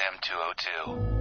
FM 202.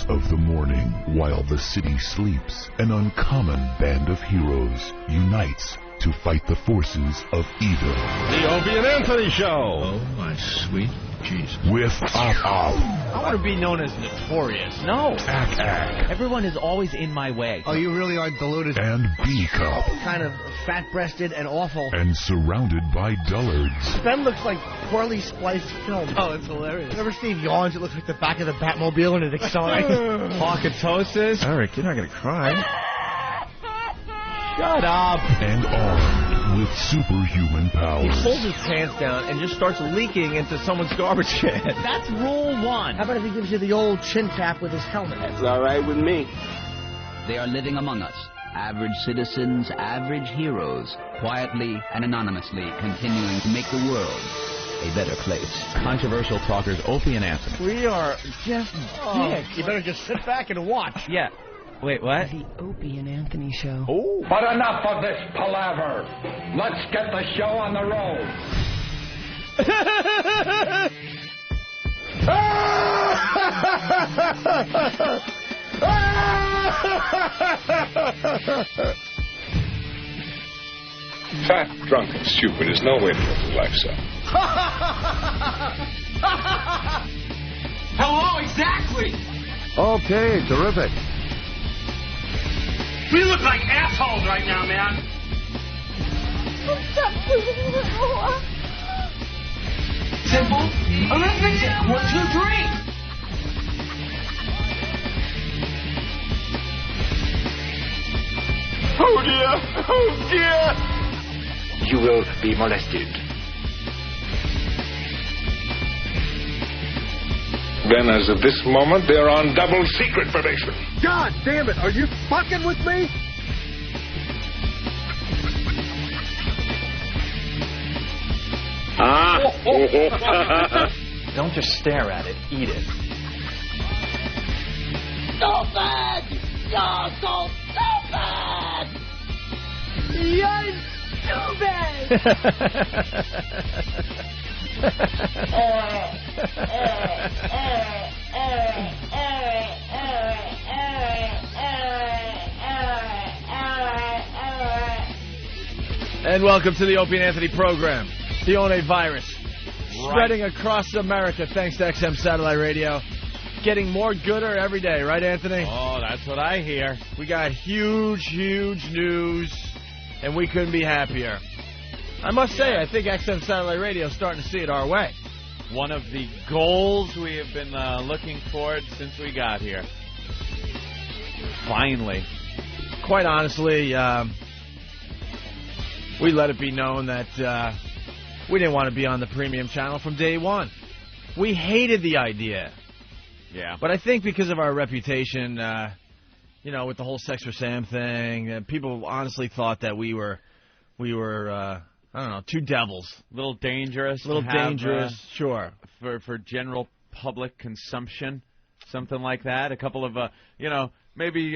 Of the morning, while the city sleeps, an uncommon band of heroes unites to fight the forces of evil. The Opie and Anthony Show. Oh, my sweet Jesus. With Op. I want to be known as notorious. No. Ack. Everyone is always in my way. Oh, you really are deluded. And B-Cup. Kind of fat-breasted and awful. And surrounded by dullards. Ben looks like poorly spliced film. Oh, it's hilarious. Whenever Steve yawns, it looks like the back of the Batmobile and it accelerates. Pocketosis. Eric, you're not going to cry. Shut up. And armed with superhuman powers. He pulls his pants down and just starts leaking into someone's garbage can. That's rule one. How about if he gives you the old chin tap with his helmet? That's all right with me. They are living among us. Average citizens, average heroes, quietly and anonymously continuing to make the world a better place. Controversial talkers Opie and Anthony. We are just dicks. You better just sit back and watch. Yeah. Wait, what? The Opie and Anthony Show. Oh. But enough of this palaver. Let's get the show on the road. Fat, drunk, and stupid is no way to live your life, son. Hello, exactly. Okay, terrific. We look like assholes right now, man. Simple arithmetic. 1, 2, 3. Oh dear! Oh dear! You will be molested. Then, as of this moment, they're on double secret probation. God damn it! Are you fucking with me? Don't just stare at it. Eat it. Stupid! You're so stupid! You're And welcome to the Opie Anthony program. The One virus spreading across America thanks to XM Satellite Radio. Getting more gooder every day, right, Anthony? Oh, that's what I hear. We got huge news, and we couldn't be happier. I must say, I think XM Satellite Radio is starting to see it our way. One of the goals we have been looking for since we got here. Finally. Quite honestly, we let it be known that we didn't want to be on the premium channel from day one. We hated the idea. Yeah. But I think because of our reputation, with the whole Sex for Sam thing, people honestly thought that we were, I don't know, two devils. A little dangerous. Sure. For general public consumption, something like that. A couple of, maybe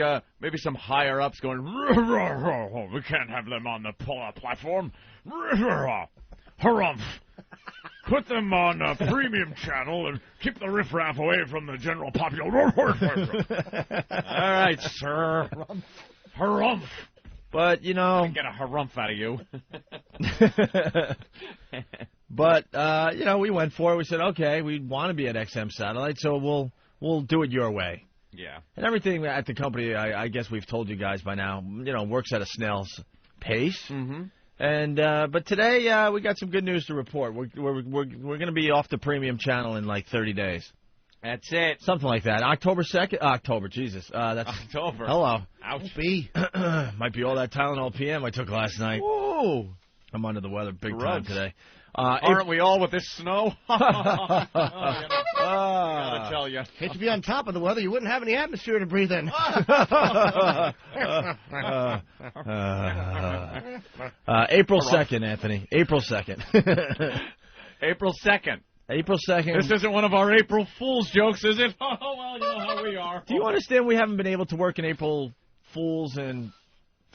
some higher ups going, we can't have them on the platform. Harumph. Put them on a premium channel and keep the riffraff away from the general population. All right, sir. Harumph. But, I can get a harumph out of you. But, we went for it. We said, okay, we want to be at XM Satellite, so we'll do it your way. Yeah. And everything at the company, I guess we've told you guys by now, works at a snail's pace. Mm-hmm. And but today we got some good news to report. We're going to be off the premium channel in like 30 days. That's it. Something like that. October 2nd. October, Jesus. That's October. Hello. Ouch. Might be all that Tylenol PM I took last night. Whoa. I'm under the weather big time today. Aren't we all with this snow? Gotta tell you. Hate to be on top of the weather. You wouldn't have any atmosphere to breathe in. April 2nd, Anthony. April 2nd. April 2nd. April 2nd. This isn't one of our April Fool's jokes, is it? Oh, well, you know how we are. Do you understand we haven't been able to work in April Fool's in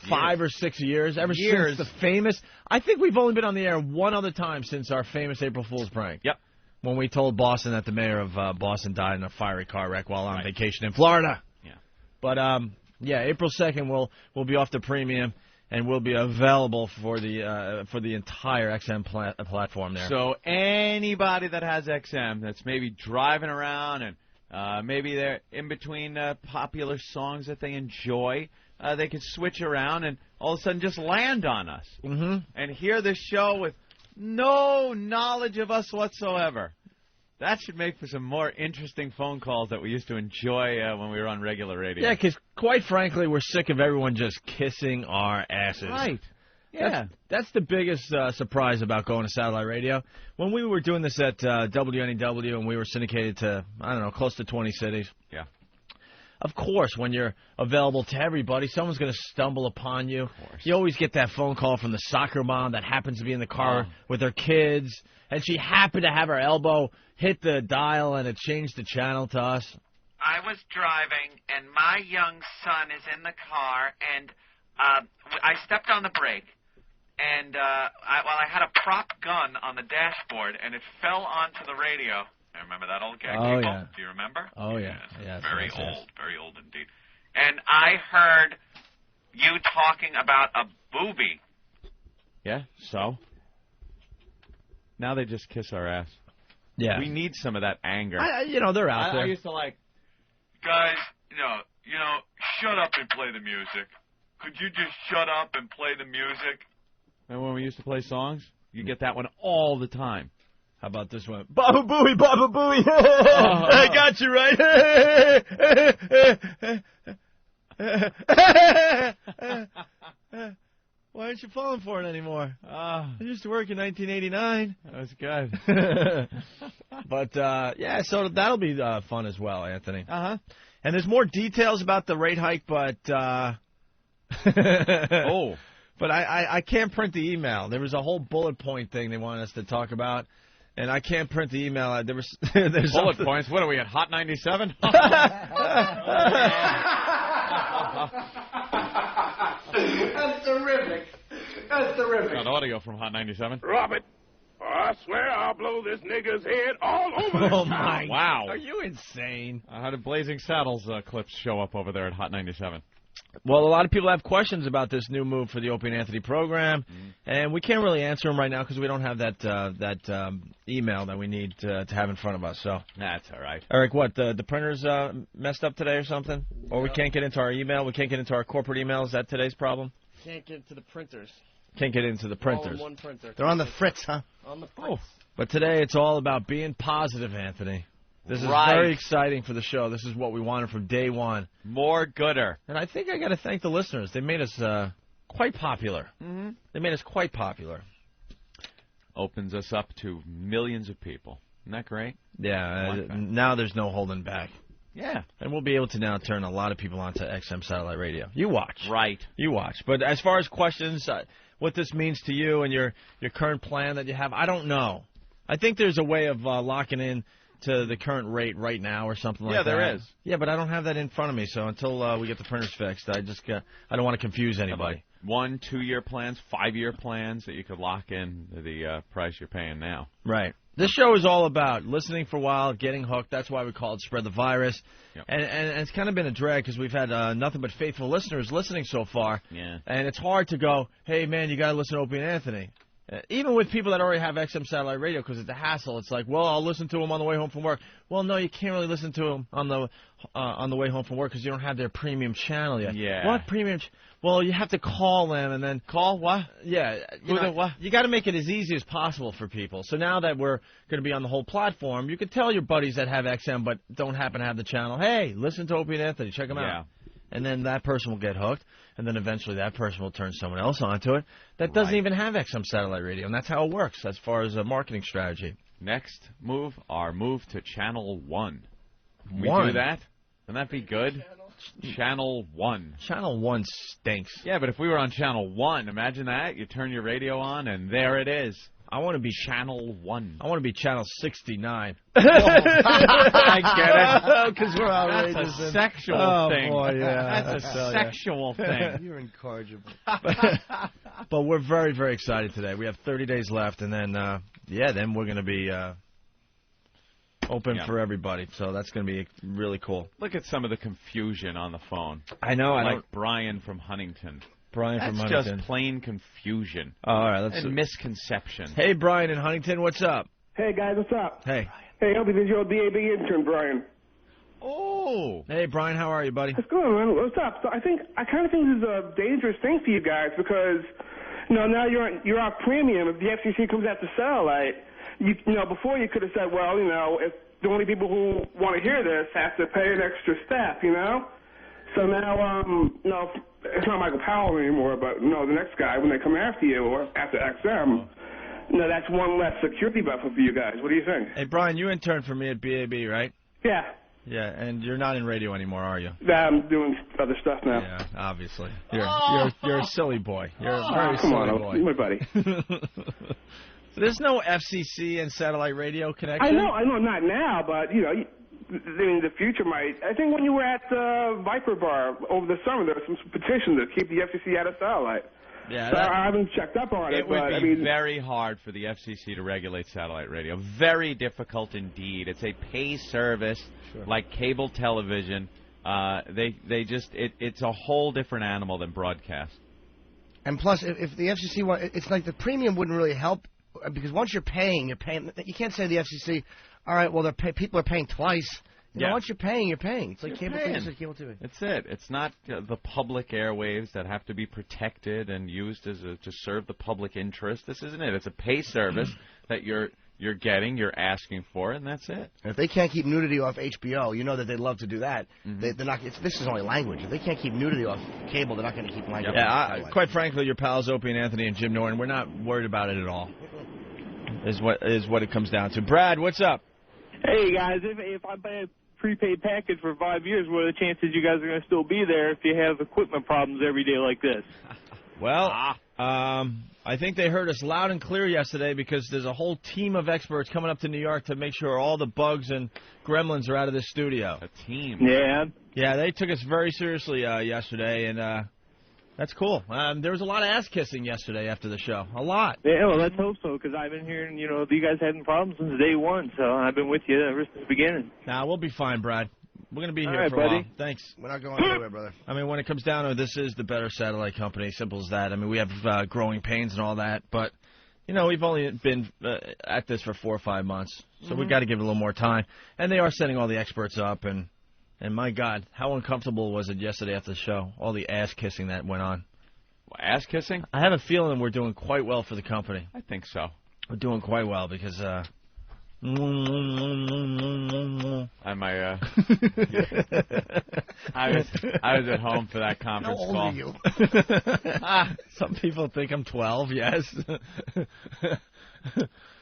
5 or 6 years? Since the famous... I think we've only been on the air one other time since our famous April Fool's prank. Yep. When we told Boston that the mayor of Boston died in a fiery car wreck while on vacation in Florida. Yeah. But, April 2nd we'll be off the premium, and we'll be available for the entire XM platform there. So anybody that has XM that's maybe driving around and maybe they're in between popular songs that they enjoy, they can switch around and all of a sudden just land on us and hear this show with no knowledge of us whatsoever. That should make for some more interesting phone calls that we used to enjoy when we were on regular radio. Yeah, because quite frankly, we're sick of everyone just kissing our asses. Right. Yeah. That's the biggest surprise about going to satellite radio. When we were doing this at WNEW and we were syndicated to, close to 20 cities. Yeah. Of course, when you're available to everybody, someone's going to stumble upon you. You always get that phone call from the soccer mom that happens to be in the car with her kids, and she happened to have her elbow hit the dial, and it changed the channel to us. I was driving, and my young son is in the car, and I stepped on the brake, and I had a prop gun on the dashboard, and it fell onto the radio. I remember that old gag, people? Yeah. Do you remember? Oh, yeah. Yes, very old indeed. And I heard you talking about a boobie. Yeah, so? Now they just kiss our ass. Yeah. We need some of that anger. They're out there. I used to like, guys, shut up and play the music. Could you just shut up and play the music? And when we used to play songs, you get that one all the time. How about this one? Baba Booey, Baba Booey. I got you right. Why aren't you falling for it anymore? I used to work in 1989. That was good. But, yeah, so that'll be fun as well, Anthony. Uh-huh. And there's more details about the rate hike, but... But I can't print the email. There was a whole bullet point thing they wanted us to talk about, and I can't print the email. There's bullet points? What are we, at Hot 97? That's terrific. That's terrific. Got audio from Hot 97. Robert, I swear I'll blow this nigger's head all over this Oh, my. Wow. Are you insane? How did Blazing Saddles clips show up over there at Hot 97? Well, a lot of people have questions about this new move for the Opie and Anthony program, and we can't really answer them right now because we don't have that email that we need to have in front of us. So that's all right. Eric, what, the printer's messed up today or something? Or we can't get into our email? We can't get into our corporate email? Is that today's problem? Can't get to the printers. Can't get into the printers. All in one printer. They're on the fritz, huh? On the fritz. But today it's all about being positive, Anthony. This is very exciting for the show. This is what we wanted from day one. More gooder. And I think I got to thank the listeners. They made us quite popular. Mm-hmm. They made us quite popular. Opens us up to millions of people. Isn't that great? Yeah. Now there's no holding back. Yeah. And we'll be able to now turn a lot of people onto XM satellite radio. You watch. Right. You watch. But as far as questions, what this means to you and your current plan that you have, I don't know. I think there's a way of locking in to the current rate right now or something like that. Yeah, there is. Yeah, but I don't have that in front of me, so until we get the printers fixed, I don't want to confuse anybody. 1, 2-year plans, 5-year plans that you could lock in the price you're paying now. Right. This show is all about listening for a while, getting hooked. That's why we call it Spread the Virus. Yep. And it's kind of been a drag because we've had nothing but faithful listeners listening so far. Yeah. And it's hard to go, hey, man, you got to listen to Opie and Anthony. Even with people that already have XM satellite radio, because it's a hassle. It's like, well, I'll listen to them on the way home from work. Well, no, you can't really listen to them on the way home from work because you don't have their premium channel yet. Yeah. What premium? Well, you have to call them and then call what? Yeah. You got to make it as easy as possible for people. So now that we're going to be on the whole platform, you can tell your buddies that have XM but don't happen to have the channel, hey, listen to Opie and Anthony, check them out. And then that person will get hooked, and then eventually that person will turn someone else onto it that doesn't even have XM satellite radio, and that's how it works as far as a marketing strategy. Next move, our move to Channel 1. We do that? Wouldn't that be good? Channel 1. Channel 1 stinks. Yeah, but if we were on Channel 1, imagine that. You turn your radio on, and there it is. I want to be Channel 1. I want to be Channel 69. I get it. Because we're outrageous. That's a sexual thing. Boy, yeah. That's a sexual thing. You're incorrigible. But we're very, very excited today. We have 30 days left, and then, then we're going to be open for everybody. So that's going to be really cool. Look at some of the confusion on the phone. I know. Like Brian from Huntington. That's just plain confusion. All right, and misconception. Hey, Brian in Huntington, what's up? Hey, guys, what's up? Hey. Hey, Opie, this is your DAB intern, Brian. Oh. Hey, Brian, how are you, buddy? What's going on, man? What's up? So I kind of think this is a dangerous thing for you guys because, now you're off premium. If the FCC comes after satellite, before you could have said, well, if the only people who want to hear this have to pay an extra step, So now, it's not Michael Powell anymore, but the next guy, when they come after you or after XM, that's one less security buffer for you guys. What do you think? Hey, Brian, you interned for me at BAB, right? Yeah. Yeah, and you're not in radio anymore, are you? I'm doing other stuff now. Yeah, obviously. You're a silly boy. You're a very silly boy. My buddy. So there's no FCC and satellite radio connection? I know, not now, but, in the future might. I think when you were at the Viper Bar over the summer, there was some petition to keep the FCC out of satellite. Yeah, so I haven't checked up on it. It would be very hard for the FCC to regulate satellite radio. Very difficult indeed. It's a pay service like cable television. It's a whole different animal than broadcast. And plus, if the FCC it's like the premium wouldn't really help because once you're paying. You can't say to the FCC, all right, well, people are paying twice. Once you're paying, you're paying. It's like cable TV. It's like cable TV. That's it. It's not the public airwaves that have to be protected and used to serve the public interest. This isn't it. It's a pay service that you're getting, you're asking for, and that's it. And if they can't keep nudity off HBO, you know that they'd love to do that. They're not. This is only language. If they can't keep nudity off cable, they're not going to keep language. Yeah, quite frankly, your pals Opie and Anthony and Jim Norton, we're not worried about it at all. Is what it comes down to. Brad, what's up? Hey guys, if I buy a prepaid package for 5 years, what are the chances you guys are going to still be there if you have equipment problems every day like this? Well, I think they heard us loud and clear yesterday because there's a whole team of experts coming up to New York to make sure all the bugs and gremlins are out of the studio. A team. Yeah. Yeah, they took us very seriously yesterday, and that's cool. There was a lot of ass-kissing yesterday after the show. A lot. Yeah, well, let's hope so, because I've been hearing, you guys having problems since day one, so I've been with you ever since the beginning. Nah, we'll be fine, Brad. We're going to be all here right, for a buddy. while. Thanks. We're not going anywhere, brother. I mean, when it comes down to it, this is the better satellite company, simple as that. I mean, we have growing pains and all that, but, we've only been at this for 4 or 5 months, so we've got to give it a little more time. And they are setting all the experts up, and my God, how uncomfortable was it yesterday after the show, all the ass-kissing that went on. Ass kissing? I have a feeling we're doing quite well for the company. I think so. We're doing quite well because I was at home for that conference call. How old are you? Some people think I'm 12. Yes.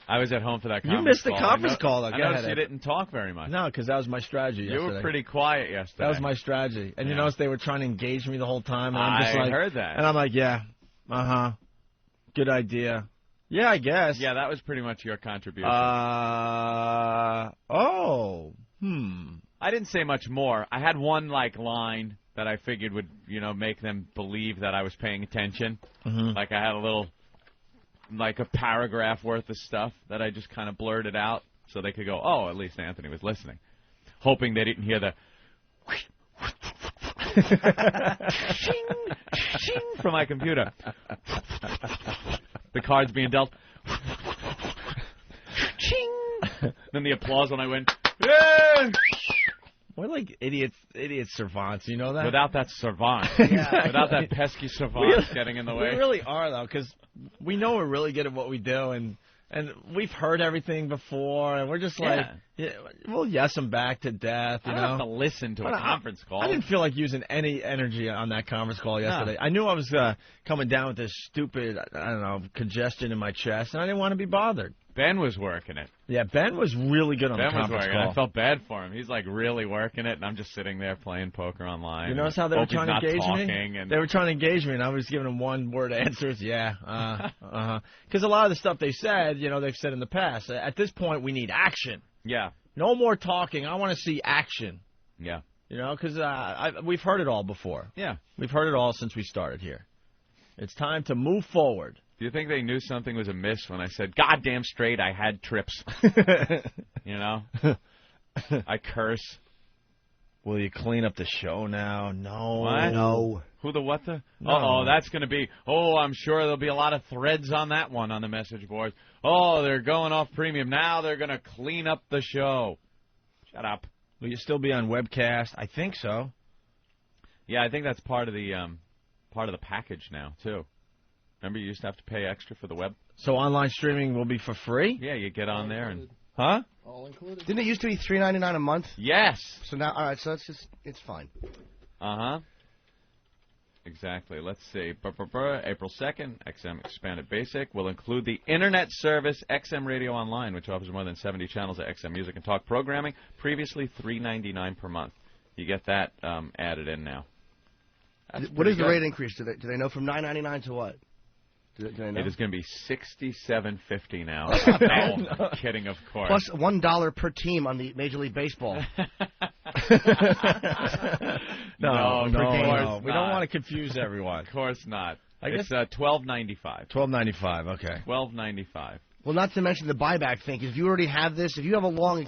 I was at home for that conference call. You missed the conference call. I noticed you didn't talk very much. No, because that was my strategy yesterday. You were pretty quiet yesterday. That was my strategy. And you notice they were trying to engage me the whole time. And I'm just I heard that. And I'm like, yeah, good idea. Yeah, I guess. Yeah, that was pretty much your contribution. I didn't say much more. I had one, line that I figured would, make them believe that I was paying attention. Like I had a little... a paragraph worth of stuff that I just kind of blurted out so they could go, oh, at least Anthony was listening. Hoping they didn't hear the shing, shing from my computer. The cards being dealt. Ching. Then the applause when I went, yeah! We're like idiot savants, you know that? Without that savant. Without that pesky savant getting in the way. We really are, though, because we know we're really good at what we do, and we've heard everything before, and we're just like, we'll yes them back to death, I don't have to listen to a conference call. I didn't feel like using any energy on that conference call yesterday. No. I knew I was coming down with this stupid, congestion in my chest, and I didn't want to be bothered. Ben was working it. Yeah, Ben was really good on the conference call. I felt bad for him. He's really working it, and I'm just sitting there playing poker online. You notice how they were trying to engage me? And they were trying to engage me, and I was giving them one-word answers. Yeah, Because a lot of the stuff they said, they've said in the past. At this point, we need action. Yeah. No more talking. I want to see action. Yeah. Because we've heard it all before. Yeah. We've heard it all since we started here. It's time to move forward. Do you think they knew something was amiss when I said, goddamn straight, I had trips? I curse. Will you clean up the show now? No. What? No. Who the what the? No. Uh-oh, that's going to be, I'm sure there'll be a lot of threads on that one on the message board. Oh, they're going off premium. Now they're going to clean up the show. Shut up. Will you still be on webcast? I think so. Yeah, I think that's part of the package now, too. Remember, you used to have to pay extra for the web? So online streaming will be for free? Yeah, you get on there and... Huh? All included. Didn't it used to be $3.99 a month? Yes. So now, all right, so it's fine. Uh-huh. Exactly. Let's see. April 2nd, XM Expanded Basic will include the internet service XM Radio Online, which offers more than 70 channels of XM music and talk programming, previously $3.99 per month. You get that added in now. What is the rate increase? Do they know from $9.99 to what? Do they know? It is going to be $67.50 now. No, kidding, of course. Plus $1 per team on the Major League Baseball. No. We don't want to confuse everyone. Of course not. I guess it's $12.95. $12.95. Okay. $12.95. Well, not to mention the buyback thing. If you already have this, if you have a long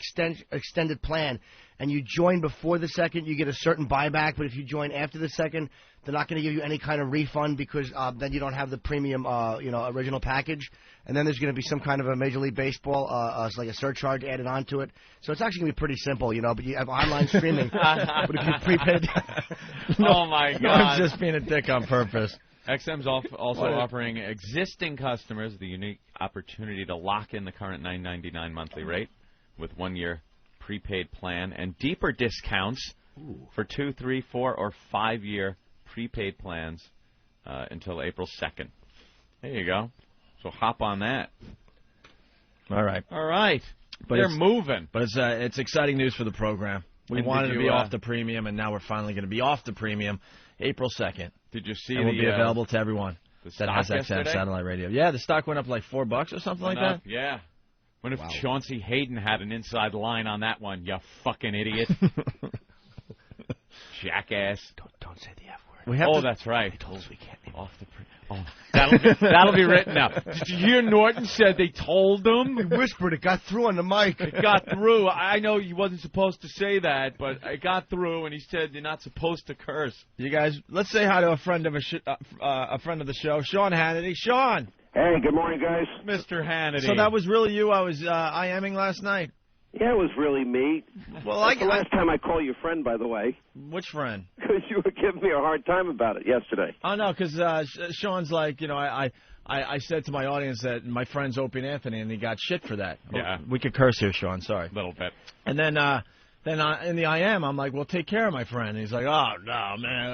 extended plan and you join before the second, you get a certain buyback. But if you join after the second, they're not going to give you any kind of refund because then you don't have the premium, original package. And then there's going to be some kind of a Major League Baseball, like a surcharge added onto it. So it's actually going to be pretty simple, but you have online streaming. But if you prepaid... Oh, my God. I'm just being a dick on purpose. XM's also offering existing customers the unique opportunity to lock in the current $9.99 monthly rate with 1-year prepaid plan and deeper discounts for 2, 3, 4, or 5-year prepaid plans until April 2nd. There you go. So hop on that. All right. But they're moving. But it's exciting news for the program. We wanted to be off the premium, and now we're finally going to be off the premium April 2nd. Did you see and we'll be available to everyone that has XM yesterday? satellite radio. Yeah, the stock went up like $4 or something like that. Yeah. What if Chauncey Hayden had an inside line on that one, you fucking idiot? Jackass. Don't say the F word. That's right. They told us we can't be off the that'll be written now. Did you hear Norton said they told him? He whispered. It got through on the mic. It got through. I know he wasn't supposed to say that, but it got through, and he said you're not supposed to curse. You guys, let's say hi to a friend of a friend of the show, Sean Hannity. Sean. Hey, good morning, guys. Mr. Hannity. So that was really you I was IMing last night? Yeah, it was really me. Well, that's the last time I call you friend, by the way. Which friend? Because you were giving me a hard time about it yesterday. Oh, no, because Sean's like, I said to my audience that my friend's Opie Anthony, and he got shit for that. Yeah. We could curse here, Sean. Sorry. A little bit. And then in the IM, I'm like, well, take care of my friend. And he's like, oh, no, man.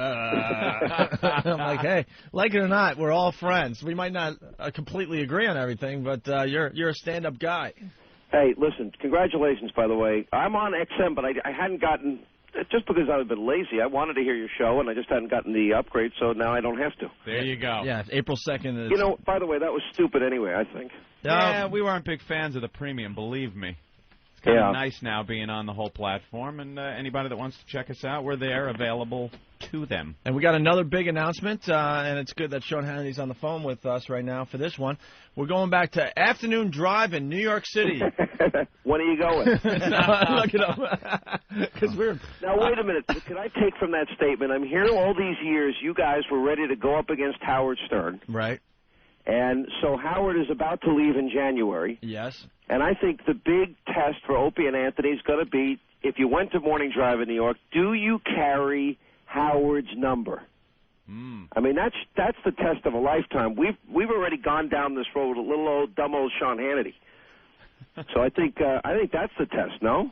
I'm like, hey, like it or not, we're all friends. We might not completely agree on everything, but you're a stand-up guy. Hey, listen, congratulations, by the way. I'm on XM, but I hadn't gotten, just because I've been lazy, I wanted to hear your show, and I just hadn't gotten the upgrade, so now I don't have to. There you go. Yeah, April 2nd is... by the way, that was stupid anyway, I think. Yeah, we weren't big fans of the premium, believe me. It's kind of nice now being on the whole platform, and anybody that wants to check us out, we're there, available to them. And we got another big announcement, and it's good that Sean Hannity's on the phone with us right now for this one. We're going back to Afternoon Drive in New York City. When are you going? Look it up. Now, wait a minute. Can I take from that statement, I'm here all these years, you guys were ready to go up against Howard Stern. Right. And so Howard is about to leave in January. Yes. And I think the big test for Opie and Anthony is going to be, if you went to Morning Drive in New York, do you carry Howard's number? I mean, that's the test of a lifetime. We've already gone down this road with a little old dumb old Sean Hannity. So I think that's the test. No.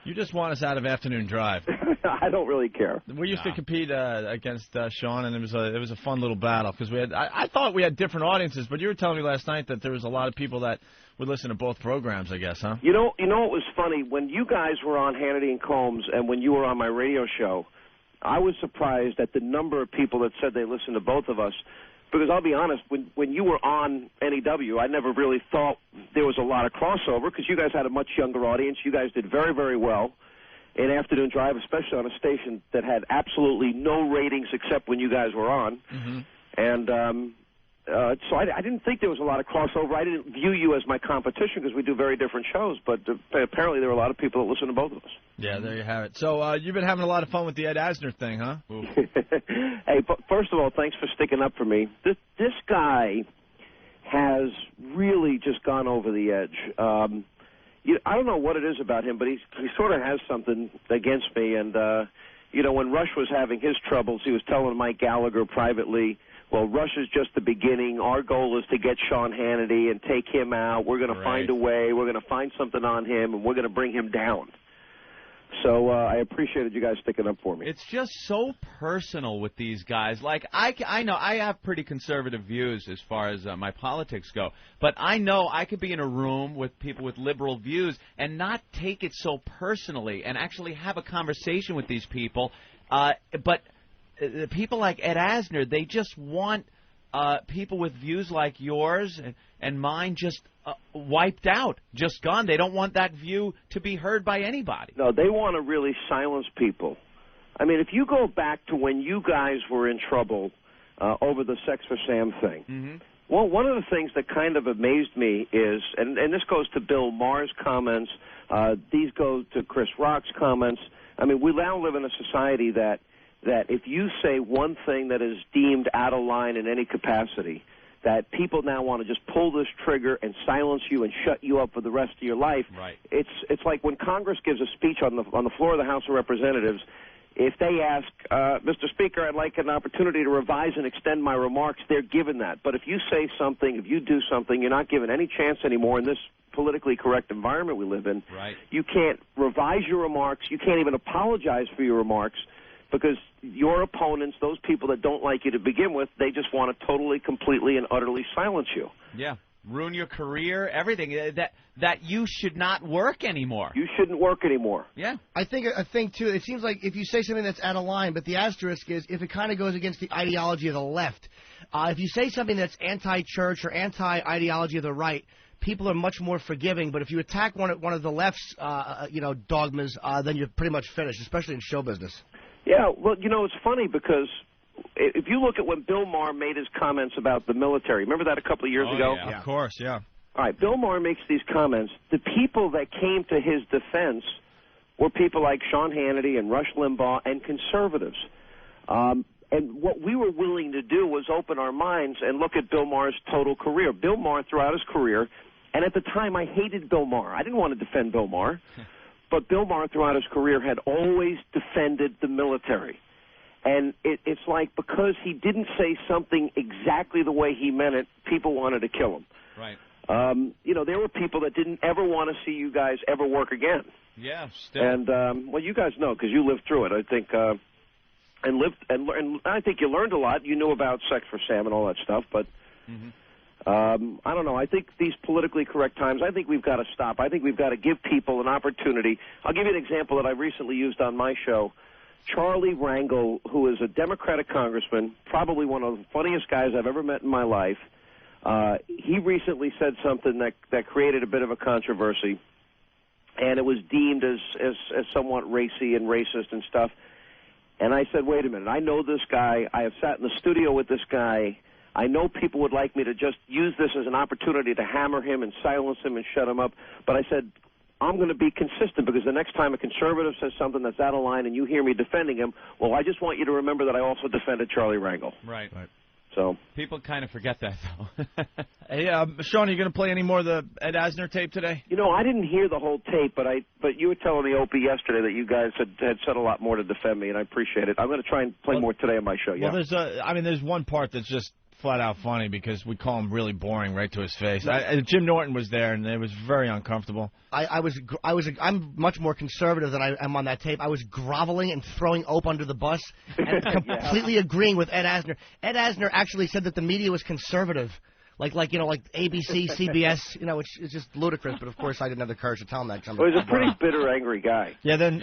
You just want us out of Afternoon Drive. I don't really care. We used to compete against Sean, and it was a fun little battle because we had. I thought we had different audiences, but you were telling me last night that there was a lot of people that would listen to both programs. I guess, huh? You know, it was funny when you guys were on Hannity and Combs, and when you were on my radio show. I was surprised at the number of people that said they listened to both of us. Because I'll be honest, when you were on NEW, I never really thought there was a lot of crossover because you guys had a much younger audience. You guys did very, very well in Afternoon Drive, especially on a station that had absolutely no ratings except when you guys were on. Mm-hmm. And so I didn't think there was a lot of crossover. I didn't view you as my competition because we do very different shows. But apparently there were a lot of people that listen to both of us. Yeah, there you have it. So you've been having a lot of fun with the Ed Asner thing, huh? Hey, first of all, thanks for sticking up for me. This guy has really just gone over the edge. I don't know what it is about him, but he sort of has something against me. And, when Rush was having his troubles, he was telling Mike Gallagher privately, well, Rush is just the beginning. Our goal is to get Sean Hannity and take him out. We're going to find a way. We're going to find something on him, and we're going to bring him down. So I appreciated you guys sticking up for me. It's just so personal with these guys. Like, I know I have pretty conservative views as far as my politics go, but I know I could be in a room with people with liberal views and not take it so personally and actually have a conversation with these people. But people like Ed Asner, they just want people with views like yours and mine just wiped out, just gone. They don't want that view to be heard by anybody. No, they want to really silence people. I mean, if you go back to when you guys were in trouble over the Sex for Sam thing, Well, one of the things that kind of amazed me is, and this goes to Bill Maher's comments, these go to Chris Rock's comments. I mean, we now live in a society that if you say one thing that is deemed out of line in any capacity, that people now want to just pull this trigger and silence you and shut you up for the rest of your life. Right. It's like when Congress gives a speech on the floor of the House of Representatives. If they ask, Mr. Speaker, I'd like an opportunity to revise and extend my remarks, they're given that. But if you say something, if you do something, you're not given any chance anymore in this politically correct environment we live in. Right. You can't revise your remarks. You can't even apologize for your remarks because your opponents, those people that don't like you to begin with, they just want to totally, completely, and utterly silence you. Yeah. Ruin your career, everything. That you should not work anymore. You shouldn't work anymore. Yeah. I think, too, it seems like if you say something that's out of line, but the asterisk is if it kind of goes against the ideology of the left. If you say something that's anti-church or anti-ideology of the right, people are much more forgiving. But if you attack one of the left's, dogmas, then you're pretty much finished, especially in show business. Yeah, well, it's funny because if you look at when Bill Maher made his comments about the military, remember that a couple of years ago? Yeah. Of course, yeah. All right, Bill Maher makes these comments. The people that came to his defense were people like Sean Hannity and Rush Limbaugh and conservatives. And what we were willing to do was open our minds and look at Bill Maher's total career. Bill Maher, throughout his career, and at the time I hated Bill Maher. I didn't want to defend Bill Maher. But Bill Maher, throughout his career, had always defended the military. And it's like because he didn't say something exactly the way he meant it, people wanted to kill him. Right. There were people that didn't ever want to see you guys ever work again. Yeah, still. And, well, you guys know because you lived through it, I think. And I think you learned a lot. You knew about Sex for Sam and all that stuff, but... Mm-hmm. I don't know. I think these politically correct times, I think we've got to stop. I think we've got to give people an opportunity. I'll give you an example that I recently used on my show. Charlie Rangel, who is a Democratic congressman, probably one of the funniest guys I've ever met in my life, he recently said something that created a bit of a controversy, and it was deemed as somewhat racy and racist and stuff. And I said, wait a minute, I know this guy. I have sat in the studio with this guy. I know people would like me to just use this as an opportunity to hammer him and silence him and shut him up. But I said, I'm going to be consistent because the next time a conservative says something that's out of line and you hear me defending him, well, I just want you to remember that I also defended Charlie Rangel. Right. So people kind of forget that, though. Hey, Sean, are you going to play any more of the Ed Asner tape today? I didn't hear the whole tape, but you were telling me, Opie, yesterday that you guys had said a lot more to defend me, and I appreciate it. I'm going to try and play more today on my show. Yeah. Well, there's one part that's just flat out funny because we call him really boring right to his face. Jim Norton was there, and it was very uncomfortable. I'm much more conservative than I am on that tape. I was groveling and throwing Ope under the bus and completely agreeing with Ed Asner. Ed Asner actually said that the media was conservative. Like ABC, CBS, which is just ludicrous. But of course, I didn't have the courage to tell him that. Well, he's a pretty bitter, angry guy. Yeah. Then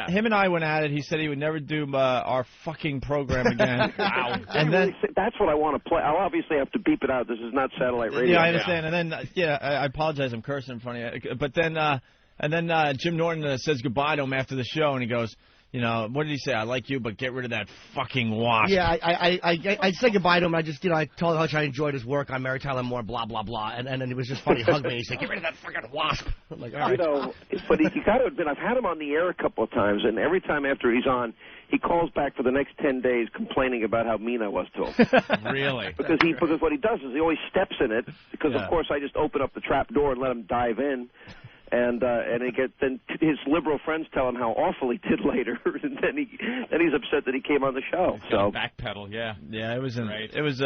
him and I went at it. He said he would never do our fucking program again. Wow. And then that's what I want to play. I'll obviously have to beep it out. This is not satellite radio. Yeah, I understand. And then I apologize. I'm cursing in front of you. But then Jim Norton says goodbye to him after the show, and he goes, what did he say? I like you, but get rid of that fucking wasp. Yeah, I said goodbye to him. I just, I told him how much I enjoyed his work on Mary Tyler Moore, blah, blah, blah. And then it was just funny. He hugged me. He said, get rid of that fucking wasp. I'm like, all right. But you got to admit, I've had him on the air a couple of times, and every time after he's on, he calls back for the next 10 days complaining about how mean I was to him. Really? Because what he does is he always steps in it, because, of course, I just open up the trap door and let him dive in. And then his liberal friends tell him how awful he did later, and then he's upset that he came on the show. So backpedal, yeah. It was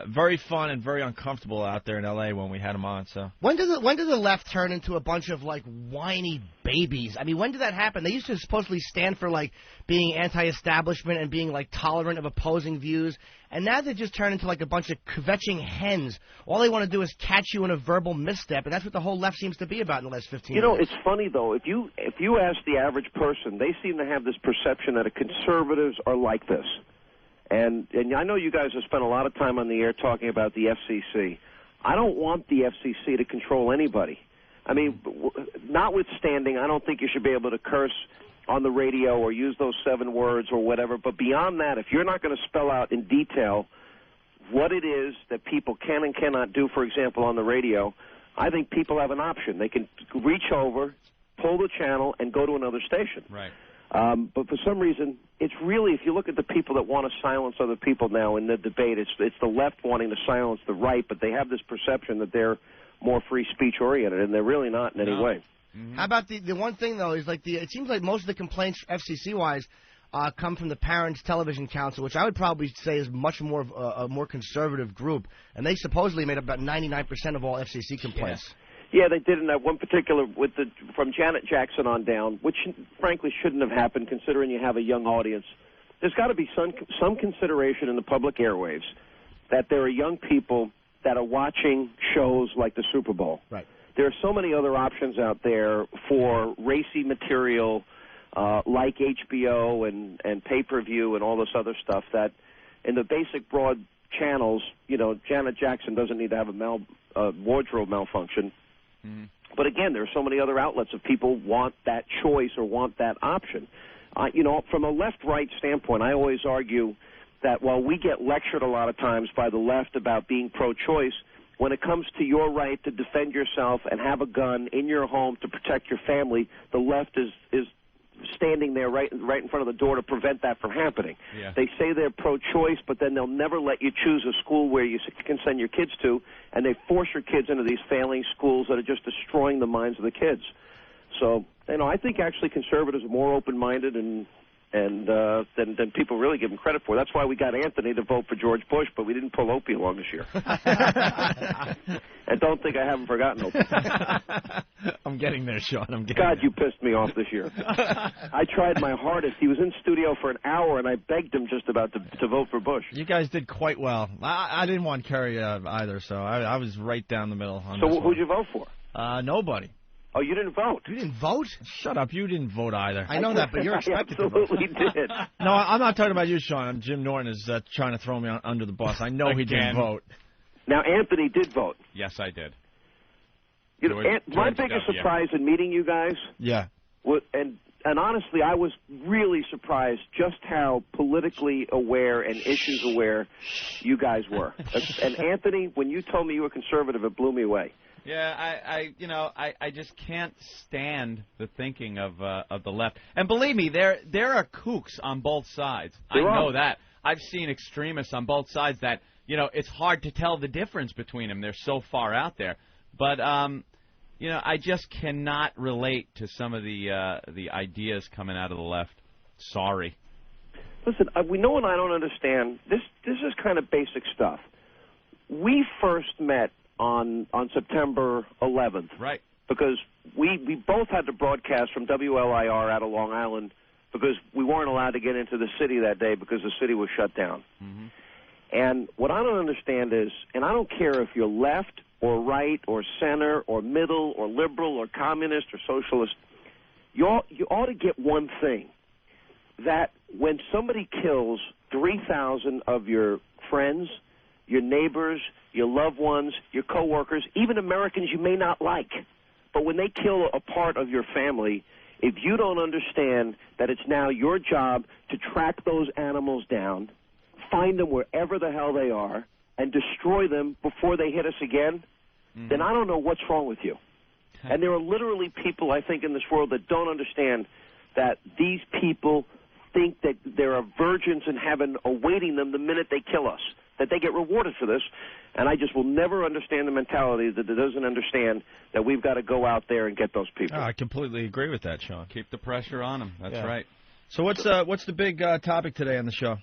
very fun and very uncomfortable out there in L.A. when we had him on. So when did the left turn into a bunch of whiny babies? I mean, when did that happen? They used to supposedly stand for being anti-establishment and being tolerant of opposing views. And now they just turn into a bunch of kvetching hens. All they want to do is catch you in a verbal misstep, and that's what the whole left seems to be about in the last 15 years. It's funny, though. If you ask the average person, they seem to have this perception that conservatives are like this. And I know you guys have spent a lot of time on the air talking about the FCC. I don't want the FCC to control anybody. I mean, notwithstanding, I don't think you should be able to curse on the radio or use those 7 words or whatever. But beyond that, if you're not going to spell out in detail what it is that people can and cannot do, for example, on the radio, I think people have an option. They can reach over, pull the channel, and go to another station. Right. But for some reason, it's really, if you look at the people that want to silence other people now in the debate, it's the left wanting to silence the right, but they have this perception that they're more free speech oriented, and they're really not in any way. Mm-hmm. How about the one thing, though, is like it seems like most of the complaints FCC-wise come from the Parents Television Council, which I would probably say is much more of a more conservative group, and they supposedly made up about 99% of all FCC complaints. Yeah, they did in that one particular from Janet Jackson on down, which frankly shouldn't have happened considering you have a young audience. There's got to be some consideration in the public airwaves that there are young people that are watching shows like the Super Bowl. Right. There are so many other options out there for racy material like HBO and pay-per-view and all this other stuff that in the basic broad channels, Janet Jackson doesn't need to have a wardrobe malfunction. Mm-hmm. But again, there are so many other outlets if people want that choice or want that option. From a left-right standpoint, I always argue that while we get lectured a lot of times by the left about being pro-choice, when it comes to your right to defend yourself and have a gun in your home to protect your family, the left is standing there right in front of the door to prevent that from happening. Yeah. They say they're pro-choice, but then they'll never let you choose a school where you can send your kids to, and they force your kids into these failing schools that are just destroying the minds of the kids. So, I think actually conservatives are more open-minded and than people really give them credit for. That's why we got Anthony to vote for George Bush, but we didn't pull Opie along this year. And don't think I haven't forgotten Opie. I'm getting there, Sean. God, you pissed me off this year. I tried my hardest. He was in studio for an hour, and I begged him just about to vote for Bush. You guys did quite well. I didn't want Kerry either, so I was right down the middle on So this who'd you vote for? Nobody. Oh, you didn't vote? You didn't vote? Shut up. You didn't vote either. I know that, but you're expected to vote. Absolutely did. No, I'm not talking about you, Sean. Jim Norton is trying to throw me under the bus. I know he didn't vote. Now, Anthony did vote. Yes, I did. My biggest surprise in meeting you guys, and honestly, I was really surprised just how politically aware and issues aware you guys were. And Anthony, when you told me you were conservative, it blew me away. Yeah, I just can't stand the thinking of the left. And believe me, there are kooks on both sides. I know that. I've seen extremists on both sides that, it's hard to tell the difference between them. They're so far out there. But, I just cannot relate to some of the ideas coming out of the left. Sorry. Listen, we know what I don't understand. This is kind of basic stuff. We first met on September 11th. Right. Because we both had to broadcast from WLIR out of Long Island because we weren't allowed to get into the city that day because the city was shut down. Mm-hmm. And what I don't understand is, and I don't care if you're left or right or center or middle or liberal or communist or socialist, you ought to get one thing, that when somebody kills 3,000 of your friends, your neighbors, your loved ones, your coworkers, even Americans you may not like, but when they kill a part of your family, if you don't understand that it's now your job to track those animals down, find them wherever the hell they are, and destroy them before they hit us again, then I don't know what's wrong with you. And there are literally people, I think, in this world that don't understand that these people think that there are virgins in heaven awaiting them the minute they kill us, that they get rewarded for this. And I just will never understand the mentality that doesn't understand that we've got to go out there and get those people. Oh, I completely agree with that, Sean. Keep the pressure on them. That's right. So what's the big topic today on the show?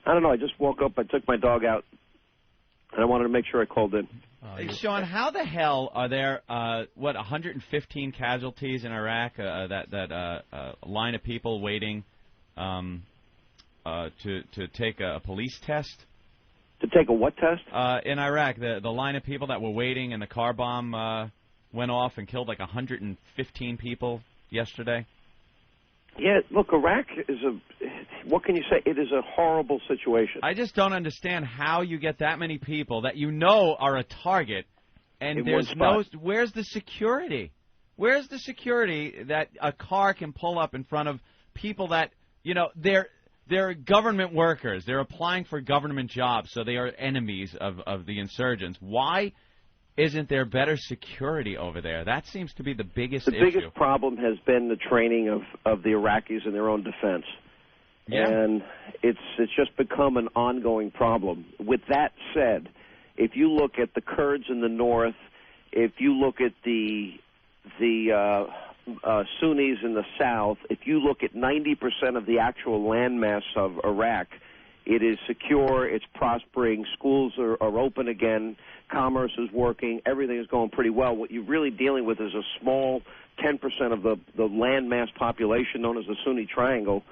I don't know. I just woke up. I took my dog out, and I wanted to make sure I called in. Hey, Sean, how the hell are there, 115 casualties in Iraq, that line of people waiting to take a police test? To take a what test? In Iraq, the line of people that were waiting and the car bomb went off and killed like 115 people yesterday. Yeah, look, Iraq is what can you say? It is a horrible situation. I just don't understand how you get that many people that you know are a target, and there's where's the security? Where's the security that a car can pull up in front of people that, they're they're government workers. They're applying for government jobs, so they are enemies of the insurgents. Why isn't there better security over there? That seems to be the biggest issue. The biggest problem has been the training of the Iraqis in their own defense. Yeah. And it's just become an ongoing problem. With that said, if you look at the Kurds in the north, if you look at the Sunnis in the south, if you look at 90% of the actual landmass of Iraq, it is secure, it's prospering, schools are open again, commerce is working, everything is going pretty well. What you're really dealing with is a small 10% of the landmass population known as the Sunni Triangle,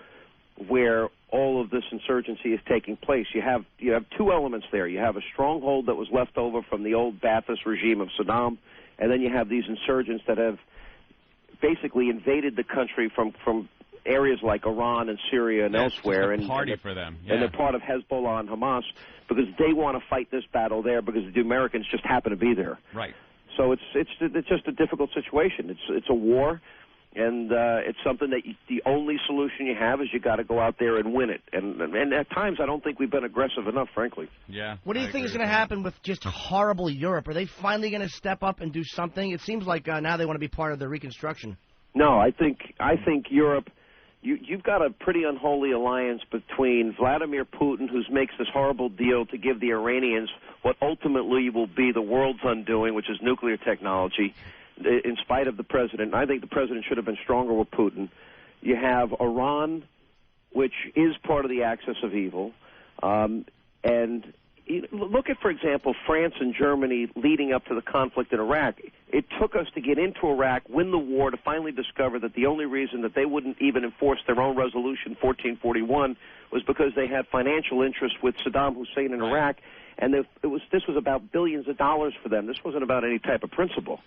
where all of this insurgency is taking place. You have two elements there. You have a stronghold that was left over from the old Ba'athist regime of Saddam, and then you have these insurgents that have basically invaded the country from areas like Iran and Syria and elsewhere. It's a party for them. Yeah. And they're part of Hezbollah and Hamas because they want to fight this battle there because the Americans just happen to be there. Right. So it's just a difficult situation. It's a war. And it's something that the only solution you have is you got to go out there and win it. And at times, I don't think we've been aggressive enough, frankly. Yeah. What do you think is going to happen with just horrible Europe? Are they finally going to step up and do something? It seems like now they want to be part of the reconstruction. No, I think Europe. You've got a pretty unholy alliance between Vladimir Putin, who makes this horrible deal to give the Iranians what ultimately will be the world's undoing, which is nuclear technology. In spite of the president, I think the president should have been stronger with Putin. You have Iran, which is part of the axis of evil. And look at, for example, France and Germany leading up to the conflict in Iraq. It took us to get into Iraq, win the war, to finally discover that the only reason that they wouldn't even enforce their own resolution 1441 was because they had financial interests with Saddam Hussein in Iraq. And this was about billions of dollars for them. This wasn't about any type of principle.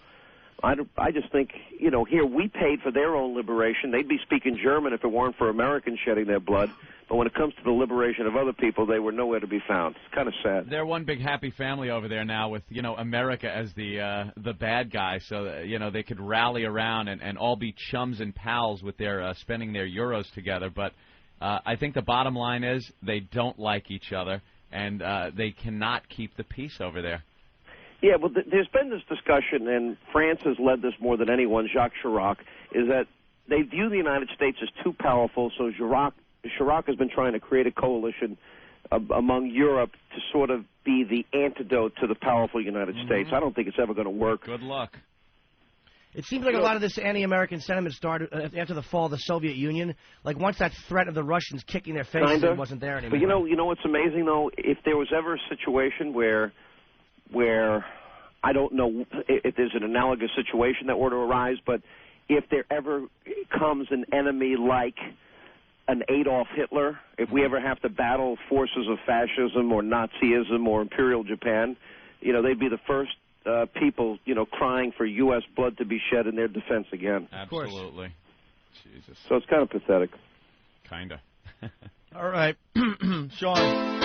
I just think, here we paid for their own liberation. They'd be speaking German if it weren't for Americans shedding their blood. But when it comes to the liberation of other people, they were nowhere to be found. It's kind of sad. They're one big happy family over there now with, America as the bad guy. So, they could rally around and all be chums and pals with their spending their euros together. But I think the bottom line is they don't like each other, and they cannot keep the peace over there. Yeah, well, there's been this discussion, and France has led this more than anyone, Jacques Chirac, is that they view the United States as too powerful, so Chirac has been trying to create a coalition among Europe to sort of be the antidote to the powerful United States. I don't think it's ever going to work. Good luck. It seems like a lot of this anti-American sentiment started after the fall of the Soviet Union. Like once that threat of the Russians kicking their faces wasn't there anymore. But you know what's amazing, though? If there was ever a situation where I don't know if there's an analogous situation that were to arise, but if there ever comes an enemy like an Adolf Hitler, if we ever have to battle forces of fascism or Nazism or Imperial Japan, they'd be the first people, crying for U.S. blood to be shed in their defense again. Absolutely. Jesus. So it's kind of pathetic. Kind of. All right. Sean.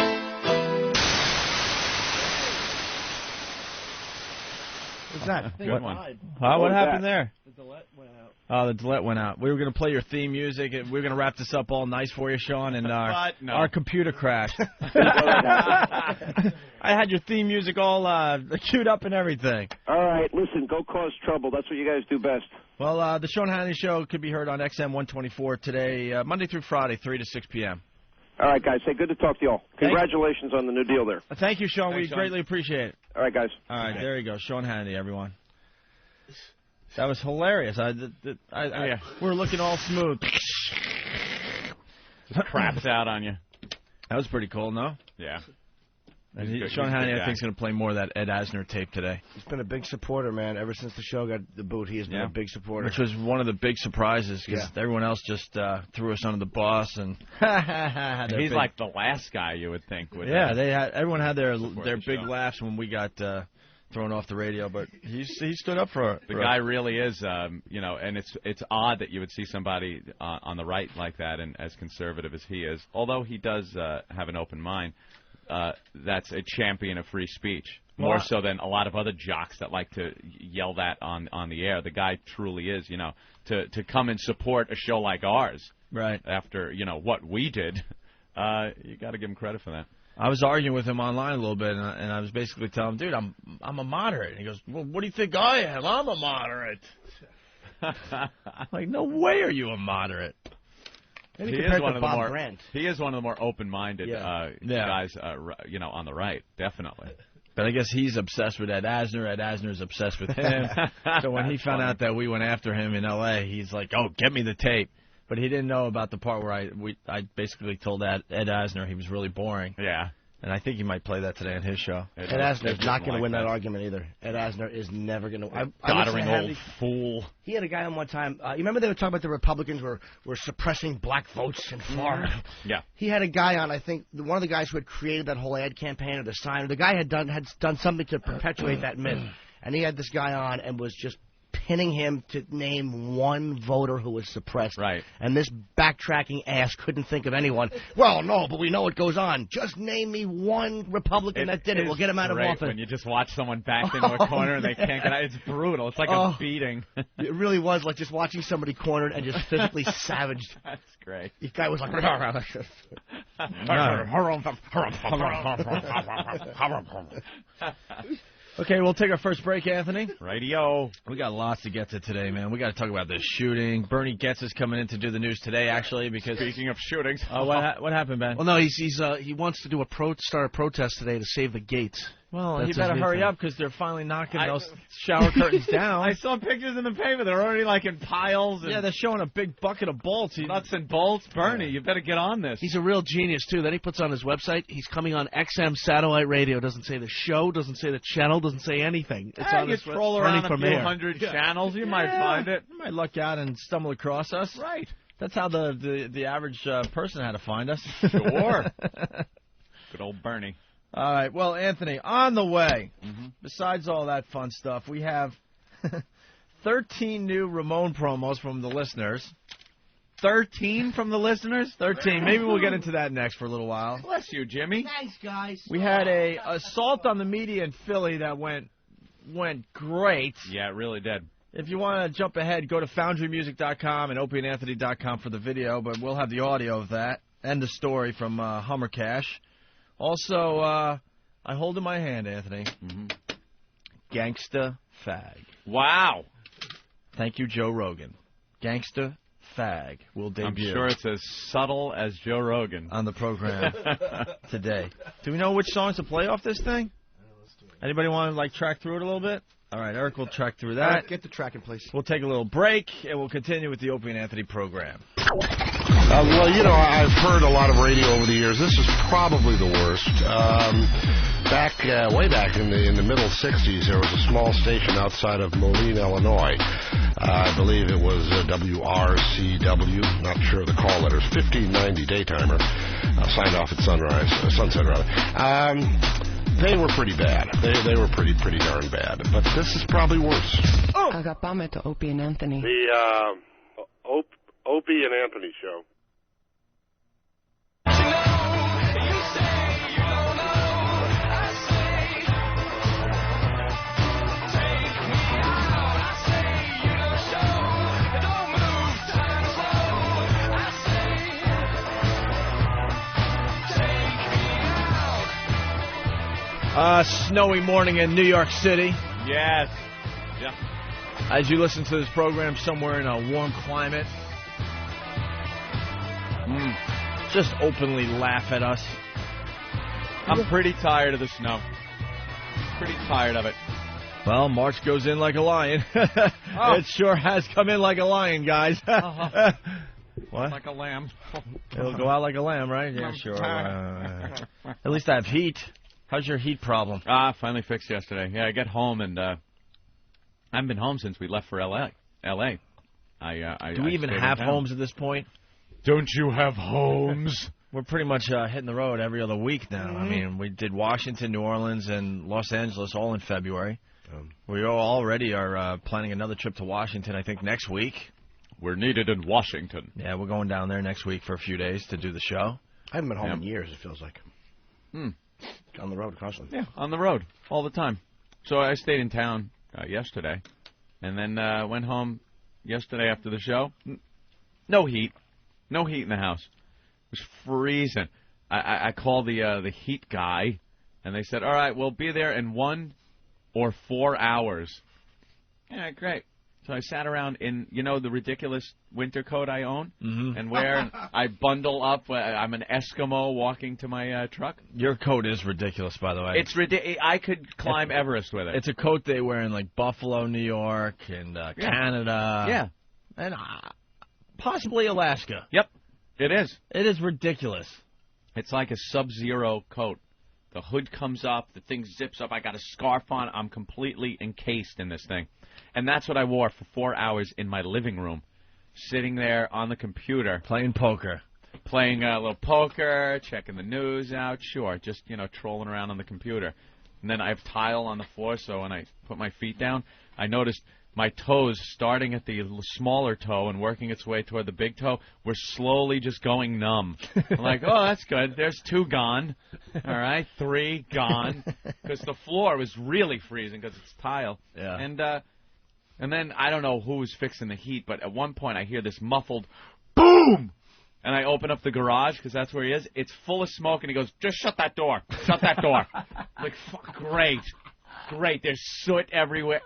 What's that? Good one. What happened there? The delete went out. Oh, the delete went out. We were going to play your theme music, and we were going to wrap this up all nice for you, Sean, and our computer crashed. I had your theme music all queued up and everything. All right, listen, go cause trouble. That's what you guys do best. Well, the Sean Hannity Show could be heard on XM 124 today, Monday through Friday, 3 to 6 p.m. All right, guys. Hey, good to talk to you all. Congratulations on the new deal there. Thank you, Sean. We greatly appreciate it. All right, guys. All right, there you go. Sean Hannity, everyone. That was hilarious. We're looking all smooth. Just craps out on you. That was pretty cool, no? Yeah. Sean Hannity, I think, is going to play more of that Ed Asner tape today. He's been a big supporter, man. Ever since the show got the boot, he has been a big supporter. Which was one of the big surprises, because everyone else just threw us under the bus. And he's like the last guy you would think would. Everyone had their big laughs when we got thrown off the radio, but he stood up for it. The guy really is, and it's odd that you would see somebody on the right like that and as conservative as he is. Although he does have an open mind. That's a champion of free speech, more so than a lot of other jocks that like to yell that on the air. The guy truly is, to come and support a show like ours, right? After what we did, You got to give him credit for that. I was arguing with him online a little bit, and I was basically telling him, dude, I'm a moderate. And he goes, well, what do you think I am? I'm a moderate. Like, no way are you a moderate. He is one of the more open-minded guys, on the right, definitely. But I guess he's obsessed with Ed Asner. Ed Asner's obsessed with him. So when he found out that we went after him in L.A., he's like, oh, get me the tape. But he didn't know about the part where I basically told Ed Asner he was really boring. Yeah. And I think he might play that today on his show. Ed Asner's not going to win that argument either. Ed Asner is never going to. Doddering old fool. He had a guy on one time. You remember they were talking about the Republicans were suppressing black votes in Florida? Yeah. He had a guy on. I think one of the guys who had created that whole ad campaign or the sign. The guy had done something to perpetuate that myth, and he had this guy on and was just pinning him to name one voter who was suppressed. Right. And this backtracking ass couldn't think of anyone. Well, no, but we know what goes on. Just name me one Republican that did it. We'll get him out of office. When you just watch someone backed into a corner and they can't get out. It's brutal. It's like a beating. It really was like just watching somebody cornered and just physically savaged. That's great. This guy was like... Okay, we'll take our first break, Anthony. Radio. We got lots to get to today, man. We got to talk about this shooting. Bernie Getz is coming in to do the news today, actually, because... Speaking of shootings. What happened, Ben? Well, no, he wants to do start a protest today to save the gates. Well, he better hurry up because they're finally knocking those shower curtains down. I saw pictures in the paper. They're already like in piles. Yeah, they're showing a big bucket of bolts. Nuts and bolts. Bernie, you better get on this. He's a real genius, too. Then he puts on his website, he's coming on XM satellite radio. Doesn't say the show, doesn't say the channel, doesn't say anything. It's on you his troll around a few hundred channels. You might find it. You might luck out and stumble across us. Right. That's how the average person had to find us. Sure. Good old Bernie. All right, well, Anthony, on the way, besides all that fun stuff, we have 13 new Ramon promos from the listeners. 13 from the listeners? 13. Maybe we'll get into that next for a little while. Bless you, Jimmy. Thanks, guys. We had a assault on the media in Philly that went great. Yeah, it really did. If you want to jump ahead, go to foundrymusic.com and opieandanthony.com for the video, but we'll have the audio of that and the story from Hummer Cash. Also, I hold in my hand, Anthony, Gangsta Fag. Wow. Thank you, Joe Rogan. Gangsta Fag will debut. I'm sure it's as subtle as Joe Rogan. On the program today. Do we know which songs to play off this thing? Anybody want to, track through it a little bit? All right, Eric will track through that. Right, get the track in place. We'll take a little break, and we'll continue with the Opie and Anthony program. Well, I've heard a lot of radio over the years. This is probably the worst. Way back in the middle 60s, there was a small station outside of Moline, Illinois. I believe it was WRCW, not sure of the call letters, 1590 daytimer, signed off at sunset rather. They were pretty bad. They were pretty darn bad. But this is probably worse. Agapame to Opie and Anthony. The Opie and Anthony show. Snowy morning in New York City. Yes. Yeah. As you listen to this program somewhere in a warm climate, just openly laugh at us. I'm pretty tired of the snow. Pretty tired of it. Well, March goes in like a lion. It sure has come in like a lion, guys. What? Like a lamb. It'll go out like a lamb, right? Yeah, sure. At least I have heat. How's your heat problem? Finally fixed yesterday. Yeah, I got home and I haven't been home since we left for L.A. Do we even have homes at this point? Don't you have homes? We're pretty much hitting the road every other week now. I mean, we did Washington, New Orleans, and Los Angeles all in February. We already are planning another trip to Washington, I think, next week. We're needed in Washington. Yeah, we're going down there next week for a few days to do the show. I haven't been home in years, it feels like. On the road constantly. Yeah, on the road all the time. So I stayed in town yesterday, and then went home yesterday after the show. No heat. No heat in the house. It was freezing. I called the heat guy, and they said, all right, we'll be there in 1 or 4 hours. Yeah, great. So I sat around in, the ridiculous winter coat I own and wear. And I bundle up. I'm an Eskimo walking to my truck. Your coat is ridiculous, by the way. It's ridiculous. I could climb Everest with it. It's a coat they wear in, like, Buffalo, New York, and Canada. Yeah. And possibly Alaska. Yep, it is. It is ridiculous. It's like a Sub-Zero coat. The hood comes up. The thing zips up. I got a scarf on. I'm completely encased in this thing. And that's what I wore for 4 hours in my living room, sitting there on the computer. Playing poker. Playing a little poker, checking the news out, sure, just, trolling around on the computer. And then I have tile on the floor, so when I put my feet down, I noticed my toes, starting at the smaller toe and working its way toward the big toe, were slowly just going numb. I'm like, oh, that's good. There's 2 gone. All right, 3 gone. Because the floor was really freezing because it's tile. Yeah. And then I don't know who was fixing the heat, but at one point I hear this muffled boom! And I open up the garage, because that's where he is. It's full of smoke, and he goes, just shut that door. Shut that door. Like, fuck, great. Great. There's soot everywhere.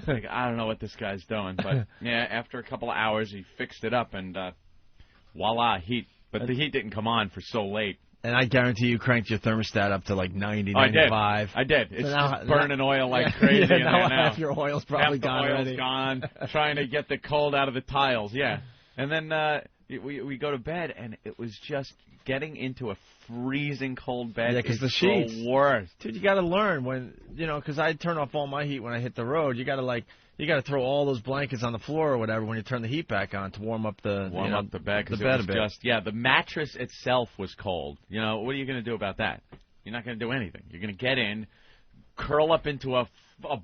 Like, I don't know what this guy's doing. But, yeah, after a couple of hours, he fixed it up, and voila, heat. But the heat didn't come on for so late. And I guarantee you cranked your thermostat up to like 90, 95. I did. It's just burning oil like crazy in there now. Half your oil's probably gone already. already. Gone, trying to get the cold out of the tiles, yeah. And then we go to bed, and it was just getting into a freezing cold bed. Yeah, because the sheets. The worst. Dude, you got to learn when, because I turn off all my heat when I hit the road. You got to throw all those blankets on the floor or whatever when you turn the heat back on to warm up the bed, because it was just, the mattress itself was cold. What are you going to do about that? You're not going to do anything. You're going to get in, curl up into a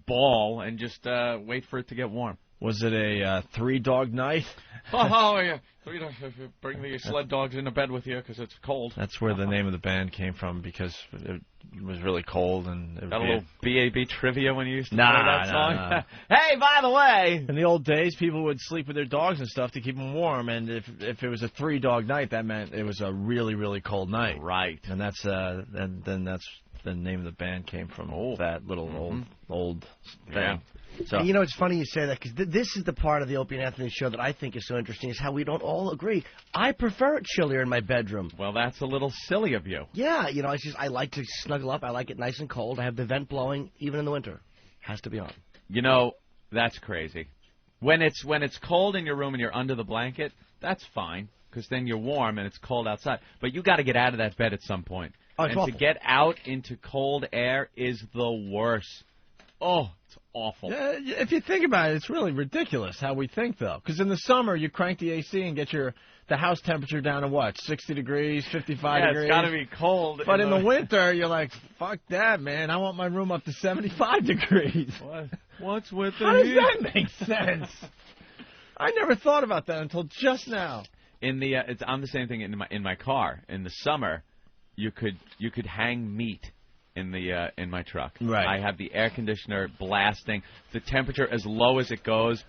ball, and just wait for it to get warm. Was it a 3-dog night? Oh, yeah. Bring the sled dogs into bed with you because it's cold. That's where the name of the band came from, because it was really cold. And it got a little BAB trivia when you used to play that song? Nah. Hey, by the way! In the old days, people would sleep with their dogs and stuff to keep them warm, and if it was a 3-dog night, that meant it was a really, really cold night. Right. And that's then that's the name of the band came from. That little old thing. Yeah. So. And it's funny you say that, because this is the part of the Opie and Anthony show that I think is so interesting, is how we don't all agree. I prefer it chillier in my bedroom. Well, that's a little silly of you. Yeah, it's just I like to snuggle up. I like it nice and cold. I have the vent blowing, even in the winter. Has to be on. That's crazy. When it's cold in your room and you're under the blanket, that's fine, because then you're warm and it's cold outside. But you got to get out of that bed at some point. Oh, it's awful. To get out into cold air is the worst. Oh, it's awful. Yeah, if you think about it, it's really ridiculous how we think, though. Because in the summer, you crank the AC and get the house temperature down to what, 60 degrees, 55 degrees? Yeah, it's got to be cold. But in the winter, you're like, fuck that, man. I want my room up to 75 degrees. What's with the How heat? does that make sense? I never thought about that until just now. I'm the same thing in my car. In the summer, you could hang meat in my truck. Right. I have the air conditioner blasting. The temperature as low as it goes.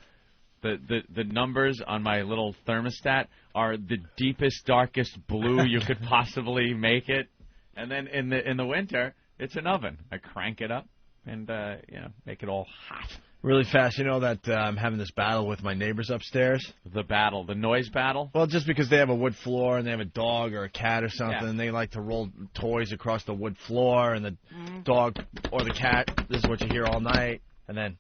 The numbers on my little thermostat are the deepest, darkest blue you could possibly make it. And then in the winter, it's an oven. I crank it up and make it all hot. Really fast, that I'm having this battle with my neighbors upstairs. The noise battle? Well, just because they have a wood floor and they have a dog or a cat or something, and they like to roll toys across the wood floor, and the dog or the cat, this is what you hear all night, and then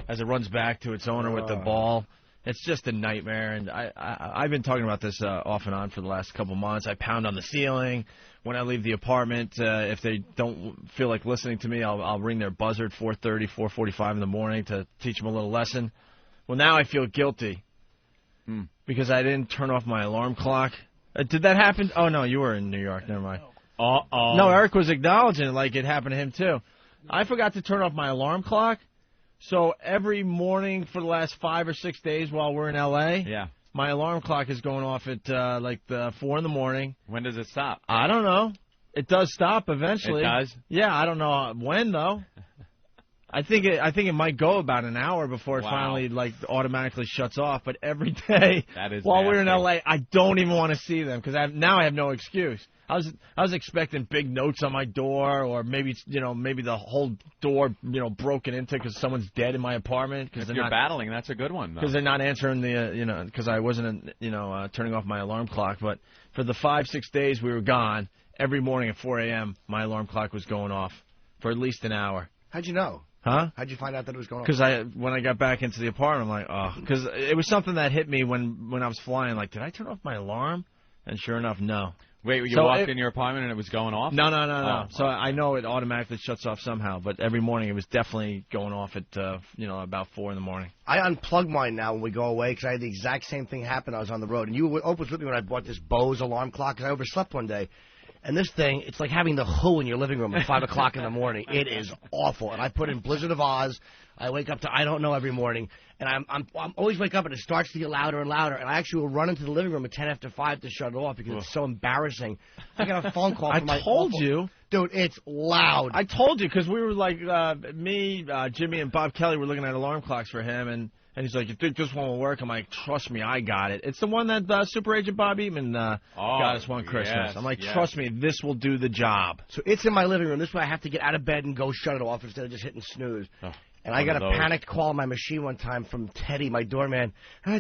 as it runs back to its owner with the ball, it's just a nightmare. And I've been talking about this off and on for the last couple months. I pound on the ceiling. When I leave the apartment, if they don't feel like listening to me, I'll ring their buzzer at 4:30, 4:45 in the morning to teach them a little lesson. Well, now I feel guilty because I didn't turn off my alarm clock. Did that happen? Oh, no, you were in New York. Never mind. Uh-oh. No, Eric was acknowledging it like it happened to him, too. I forgot to turn off my alarm clock, so every morning for the last 5 or 6 days while we're in L.A., my alarm clock is going off at 4 in the morning. When does it stop? I don't know. It does stop eventually. It does? Yeah, I don't know when, though. I think it might go about an hour before it finally automatically shuts off. But every day while we're in LA, I don't even want to see them because now I have no excuse. I was expecting big notes on my door, or maybe the whole door broken into because someone's dead in my apartment. If you're battling, that's a good one. Because they're not answering the because I wasn't turning off my alarm clock. But for the 5-6 days we were gone, every morning at 4 a.m. my alarm clock was going off for at least an hour. How'd you know? Huh? How'd you find out that it was going on? Because when I got back into the apartment, I'm like, oh, because it was something that hit me when I was flying. Like, did I turn off my alarm? And sure enough, no. Wait, you walked in your apartment and it was going off? No. So I know it automatically shuts off somehow, but every morning it was definitely going off at about 4 in the morning. I unplug mine now when we go away because I had the exact same thing happen. I was on the road, and Ope was with me when I bought this Bose alarm clock because I overslept one day. And this thing, it's like having the Who in your living room at 5 o'clock in the morning. It is awful. And I put in Blizzard of Oz. I wake up to I Don't Know every morning. And I'm always wake up and it starts to get louder and louder. And I actually will run into the living room at 10 after 5 to shut it off because it's so embarrassing. I got a phone call from my you. Dude, it's loud. I told you because we were like, me, Jimmy, and Bob Kelly were looking at alarm clocks for him. And he's like, you think this one will work? I'm like, trust me, I got it. It's the one that Super Agent Bob Eatman got us one Christmas. Yes, I'm like, trust me, this will do the job. So it's in my living room. This way I have to get out of bed and go shut it off instead of just hitting snooze. Oh, and I got a panicked call on my machine one time from Teddy, my doorman.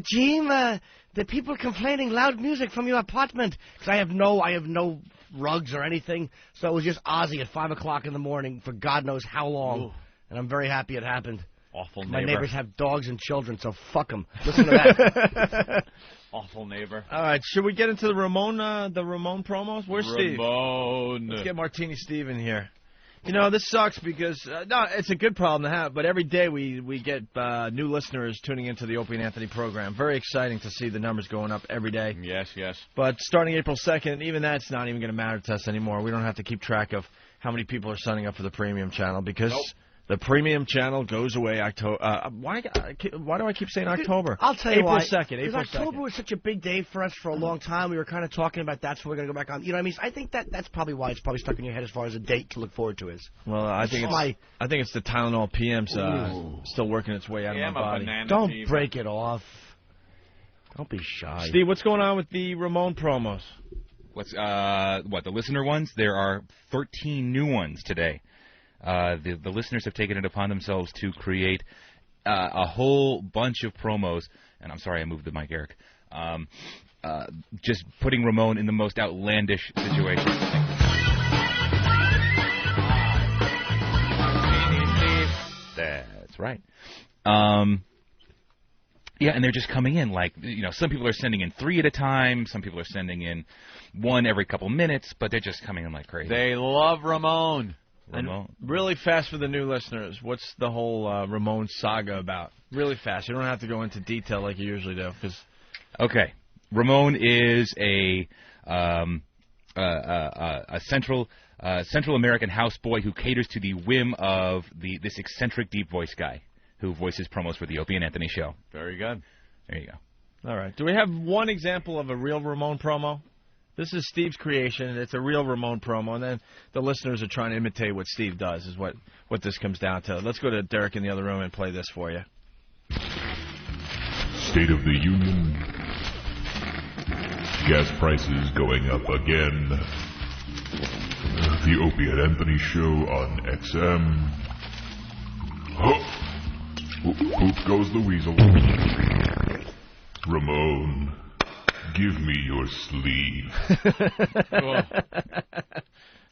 Jim, the people complaining loud music from your apartment. Because I have no rugs or anything. So it was just Ozzy at 5 o'clock in the morning for God knows how long. Ooh. And I'm very happy it happened. Awful neighbor. My neighbors have dogs and children, so fuck them. Listen to that. Awful neighbor. All right, should we get into the Ramon promos? Where's Steve? Ramon. Let's get Martini Steve in here. This sucks because no, it's a good problem to have. But every day we get new listeners tuning into the Opie and Anthony program. Very exciting to see the numbers going up every day. Yes. But starting April 2nd, even that's not even going to matter to us anymore. We don't have to keep track of how many people are signing up for the premium channel because. Nope. The premium channel goes away October. Why do I keep saying October? I'll tell you why. April 2nd. Because October was such a big day for us for a long time. We were kind of talking about that's when we're going to go back on. You know what I mean? So I think that's probably why it's probably stuck in your head as far as a date to look forward to is. Well, I think it's the Tylenol PM's still working its way out of my body. Don't break it off. Don't be shy. Steve, what's going on with the Ramon promos? The listener ones? There are 13 new ones today. The listeners have taken it upon themselves to create a whole bunch of promos, and I'm sorry I moved the mic, Eric. Just putting Ramon in the most outlandish situations. That's right. Yeah, and they're just coming in like, some people are sending in 3 at a time, some people are sending in 1 every couple minutes, but they're just coming in like crazy. They love Ramon. And really fast for the new listeners, what's the whole Ramon saga about? Really fast. You don't have to go into detail like you usually do. Okay. Ramon is a Central American houseboy who caters to the whim of this eccentric deep voice guy who voices promos for the Opie and Anthony show. Very good. There you go. All right. Do we have one example of a real Ramon promo? This is Steve's creation. It's a real Ramon promo, and then the listeners are trying to imitate what Steve does is what this comes down to. Let's go to Derek in the other room and play this for you. State of the Union. Gas prices going up again. The Opie and Anthony show on XM. Poop goes the weasel. Ramon. Give me your sleeve.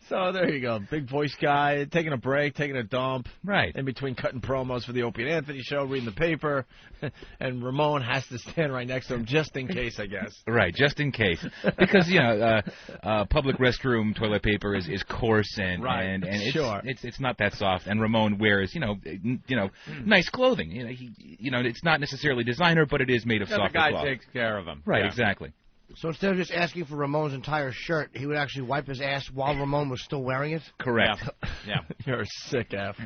So there you go. Big voice guy, taking a break, taking a dump. Right. In between cutting promos for the Opie and Anthony show, reading the paper. And Ramon has to stand right next to him just in case, I guess. Right, just in case. Because, public restroom toilet paper is coarse and it's not that soft. And Ramon wears, nice clothing. It's not necessarily designer, but it is made of soft cloth. The guy takes care of him. Right, exactly. So instead of just asking for Ramon's entire shirt, he would actually wipe his ass while Ramon was still wearing it? Correct. Yeah. You're a sick F.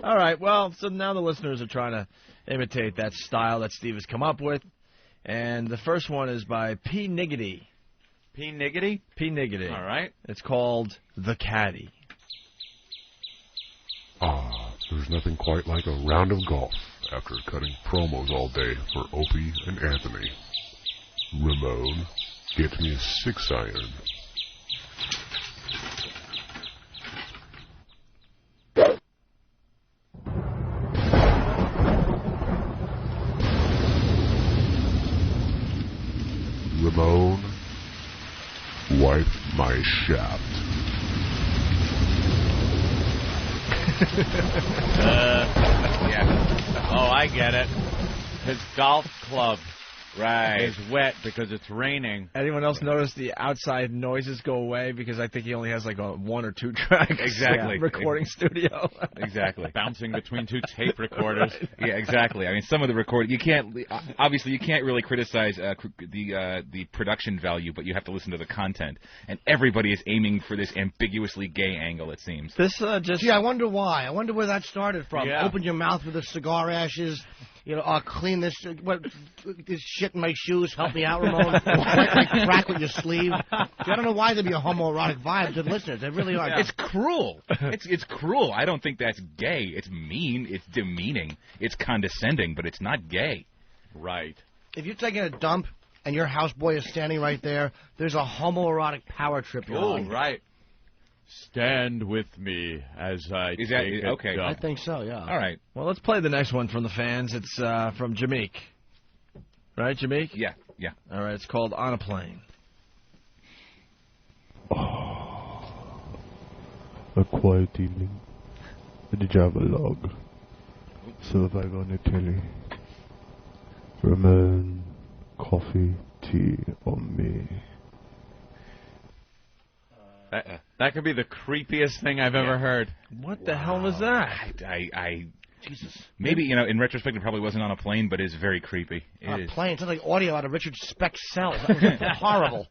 All right, well, so now the listeners are trying to imitate that style that Steve has come up with. And the first one is by P. Niggity. P. Niggity? P. Niggity. All right. It's called The Caddy. Ah, There's nothing quite like a round of golf after cutting promos all day for Opie and Anthony. Ramon, get me a 6-iron. Ramon, wipe my shaft. Yeah. Oh, I get it. His golf club is wet because it's raining. Anyone else notice the outside noises go away because I think he only has like a 1 or 2 track recording studio. Exactly. Bouncing between 2 tape recorders. Yeah, exactly. I mean, some of the you can't really criticize the production value, but you have to listen to the content. And everybody is aiming for this ambiguously gay angle, it seems. This Gee, I wonder why. I wonder where that started from. Yeah. Open your mouth with the cigar ashes. You know, clean this this shit in my shoes. Help me out, Ramon. Like crack with your sleeve. I don't know why there'd be a homoerotic vibe to the listeners. They really are. It's cruel. It's cruel. I don't think that's gay. It's mean. It's demeaning. It's condescending, but it's not gay. Right. If you're taking a dump and your houseboy is standing right there, there's a homoerotic power trip you're on. Right. Stand with me as I take a okay? dump. I think so, yeah. All right. Well, let's play the next one from the fans. It's from Jameek. Right, Jameek? Yeah. All right, it's called On a Plane. A quiet evening at the Java log. Survive on the telly. Ramon, coffee, tea on me. That could be the creepiest thing I've ever heard. What the hell was that? Jesus. Maybe, in retrospect, it probably wasn't on a plane, but it's very creepy. It is. Plane. It sounds like audio out of Richard Speck's cell. That was horrible.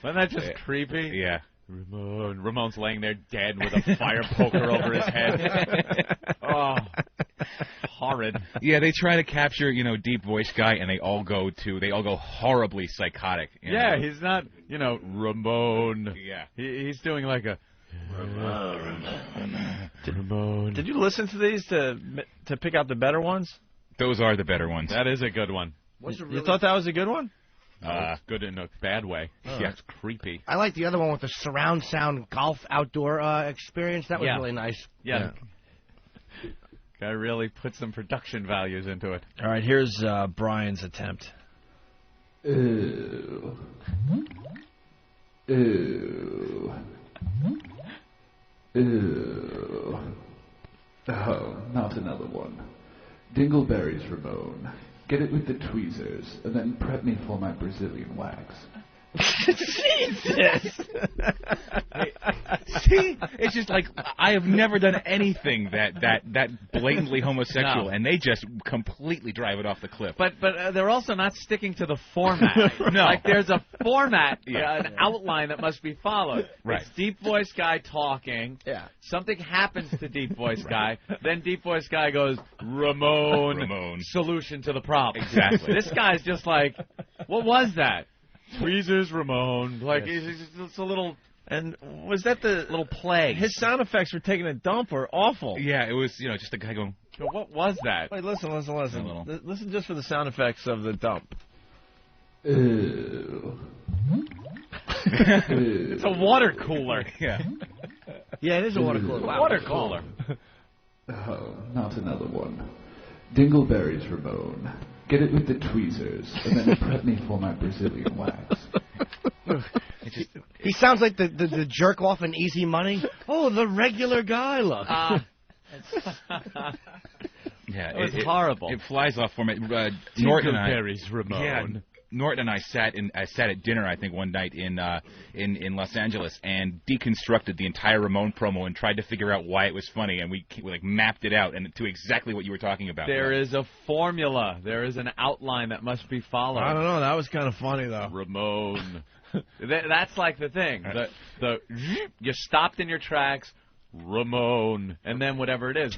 Wasn't that just creepy? Yeah. Ramon's laying there dead with a fire poker over his head. Oh, horrid. Yeah, they try to capture, deep voice guy, and they all go horribly psychotic. Yeah, he's not, Ramon. Yeah. He's doing like a... Ramon. Did you listen to these to pick out the better ones? Those are the better ones. That is a good one. You thought that was a good one? It's good in a bad way. Oh. Yeah, it's creepy. I like the other one with the surround sound golf outdoor experience. That was really nice. Yeah. Guy really put some production values into it. All right, here's Brian's attempt. Ew. Ew. Ew. Oh, not another one. Dingleberries, Ramon. Get it with the tweezers, and then prep me for my Brazilian wax. Jesus! See, it's just like I have never done anything that blatantly homosexual, and they just completely drive it off the cliff. But they're also not sticking to the format. No, like there's a format, an outline that must be followed. Right. It's deep voice guy talking. Yeah. Something happens to deep voice guy. Then deep voice guy goes, Ramon. Solution to the problem. Exactly. This guy's just like, what was that? Tweezers, Ramon. Like it's a little. And was that the little play? His sound effects for taking a dump were awful. Yeah, it was, just a guy going. But what was that? Wait, listen. Listen just for the sound effects of the dump. Ew. It's a water cooler. Yeah. Yeah, it is a water cooler. Wow. Water cooler. Oh, not another one. Dingleberries, Ramon. Get it with the tweezers, and then prep me for my Brazilian wax. He sounds like the jerk off in Easy Money. Oh, the regular guy look. Yeah, it was horrible. It flies off format. Dingleberries, Ramon. Yeah, Norton and I sat at dinner, I think, one night in Los Angeles and deconstructed the entire Ramon promo and tried to figure out why it was funny, and we mapped it out and to exactly what you were talking about. There is a formula. There is an outline that must be followed. I don't know. That was kind of funny though. Ramon. That's like the thing. You stopped in your tracks. Ramon, and then whatever it is.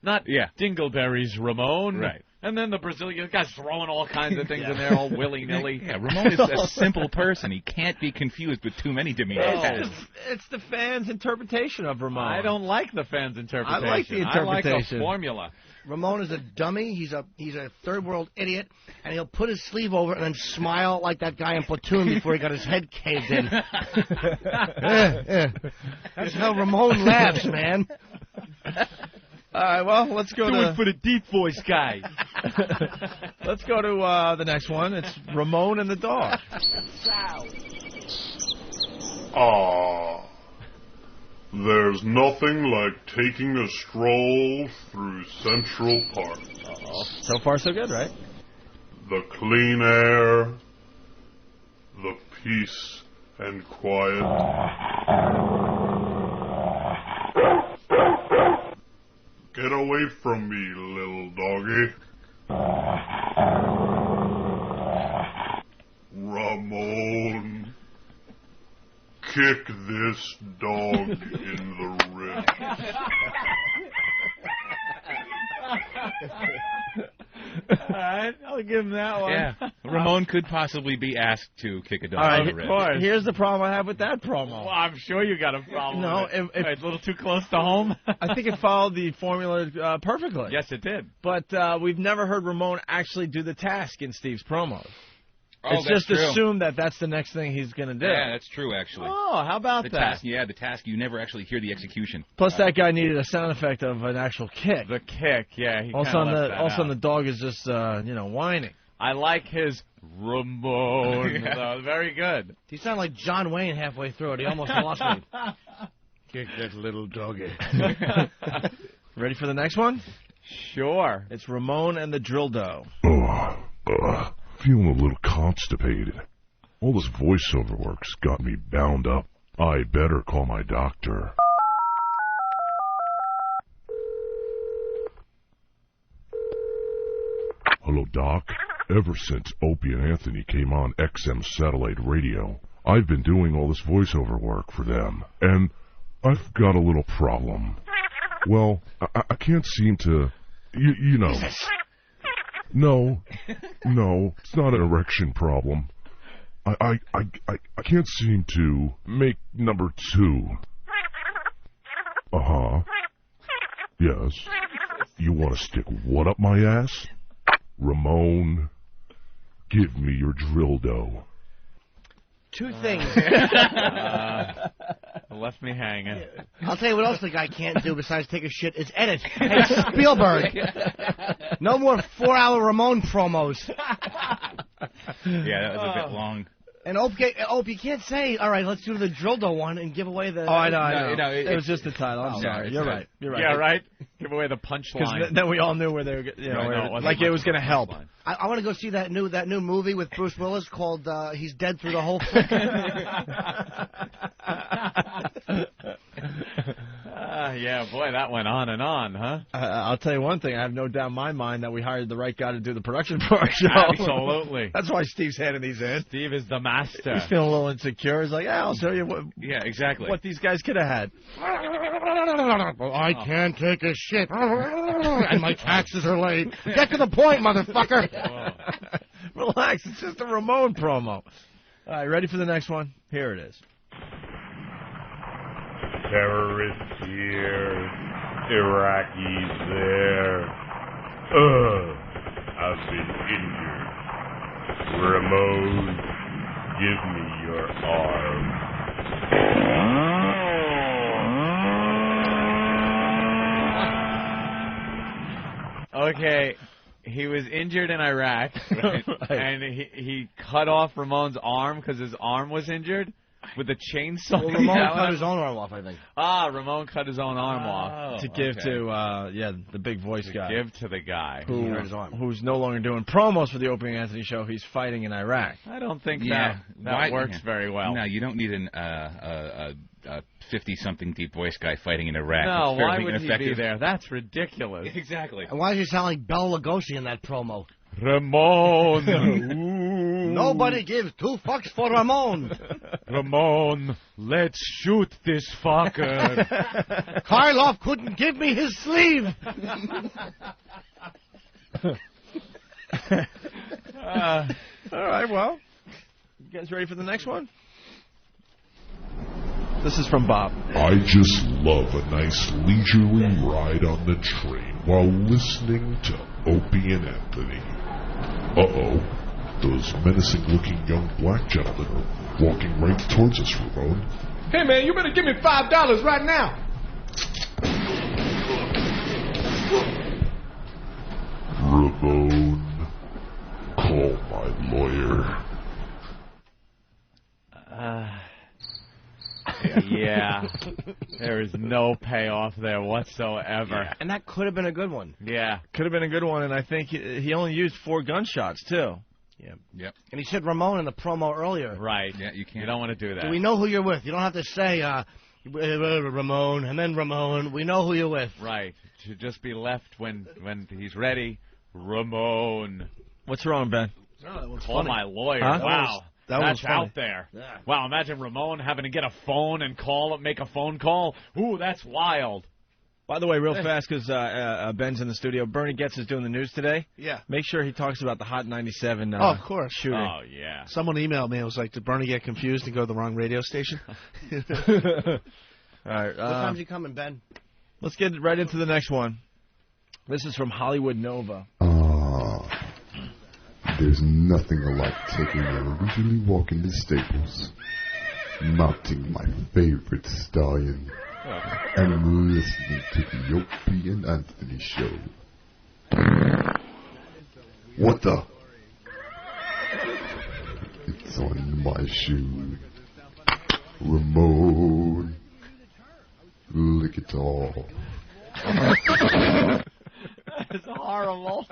Not Dingleberries, Ramon. Right. And then the Brazilian guy's throwing all kinds of things in there, all willy-nilly. Yeah, Ramon is a simple person. He can't be confused with too many demeanors. It's the fans' interpretation of Ramon. I don't like the fans' interpretation. I like the interpretation. I like a formula. Ramon is a dummy. He's a third world idiot, and he'll put his sleeve over and then smile like that guy in Platoon before he got his head caved in. That's how Ramon laughs, man. All right, well, let's go Do it for the deep voice guy. Let's go to the next one. It's Ramon and the dog. There's nothing like taking a stroll through Central Park. So far, so good, right? The clean air, the peace and quiet. Get away from me, little doggy. Ramon, kick this dog in the ribs. All right, I'll give him that one. Yeah, Ramon could possibly be asked to kick a dog. All right, in the ribs. here's the problem I have with that promo. Well, I'm sure you got a problem. No, with it. It's a little too close to home. I think it followed the formula perfectly. Yes, it did. But we've never heard Ramon actually do the task in Steve's promos. Oh, it's that's just true. assumed that that's the next thing he's going to do. Yeah, that's true, actually. Oh, how about The that? task, yeah, the task, you never actually hear the execution. Plus, that guy needed a sound effect of an actual kick. The kick, yeah. He Also, kinda left that out. the dog is just, whining. I like his Ramon. though. Very good. He sounded like John Wayne halfway through it. He almost lost me. Kick that little doggy. Ready for the next one? Sure. It's Ramon and the drill dough. Feeling a little constipated. All this voiceover work's got me bound up. I better call my doctor. Hello, Doc. Ever since Opie and Anthony came on XM satellite radio, I've been doing all this voiceover work for them, and I've got a little problem. Well, I can't seem to, you know. No, it's not an erection problem. I can't seem to make number 2. Uh-huh. Yes. You want to stick what up my ass? Ramon, give me your drill dough. Two things. Left me hanging. I'll tell you what else the guy can't do besides take a shit is edit. Hey, Spielberg. No more 4-hour Ramon promos. Yeah, that was a bit long. And Opie, you can't say, all right, let's do the drill dough one and give away the... Oh, I know. It was just the title. I'm sorry. You're right. Yeah, right. Give away the punchline. Because then we all knew where they were, like it was going to help. I want to go see that new movie with Bruce Willis called He's Dead Through the Whole Thing. Yeah, boy, that went on and on, huh? I'll tell you one thing. I have no doubt in my mind that we hired the right guy to do the production for our show. Absolutely. That's why Steve's handing these in. Steve is the master. He's feeling a little insecure. He's like, I'll show you what. Yeah, exactly. What these guys could have had. Well, I can't take a shit. And my taxes are late. Get to the point, motherfucker. Relax. It's just a Ramon promo. All right, ready for the next one? Here it is. Terrorists here, Iraqis there. I've been injured. Ramon, give me your arm. Okay, he was injured in Iraq, right? And he cut off Ramon's arm because his arm was injured with a chainsaw. Well, Ramon cut his own arm off, I think. Ramon cut his own arm off To give to, the big voice guy. Give to the guy. Who's no longer doing promos for the Opie Anthony show. He's fighting in Iraq. I don't think that works very well. No, you don't need a 50-something deep voice guy fighing in Iraq. No, it's why would ineffective. he be there? That's ridiculous. Exactly. And why does he sound like Bela Lugosi in that promo? Ramon. Nobody gives 2 fucks for Ramon. Ramon, let's shoot this fucker. Karloff couldn't give me his sleeve. All right, well, you guys ready for the next one? This is from Bob. I just love a nice leisurely ride on the train while listening to Opie and Anthony. Uh-oh. Those menacing-looking young black gentlemen are walking right towards us, Ramon. Hey, man, you better give me $5 right now. Ramon, call my lawyer. Yeah, there is no payoff there whatsoever. Yeah. And that could have been a good one. Yeah. Could have been a good one, and I think he only used 4 gunshots, too. Yeah. Yep. And he said Ramon in the promo earlier. Right. Yeah, you can't. You don't want to do that. We know who you're with. You don't have to say Ramon and then Ramon. We know who you're with. Right. To just be left when he's ready. Ramon. What's wrong, Ben? Call my lawyer. Huh? Wow. That's funny. out there. Yeah. Wow, imagine Ramon having to get a phone and make a phone call. Ooh, that's wild. By the way, real fast, because Ben's in the studio, Bernie Getz is doing the news today. Yeah. Make sure he talks about the Hot 97 of course. shooting. Oh, yeah. Someone emailed me. It was like, did Bernie get confused and go to the wrong radio station? All right. What time's he coming, Ben? Let's get right into the next one. This is from Hollywood Nova. There's nothing like taking a leisurely walk in the stables, mounting my favorite stallion, and listening to the Opie and Anthony show. What the? It's on my shoe. Ramon, lick it all. That's horrible.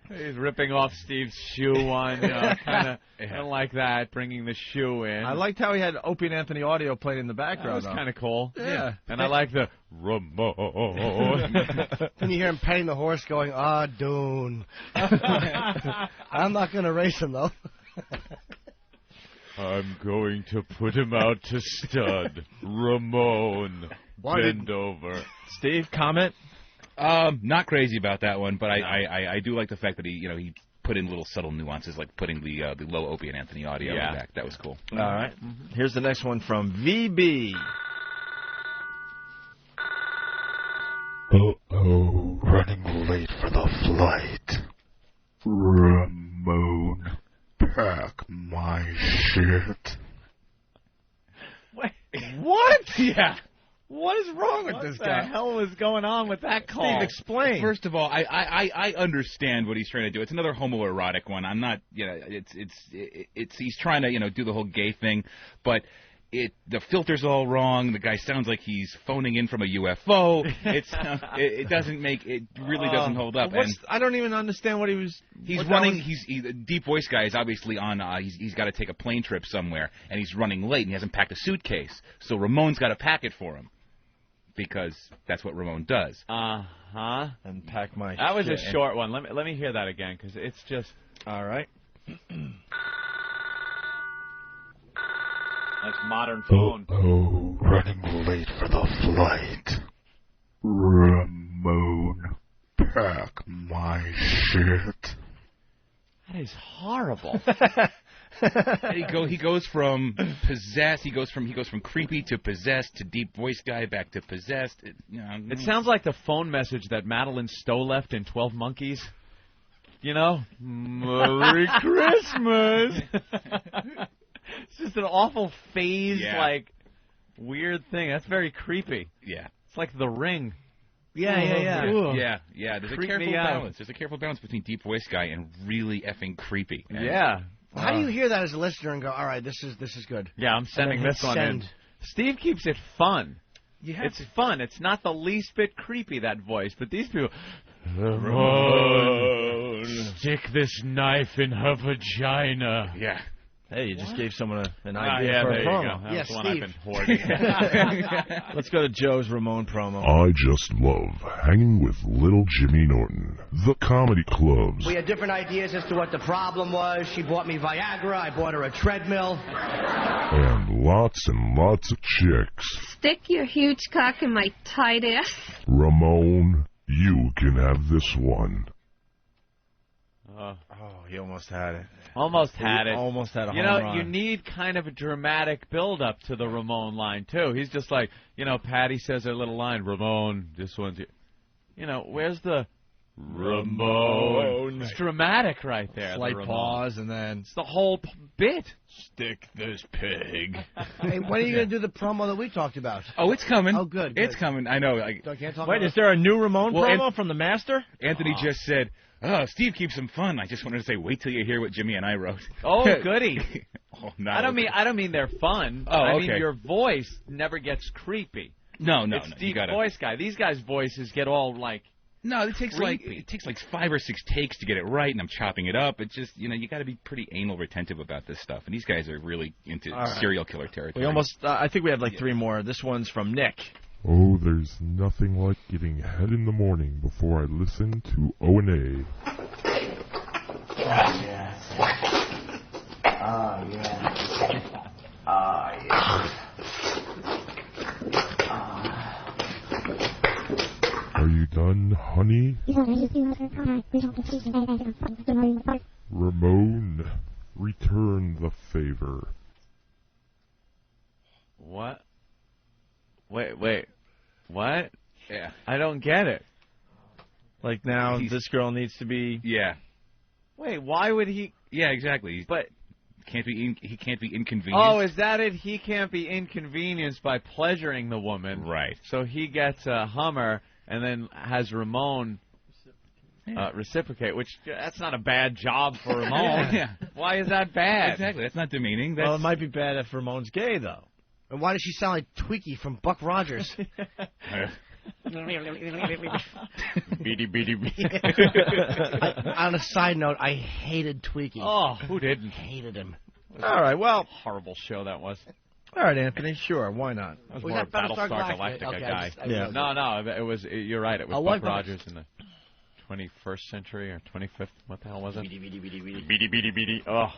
He's ripping off Steve's shoe one, kind of like that, bringing the shoe in. I liked how he had Opie and Anthony audio played in the background. That was kind of cool. Yeah. And I like the Ramon. Then you hear him petting the horse going, Dune. I'm not going to race him, though. I'm going to put him out to stud. Ramon, bend over. Steve, comment? Not crazy about that one, but I do like the fact that he put in little subtle nuances, like putting the low Opie and Anthony audio back. That was cool. All right. Here's the next one from VB. Uh-oh, running late for the flight. Ramon, pack my shit. Wait, what? Yeah. What is wrong with this guy? What the hell was going on with that call? Steve, explain. First of all, I understand what he's trying to do. It's another homoerotic one. I'm not, it's he's trying to, do the whole gay thing, but the filter's all wrong. The guy sounds like he's phoning in from a UFO. It doesn't make it really doesn't hold up. I don't even understand what he was. He's running. He's the deep voice guy is obviously on. He's got to take a plane trip somewhere, and he's running late, and he hasn't packed a suitcase. So Ramon's got to pack it for him. Because that's what Ramon does. Uh-huh. And pack my That was shit. a short one. Let me hear that again, because it's just... All right. Nice modern phone. Oh, running late for the flight. Ramon, pack my shit. That is horrible. He goes from possessed. He goes from creepy to possessed to deep voice guy back to possessed. It sounds like the phone message that Madeline Stowe left in 12 Monkeys. Merry Christmas. It's just an awful phased, weird thing. That's very creepy. Yeah. It's like The Ring. Yeah. There's a Creep careful me out. balance. There's a careful balance between deep voice guy and really effing creepy. And How do you hear that as a listener and go, all right, this is good? Yeah, I'm sending And then this hit one in. send. Steve keeps it fun. It's fun. It's not the least bit creepy, that voice. But these people... Stick this knife in her vagina. Yeah. Hey, you just gave someone an idea yeah, for there a you promo. go. That was the one I've been hoarding. Let's go to Joe's Ramon promo. I just love hanging with little Jimmy Norton. The comedy clubs. We had different ideas as to what the problem was. She bought me Viagra. I bought her a treadmill. And lots of chicks. Stick your huge cock in my tight ass. Ramon, You can have this one. Oh, he almost had it. Almost had it. Almost had a home run. You need kind of a dramatic build-up to the Ramon line, too. He's just like, Patty says her little line, Ramon, this one's... where's the... Ramon. It's dramatic right there. Slight pause, and then... It's the whole bit. Stick this pig. Hey, when are you going to do the promo that we talked about? Oh, it's coming. Oh, good. It's coming. I know. Wait, is there a new Ramon promo from the Master? Anthony just said... Oh, Steve keeps them fun. I just wanted to say, wait till you hear what Jimmy and I wrote. Oh, goody. No. I don't mean they're fun. Oh, I okay. mean your voice never gets creepy. No. It's deep voice guy. These guys' voices get all like. No, it takes like 5 or 6 takes to get it right, and I'm chopping it up. It's just you got to be pretty anal retentive about this stuff, and these guys are really into serial killer territory. We almost. I think we have like 3 more. This one's from Nick. Oh, there's nothing like getting head in the morning before I listen to O&A. Yes. Oh, yeah. Oh, yeah. Are you done, honey? Ramon, return the favor. What? Wait. What? Yeah. I don't get it. Like now, this girl needs to be... Yeah. Wait, why would he... Yeah, exactly. But... He can't be inconvenienced. Oh, is that it? He can't be inconvenienced by pleasuring the woman. Right. So he gets a Hummer and then has Ramon reciprocate, which that's not a bad job for Ramon. Yeah. Why is that bad? Exactly. That's not demeaning. Well, it might be bad if Ramon's gay, though. And why does she sound like Twiki from Buck Rogers? Beady, beady, beady. On a side note, I hated Twiki. Oh, who didn't? Hated him. All right, well. Horrible show that was. All right, Anthony, sure, why not? I was more a Battlestar Galactica guy. No, it was. You're right. It was Buck Rogers in the 21st century or 25th. What the hell was it? Beady, beady, beady. Oh,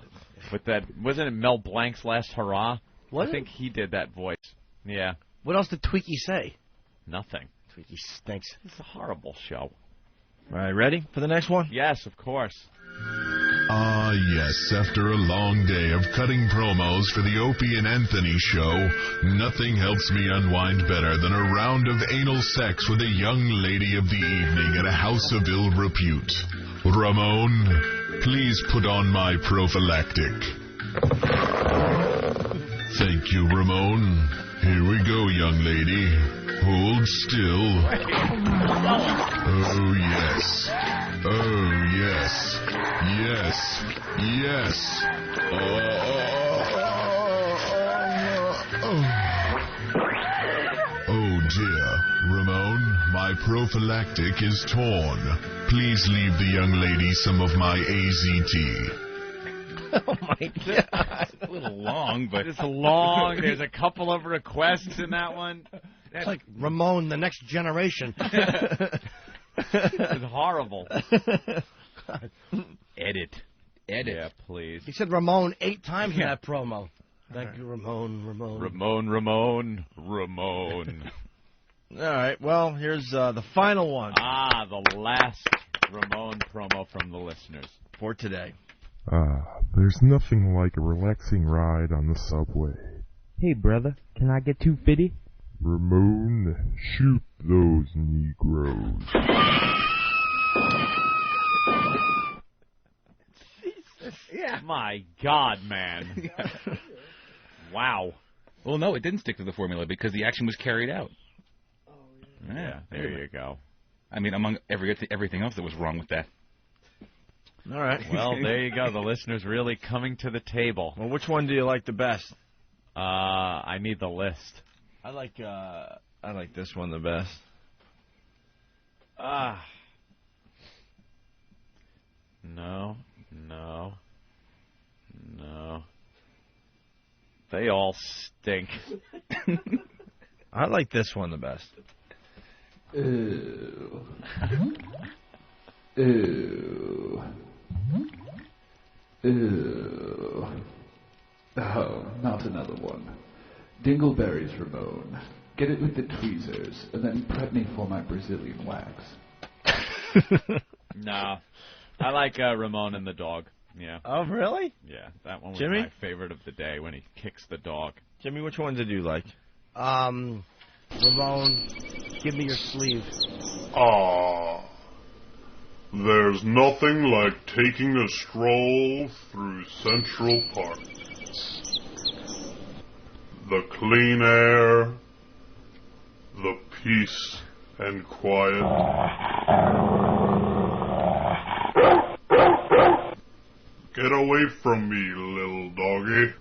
with that. Wasn't it Mel Blanc's Last Hurrah? I think he did that voice. Yeah. What else did Twiki say? Nothing. Twiki stinks. It's a horrible show. All right, ready for the next one? Yes, of course. Ah, yes, after a long day of cutting promos for the Opie and Anthony show, nothing helps me unwind better than a round of anal sex with a young lady of the evening at a house of ill repute. Ramon, please put on my prophylactic. Thank you, Ramon. Here we go, young lady. Hold still. Oh, yes. Oh, yes. Yes. Yes. Oh, dear. Ramon, my prophylactic is torn. Please leave the young lady some of my AZT. Oh, my God. It's a little long, but... It's long. There's a couple of requests in that one. It's like Ramon, the next generation. It's horrible. Edit. Yeah, please. He said Ramon 8 times in that promo. Thank you, Ramon. Ramon. All right, well, here's the final one. Ah, the last Ramon promo from the listeners. For today. There's nothing like a relaxing ride on the subway. Hey, brother, can I get 250? Ramon, shoot those Negroes. Jesus. Yeah. My God, man. Wow. Well, no, it didn't stick to the formula because the action was carried out. Oh, yeah. There you go. I mean, among everything else that was wrong with that. All right. Well, there you go. The listeners really coming to the table. Well, which one do you like the best? I need the list. I like this one the best. No. They all stink. I like this one the best. Ew. Ew. Ew. Oh, not another one. Dingleberries, Ramon. Get it with the tweezers, and then prep me for my Brazilian wax. No. I like Ramon and the dog. Yeah. Oh, really? Yeah, that one was Jimmy? my favorite of the day when he kicks the dog. Jimmy, which one did you like? Ramon, give me your sleeve. There's nothing like taking a stroll through Central Park. The clean air, the peace and quiet. Get away from me, little doggy.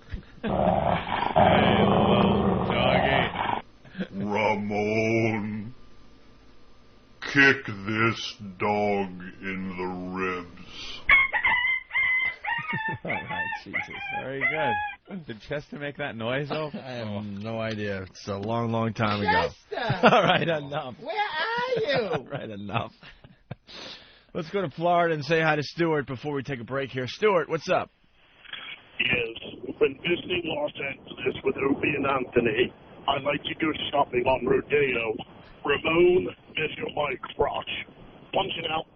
Hey, little doggy. Ramon, kick this dog in the ribs. All right, Jesus. Very good. Did Chester make that noise, though? I have no idea. It's a long, long time ago. Chester! All right, enough. Where are you? All right, enough. Let's go to Florida and say hi to Stuart before we take a break here. Stuart, what's up? Yes, when visiting Los Angeles with Opie and Anthony, I like to go shopping on Rodeo. Ramon, measure my crotch. Punch it out.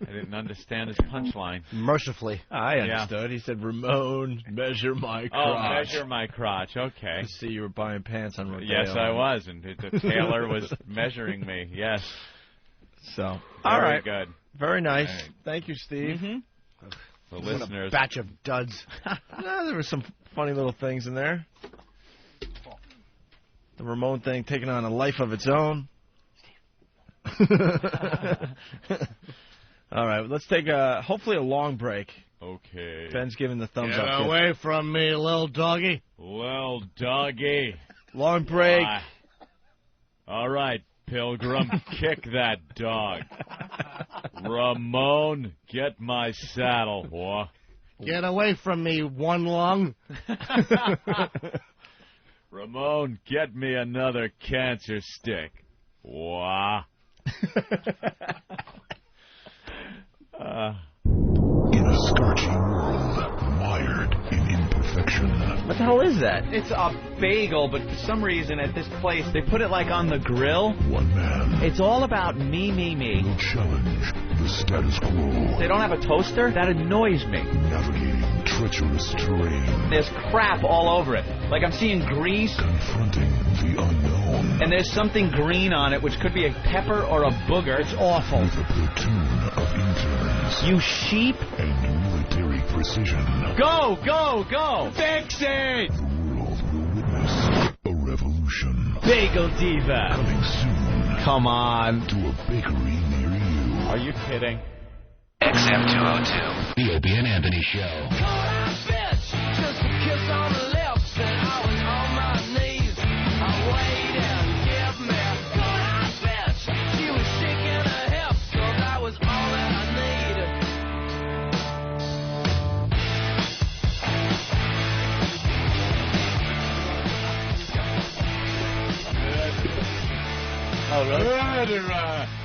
I didn't understand his punchline. Mercifully. I understood. He said, Ramon, measure my crotch. Oh, measure my crotch. Okay. I see you were buying pants on Rodeo. Yes, I was, and the tailor was measuring me. Yes. So, Very all right. good. Very nice. Right. Thank you, Steve. The listeners. A batch of duds. No, there were some funny little things in there. The Ramon thing taking on a life of its own. All right, let's take hopefully a long break. Okay. Ben's giving the thumbs Get up. away from me, little doggy. Well, doggy. Long break. All right, Pilgrim, kick that dog. Ramon, get my saddle, boy. Get away from me, one lung. Ramon, get me another cancer stick. Wah. In a scorching world, mired in imperfection. What the hell is that? It's a bagel, but for some reason at this place they put it like on the grill. One man It's all about me. will challenge the status quo. They don't have a toaster? That annoys me. Navigating treacherous terrain. There's crap all over it. Like I'm seeing grease. Confronting the unknown. And there's something green on it, which could be a pepper or a booger. It's awful. With a platoon of interns. You sheep. And military precision. Go, go, go! Fix it! The world will witness a revolution. Bagel Diva. Coming soon. Come on. To a bakery near you. Are you kidding? XM202. The Opie and Anthony Show. Oh, really?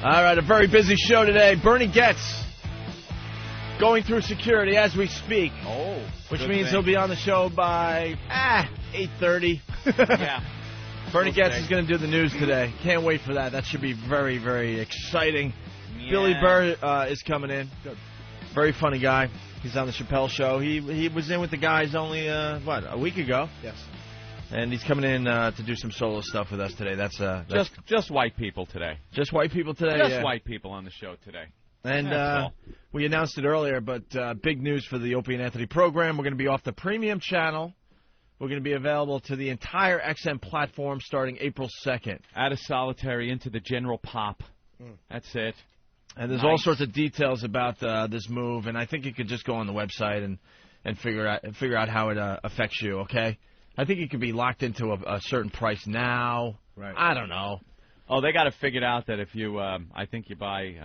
All right, a very busy show today. Bernie Getz going through security as we speak. Oh, which means he'll be on the show by 8:30. Yeah. Bernie Getz is going to do the news today. Can't wait for that. That should be very, very exciting. Yeah. Billy Burr is coming in. Very funny guy. He's on the Chappelle Show. He was in with the guys only a week ago. Yes. And he's coming in to do some solo stuff with us today. That's just white people today. Just white people today. Just yeah. white people on the show today. And we announced it earlier, but big news for the Opie and Anthony program. We're going to be off the premium channel. We're going to be available to the entire XM platform starting April 2nd. Out of solitary into the general pop. That's it. And there's all sorts of details about this move, and I think you could just go on the website and figure out how it affects you. Okay, I think you could be locked into a certain price now. Right. I don't know. Oh, they got it figured out that if you, I think you buy,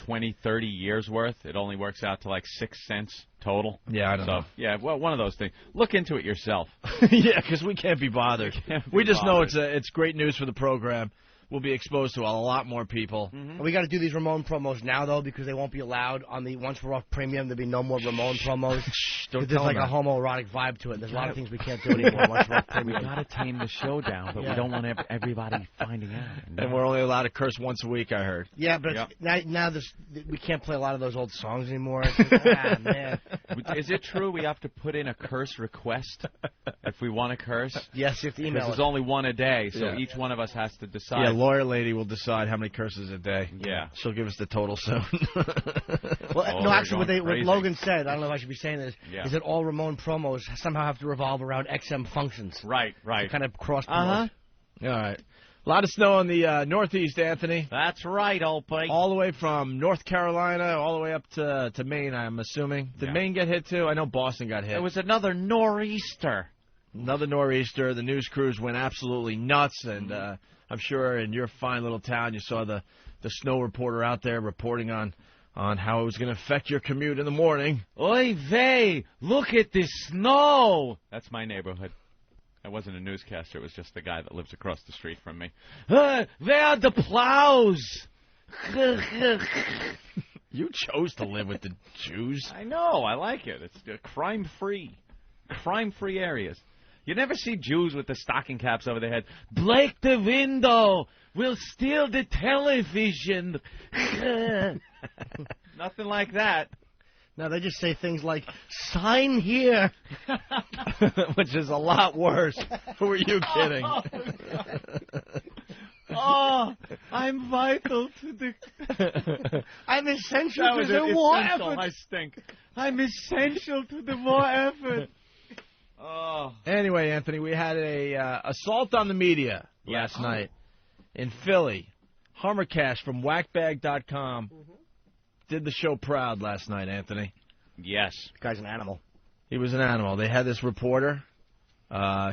20, 30 years worth, it only works out to like 6 cents total. Yeah, I don't know. Yeah, well, one of those things. Look into it yourself. Yeah, because we can't be bothered. We just know it's great news for the program. we'll be exposed to a lot more people. And we got to do these Ramon promos now, though, because they won't be allowed on the once we're off premium. There'll be no more Ramon promos. Don't There's tell like them a homoerotic vibe to it. There's a lot of things we can't do anymore once we're off We premium. got to tame the show down, but we don't want everybody finding out. And we're only allowed to curse once a week, I heard. Yeah, but now we can't play a lot of those old songs anymore. It's like, man. Is it true we have to put in a curse request if we want to curse? Yes, you have to email Because us. there's only one a day, so Yeah. each one of us has to decide. Yeah, lawyer lady will decide how many curses a day. Yeah. She'll give us the total soon. Well, no, actually, what Logan said, I don't know if I should be saying this, Yeah. is that all Ramon promos somehow have to revolve around XM functions. Right. To kind of cross-promote. All right. A lot of snow on the Northeast, Anthony. That's right, Opie. All the way from North Carolina all the way up to Maine, I'm assuming. Did Maine get hit, too? I know Boston got hit. It was another nor'easter. Another nor'easter. The news crews went absolutely nuts, and I'm sure in your fine little town you saw the snow reporter out there reporting on how it was going to affect your commute in the morning. Oy vey, look at this snow. That's my neighborhood. I wasn't a newscaster. It was just the guy that lives across the street from me. Where are the plows? You chose to live with the Jews. I know. I like it. It's crime-free. Crime-free areas. You never see Jews with the stocking caps over their head. Break the window. We'll steal the television. Nothing like that. No, they just say things like, sign here. Which is a lot worse. Who are you kidding? Oh, I'm vital to the... I'm essential That to was the war essential. effort. I stink. I'm essential to the war effort. Oh. Anyway, Anthony, we had a assault on the media last night in Philly. Hummercash from whackbag.com did the show proud last night, Anthony. Yes. The guy's an animal. He was an animal. They had this reporter.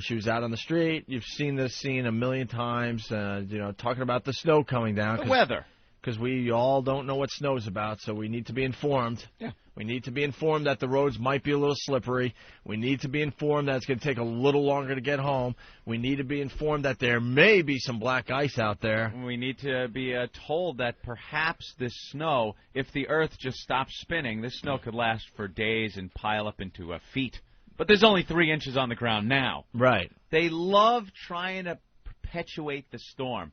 She was out on the street. You've seen this scene a million times, talking about the snow coming down. The weather. Because we all don't know what snow's about, so we need to be informed. Yeah. We need to be informed that the roads might be a little slippery. We need to be informed that it's going to take a little longer to get home. We need to be informed that there may be some black ice out there. We need to be told that perhaps this snow, if the Earth just stops spinning, this snow could last for days and pile up into feet. But there's only 3 inches on the ground now. Right. They love trying to perpetuate the storm.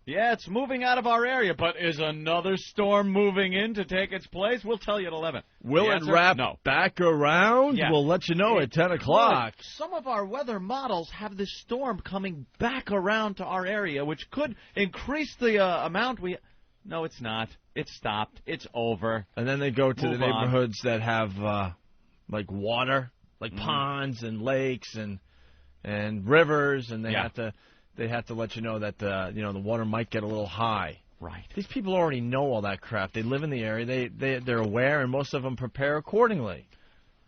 Yeah, it's moving out of our area, but is another storm moving in to take its place? We'll tell you at 11. Will it wrap back around? Yeah. We'll let you know at 10 o'clock. Some of our weather models have this storm coming back around to our area, which could increase the amount we... No, it's not. It stopped. It's over. And then they go to Move the on. neighborhoods that have, like, water, like ponds and lakes and rivers, and they have to let you know that the water might get a little high. Right. These people already know all that crap. They live in the area. They're aware, and most of them prepare accordingly.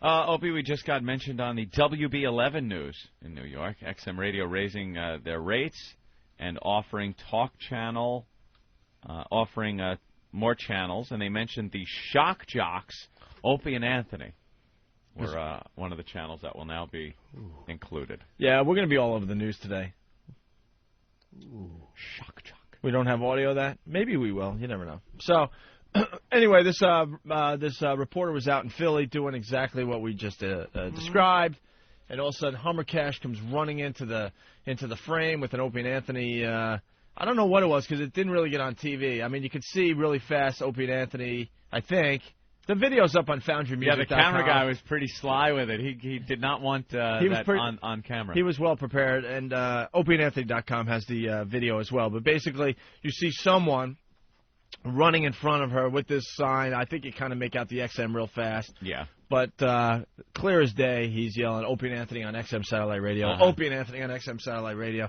Opie, we just got mentioned on the WB11 news in New York. XM Radio raising their rates and offering talk channel, offering more channels, and they mentioned the shock jocks, Opie and Anthony, were one of the channels that will now be included. Yeah, we're going to be all over the news today. Ooh, shock jock. We don't have audio of that? Maybe we will. You never know. So, anyway, this reporter was out in Philly doing exactly what we just described, and all of a sudden Hummercash comes running into the frame with an Opie and Anthony. I don't know what it was because it didn't really get on TV. I mean, you could see really fast Opie and Anthony, I think. The video's up on FoundryMusic.com. Yeah, the camera guy was pretty sly with it. He did not want on camera. He was well prepared, and OpieandAnthony.com has the video as well. But basically, you see someone running in front of her with this sign. I think you kind of make out the XM real fast. Yeah. But clear as day, he's yelling, Opie and Anthony on XM Satellite Radio. Opie and Anthony on XM Satellite Radio.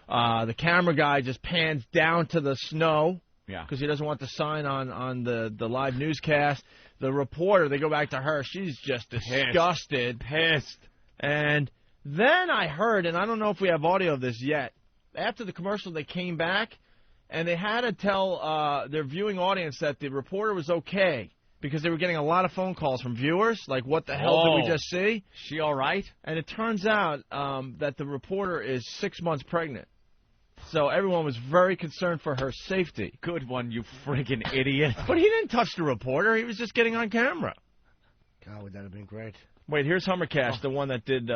The camera guy just pans down to the snow. Yeah. Because he doesn't want the sign on the live newscast. The reporter, they go back to her. She's just disgusted. Pissed. And then I heard, and I don't know if we have audio of this yet, after the commercial they came back, and they had to tell their viewing audience that the reporter was okay because they were getting a lot of phone calls from viewers, like, what the hell did we just see? She all right? And it turns out that the reporter is 6 months pregnant. So everyone was very concerned for her safety. Good one, you friggin' idiot. But he didn't touch the reporter. He was just getting on camera. God, would that have been great? Wait, here's Hummer Cash, the one that did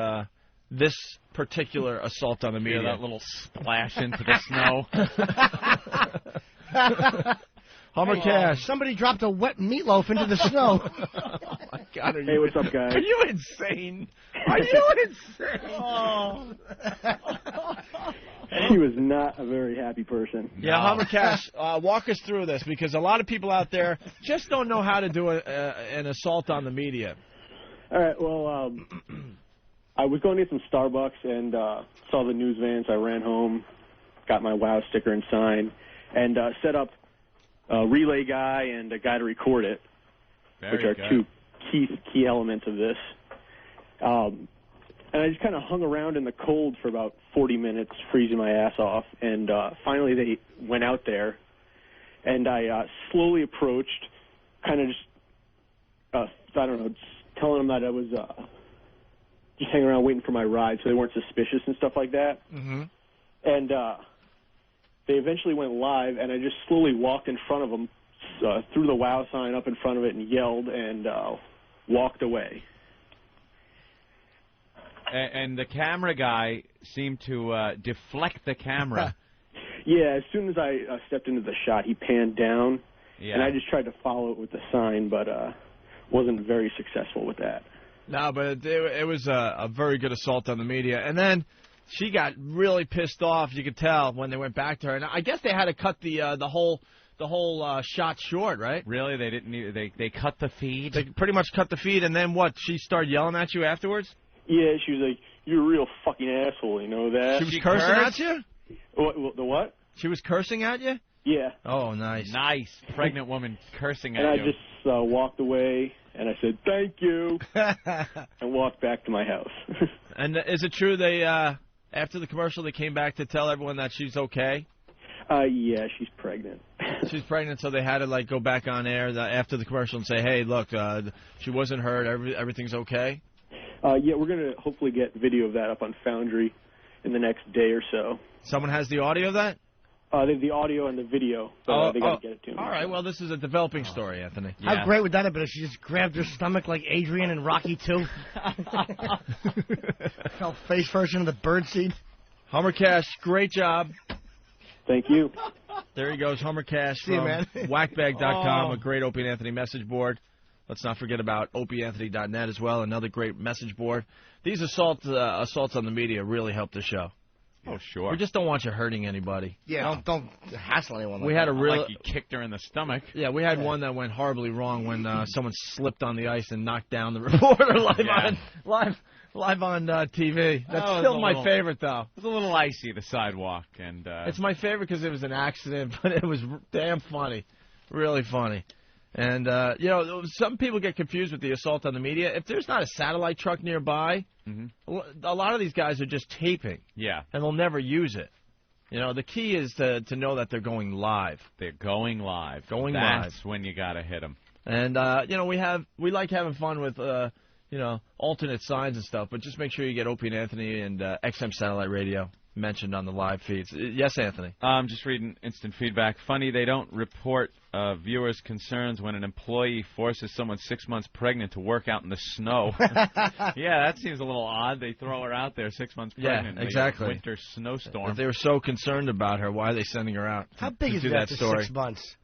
this particular assault on the media. That little splash into the snow. Hummer Cash. Somebody dropped a wet meatloaf into the snow. Oh, my God. Hey, what's up, guys? Are you insane? Are you insane? Oh. He was not a very happy person. Yeah, Hummer Cash, walk us through this, because a lot of people out there just don't know how to do an assault on the media. All right, well, I was going to get some Starbucks and saw the news van, so I ran home, got my WOW sticker and sign, and set up a relay guy and a guy to record it, which are two key elements of this. And I just kind of hung around in the cold for about 40 minutes, freezing my ass off, and finally they went out there, and I slowly approached, kind of just, I don't know, just telling them that I was just hanging around waiting for my ride so they weren't suspicious and stuff like that. Mm-hmm. And they eventually went live, and I just slowly walked in front of them, threw the WOW sign up in front of it and yelled and walked away. And the camera guy seemed to deflect the camera. Yeah, as soon as I stepped into the shot, he panned down, and I just tried to follow it with the sign, but wasn't very successful with that. No, but it was a very good assault on the media. And then she got really pissed off, you could tell, when they went back to her. And I guess they had to cut the whole shot short, right? Really? They didn't need, they cut the feed? They pretty much cut the feed, and then what? She started yelling at you afterwards? Yeah, she was like, "You're a real fucking asshole," you know that? She was cursing at you? The what? She was cursing at you? Yeah. Oh, nice. Nice. Pregnant woman cursing at you. And I just walked away, and I said, "Thank you," and walked back to my house. And is it true they, after the commercial, they came back to tell everyone that she's okay? Yeah, she's pregnant. She's pregnant, so they had to, like, go back on air after the commercial and say, hey, look, she wasn't hurt, everything's okay? Yeah, we're going to hopefully get video of that up on Foundry in the next day or so. Someone has the audio of that? The audio and the video, so they got to get it to me. All right, well, this is a developing story, Anthony. Yeah. How great would that have been if she just grabbed her stomach like Adrian in Rocky II? Fell face first into the birdseed. Hummer Cash, great job. Thank you. There he goes, Hummer Cash from whackbag.com, a great Opie and Anthony message board. Let's not forget about opieanthony.net as well, another great message board. These assaults on the media really help the show. Oh, sure. We just don't want you hurting anybody. Yeah, don't hassle anyone. We had a real, like you kicked her in the stomach. Yeah, we had one that went horribly wrong when someone slipped on the ice and knocked down the reporter live on TV. That's still my favorite, though. It was a little icy, the sidewalk, and it's my favorite because it was an accident, but it was damn funny, really funny. And, you know, some people get confused with the assault on the media. If there's not a satellite truck nearby, a lot of these guys are just taping. Yeah. And they'll never use it. You know, the key is to know that they're going live. They're going live. That's when you got to hit them. And, you know, we like having fun with, you know, alternate signs and stuff, but just make sure you get Opie and Anthony and XM Satellite Radio mentioned on the live feeds. Yes, Anthony? I'm just reading instant feedback. Funny they don't report viewers' concerns when an employee forces someone 6 months pregnant to work out in the snow. Yeah, that seems a little odd. They throw her out there 6 months pregnant. Yeah, exactly. In a winter snowstorm. If they were so concerned about her, why are they sending her out? How big is it after 6 months?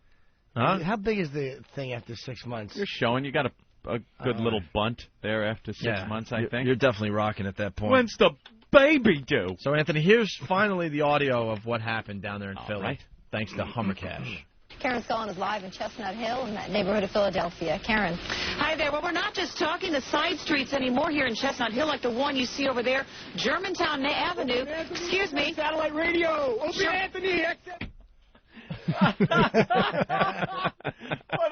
Huh? How big is the thing after 6 months? You're showing you got a good little bunt there after 6 months, I think. You're definitely rocking at that point. When's the baby due? So, Anthony, here's finally the audio of what happened down there in Philly. Right. Thanks to Hummer Cash. Karen Scullin is live in Chestnut Hill in that neighborhood of Philadelphia. Karen. Hi there. Well, we're not just talking the side streets anymore here in Chestnut Hill like the one you see over there, Germantown Avenue. Excuse me. Satellite radio. Opie Anthony. What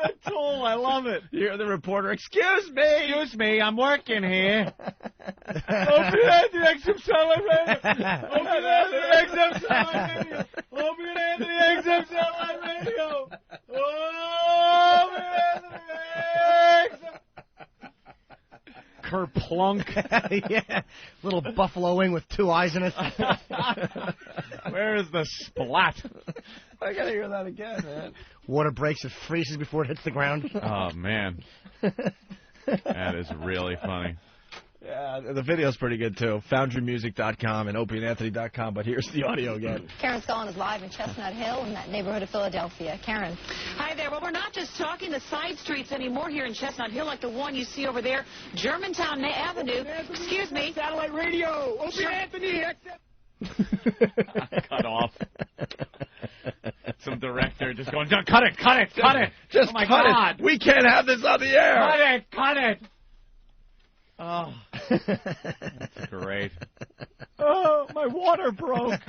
a tool. I love it. You hear the reporter, excuse me. Excuse me, I'm working here. Opie Anthony, XM Satellite Radio. Opie Anthony, XM Satellite Radio. Opie Anthony, XM Satellite Radio. Opie Anthony, XM. Kerplunk. Yeah, little buffalo wing with 2 eyes in it. Where is the splat? I gotta hear that again, man. Water breaks, it freezes before it hits the ground. Oh, man. That is really funny. Yeah, the video's pretty good, too. FoundryMusic.com and OpieAndAnthony.com, but here's the audio again. Karen Scullin is live in Chestnut Hill in that neighborhood of Philadelphia. Karen. Hi there. Well, we're not just talking the side streets anymore here in Chestnut Hill like the one you see over there, Germantown Avenue. Excuse me. Satellite radio. Opie Anthony. Cut off. Some director just going, cut it. Just oh my cut God. it. We can't have this on the air. Cut it. Oh, that's great. Oh, my water broke.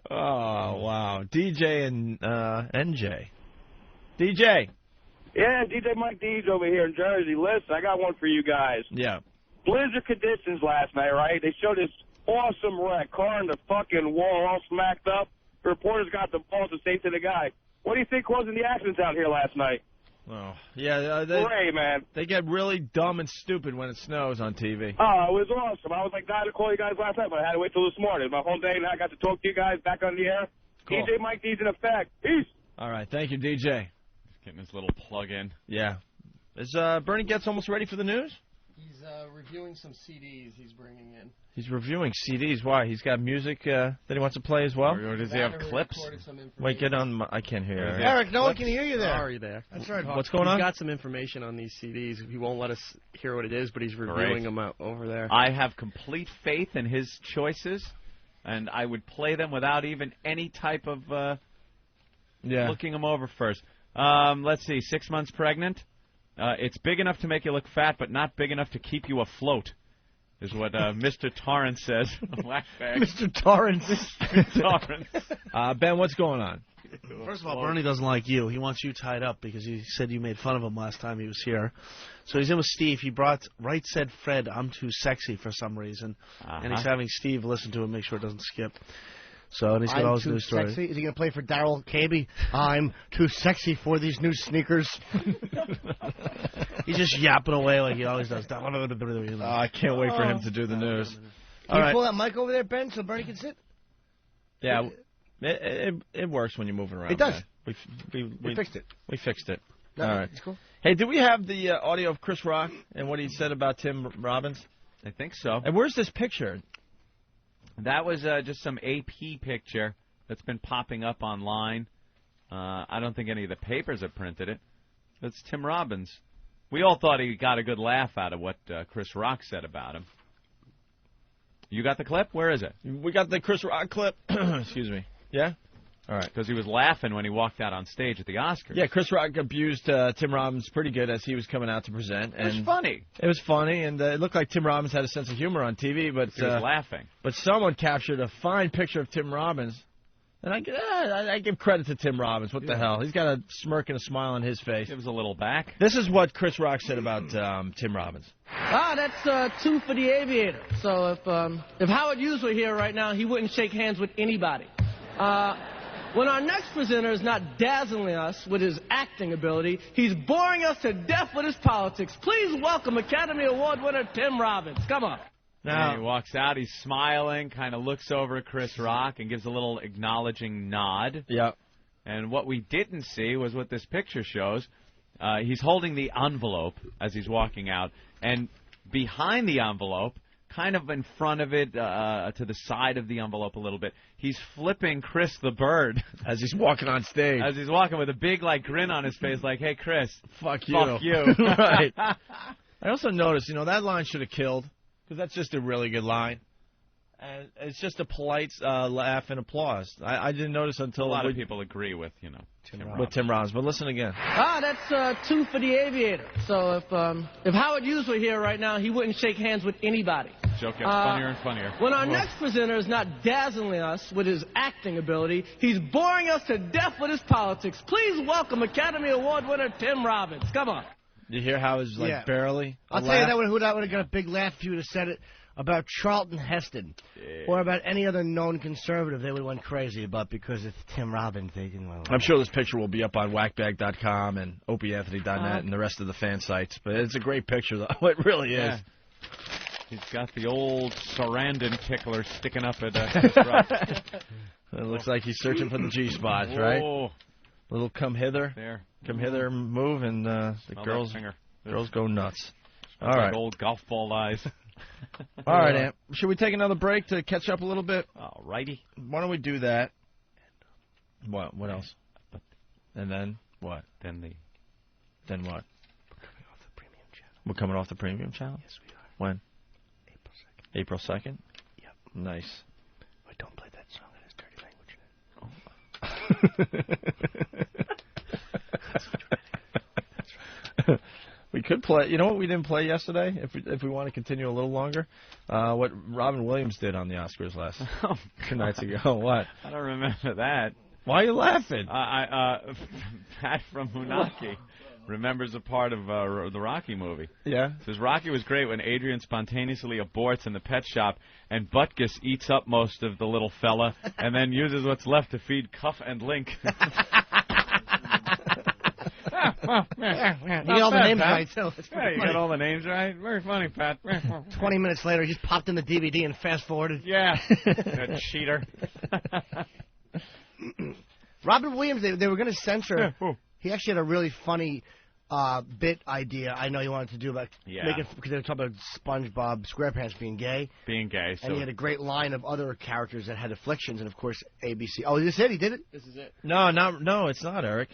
Oh, wow. DJ and NJ. DJ. Yeah, DJ Mike D's over here in Jersey. Listen, I got one for you guys. Yeah. Blizzard conditions last night, right? They showed this awesome wreck, car in the fucking wall all smacked up. The reporters got the balls to say to the guy, what do you think causing the accidents out here last night? Oh, yeah. Great, man. They get really dumb and stupid when it snows on TV. Oh, it was awesome. I was like, dying to call you guys last night, but I had to wait till this morning. It was my whole day, and I got to talk to you guys back on the air. Cool. DJ Mike D's in effect. Peace. All right. Thank you, DJ. Just getting his little plug in. Yeah. Is Bernie Getz almost ready for the news? He's reviewing some CDs he's bringing in. He's reviewing CDs. Why? He's got music that he wants to play as well? Or does he have clips? Wait, get on. I can't hear you. Eric, no one can hear you there. Sorry there. That's right. What's going on? He's got some information on these CDs. He won't let us hear what it is, but he's reviewing them out over there. I have complete faith in his choices, and I would play them without even any type of looking them over first. Let's see. 6 months pregnant. It's big enough to make you look fat, but not big enough to keep you afloat, is what Mr. Torrance says. Mr. Torrance. Ben, what's going on? First of all, Bernie doesn't like you. He wants you tied up because he said you made fun of him last time he was here. So he's in with Steve. He brought Right Said Fred, I'm Too Sexy for some reason. And he's having Steve listen to it, make sure it doesn't skip. So, and he's got all his new stories. Sexy? Is he going to play for Darryl Caby? I'm too sexy for these new sneakers. He's just yapping away like he always does. I can't wait for him to do the news. Can you pull that mic over there, Ben, so Bernie can sit? Yeah, it works when you're moving around. It does. Ben. We fixed it. We fixed it. No, all right. It's cool. Hey, did we have the audio of Chris Rock and what he said about Tim Robbins? I think so. And where's this picture? That was just some AP picture that's been popping up online. I don't think any of the papers have printed it. That's Tim Robbins. We all thought he got a good laugh out of what Chris Rock said about him. You got the clip? Where is it? We got the Chris Rock clip. Excuse me. Yeah? All right. Because he was laughing when he walked out on stage at the Oscars. Yeah, Chris Rock abused Tim Robbins pretty good as he was coming out to present. It was funny. It was funny, and it looked like Tim Robbins had a sense of humor on TV. But he was laughing. But someone captured a fine picture of Tim Robbins. And I give credit to Tim Robbins. What the hell? He's got a smirk and a smile on his face. Gives a little back. This is what Chris Rock said about Tim Robbins. That's 2 for the Aviator. So if Howard Hughes were here right now, he wouldn't shake hands with anybody. When our next presenter is not dazzling us with his acting ability, he's boring us to death with his politics. Please welcome Academy Award winner Tim Robbins. Come on. Now, he walks out, he's smiling, kind of looks over at Chris Rock and gives a little acknowledging nod. Yep. And what we didn't see was what this picture shows. He's holding the envelope as he's walking out, and behind the envelope, kind of in front of it, to the side of the envelope a little bit, he's flipping Chris the Bird. As he's walking on stage. As he's walking with a big, grin on his face, like, hey, Chris. Fuck you. Fuck you. Right. I also noticed, that line should have killed, because that's just a really good line. And it's just a polite laugh and applause. I didn't notice until... A lot of people agree with, Tim Robbins. But listen again. That's 2 for the Aviator. So if Howard Hughes were here right now, he wouldn't shake hands with anybody. Joke gets funnier and funnier. When our next presenter is not dazzling us with his acting ability, he's boring us to death with his politics. Please welcome Academy Award winner Tim Robbins. Come on. You hear how it's like barely? I'll tell you that would have got a big laugh if you would have said it about Charlton Heston or about any other known conservative. They would have went crazy about because it's Tim Robbins. They didn't want to. I'm sure this picture will be up on whackbag.com and opieanthony.net and the rest of the fan sites. But it's a great picture, though. It really is. He's got the old Sarandon tickler sticking up at his ruff. It looks like he's searching for the G-spot, right? Little come hither. There. Come hither move, and the girls go nuts. All right. Old golf ball eyes. All right, Amp. Should we take another break to catch up a little bit? All righty. Why don't we do that? What? What else? And then what? Then what? We're coming off the premium channel? Yes, we are. When? April 2nd? Yep. Nice. Wait, don't play that song. It has dirty language in it. We could play. You know what we didn't play yesterday? If we want to continue a little longer, what Robin Williams did on the Oscars last 2 nights ago. What? I don't remember that. Why are you laughing? Pat from Hunaki remembers a part of the Rocky movie. Yeah. Says Rocky was great when Adrian spontaneously aborts in the pet shop and Butkus eats up most of the little fella and then uses what's left to feed Cuff and Link. You get all the names right, too. Yeah, you got all the names right. Very funny, Pat. 20 minutes later, he just popped in the DVD and fast-forwarded. Yeah. That cheater. Robin Williams, they were going to censor. He actually had a really funny bit idea I know he wanted to do about making, because they were talking about SpongeBob SquarePants being gay. So. And he had a great line of other characters that had afflictions, and of course ABC. Oh, is this it? He did it? This is it. No, it's not, Eric.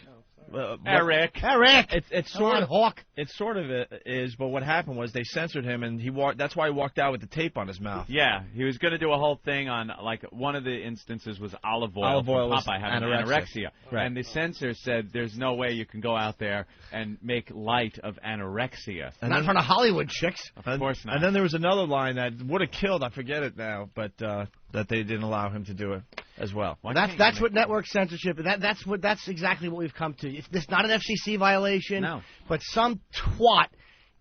Eric. It's sort of Hawk. It sort of is, but what happened was they censored him, and that's why he walked out with the tape on his mouth. Yeah, he was going to do a whole thing on, like, one of the instances was olive oil. Olive oil was Popeye having anorexia. Right. And the censor said there's no way you can go out there and make light of anorexia. Not in front of Hollywood chicks. Of course not. And then there was another line that would have killed, I forget it now, but that they didn't allow him to do it as well. That's what network censorship. That's exactly what we've come to. It's not an FCC violation, but some twat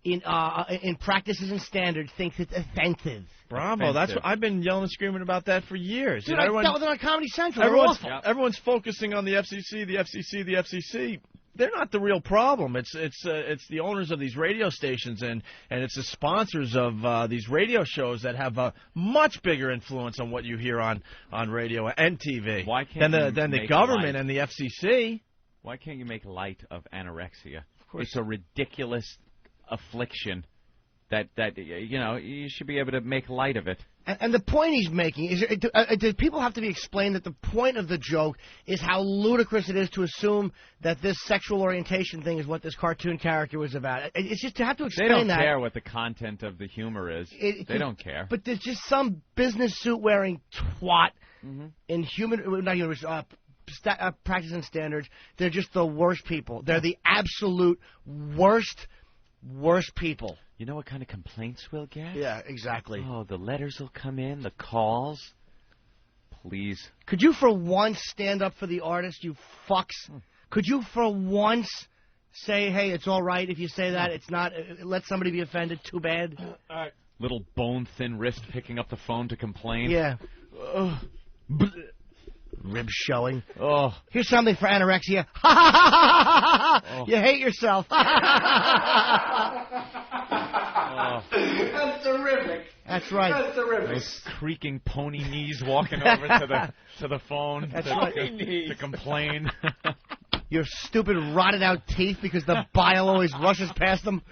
in practices and standards thinks it's offensive. Bravo! That's what I've been yelling and screaming about that for years. Dude, I dealt with it on Comedy Central. Everyone's focusing on the FCC, the FCC, the FCC. They're not the real problem. It's the owners of these radio stations and it's the sponsors of these radio shows that have a much bigger influence on what you hear on radio and TV than the government and the FCC. Why can't you make light of anorexia? Of course, it's a ridiculous affliction that you should be able to make light of it. And the point he's making is, do people have to be explained that the point of the joke is how ludicrous it is to assume that this sexual orientation thing is what this cartoon character was about? It's just to have to explain that. They don't care what the content of the humor is. They don't care. But there's just some business suit wearing twat in practice and standards. They're just the worst people. They're the absolute worst people. You know what kind of complaints we'll get? Yeah, exactly. Oh, the letters will come in, the calls. Please. Could you for once stand up for the artist, you fucks? Could you for once say, hey, it's all right if you say that? It's not, let somebody be offended, too bad? All right. Little bone-thin wrist picking up the phone to complain. Yeah. Ribs showing. Oh. Here's something for anorexia. You hate yourself. That's terrific. That's right. That's terrific. Those creaking pony knees walking over to the phone to complain. Your stupid rotted out teeth because the bile always rushes past them.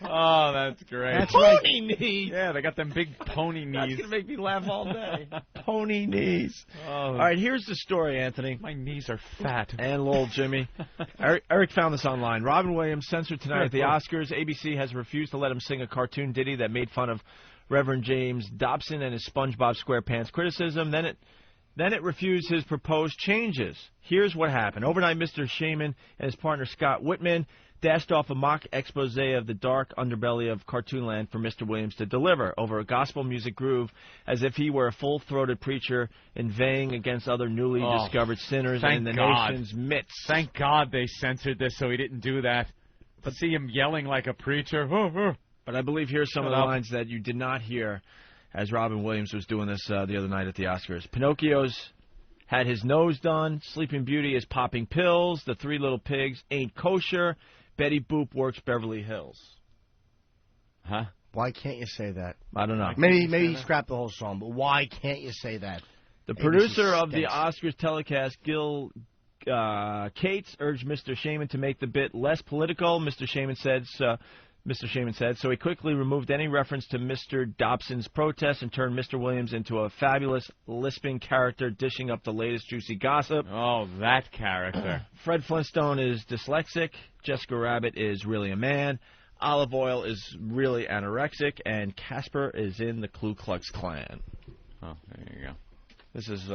Oh, that's great. That's pony right. knees. Yeah, they got them big pony knees. That's going to make me laugh all day. Pony knees. Oh. All right, here's the story, Anthony. My knees are fat. And little Jimmy. Eric found this online. Robin Williams censored tonight at the Oscars. ABC has refused to let him sing a cartoon ditty that made fun of Reverend James Dobson and his SpongeBob SquarePants criticism. Then Then it refused his proposed changes. Here's what happened. Overnight, Mr. Shaman and his partner Scott Whitman dashed off a mock expose of the dark underbelly of Cartoonland for Mr. Williams to deliver over a gospel music groove as if he were a full-throated preacher inveighing against other newly discovered sinners in the nation's midst. Thank God they censored this so he didn't do that. To see him yelling like a preacher. But I believe here's some of the lines that you did not hear as Robin Williams was doing this the other night at the Oscars. Pinocchio's had his nose done. Sleeping Beauty is popping pills. The Three Little Pigs ain't kosher. Betty Boop works Beverly Hills. Huh? Why can't you say that? I don't know. Maybe scrap the whole song, but why can't you say that? The producer of the Oscars telecast, Gil Cates, urged Mr. Shaman to make the bit less political. Mr. Shaman said, so he quickly removed any reference to Mr. Dobson's protest and turned Mr. Williams into a fabulous, lisping character dishing up the latest juicy gossip. Oh, that character. Fred Flintstone is dyslexic. Jessica Rabbit is really a man. Olive Oil is really anorexic. And Casper is in the Ku Klux Klan. Oh, there you go. This is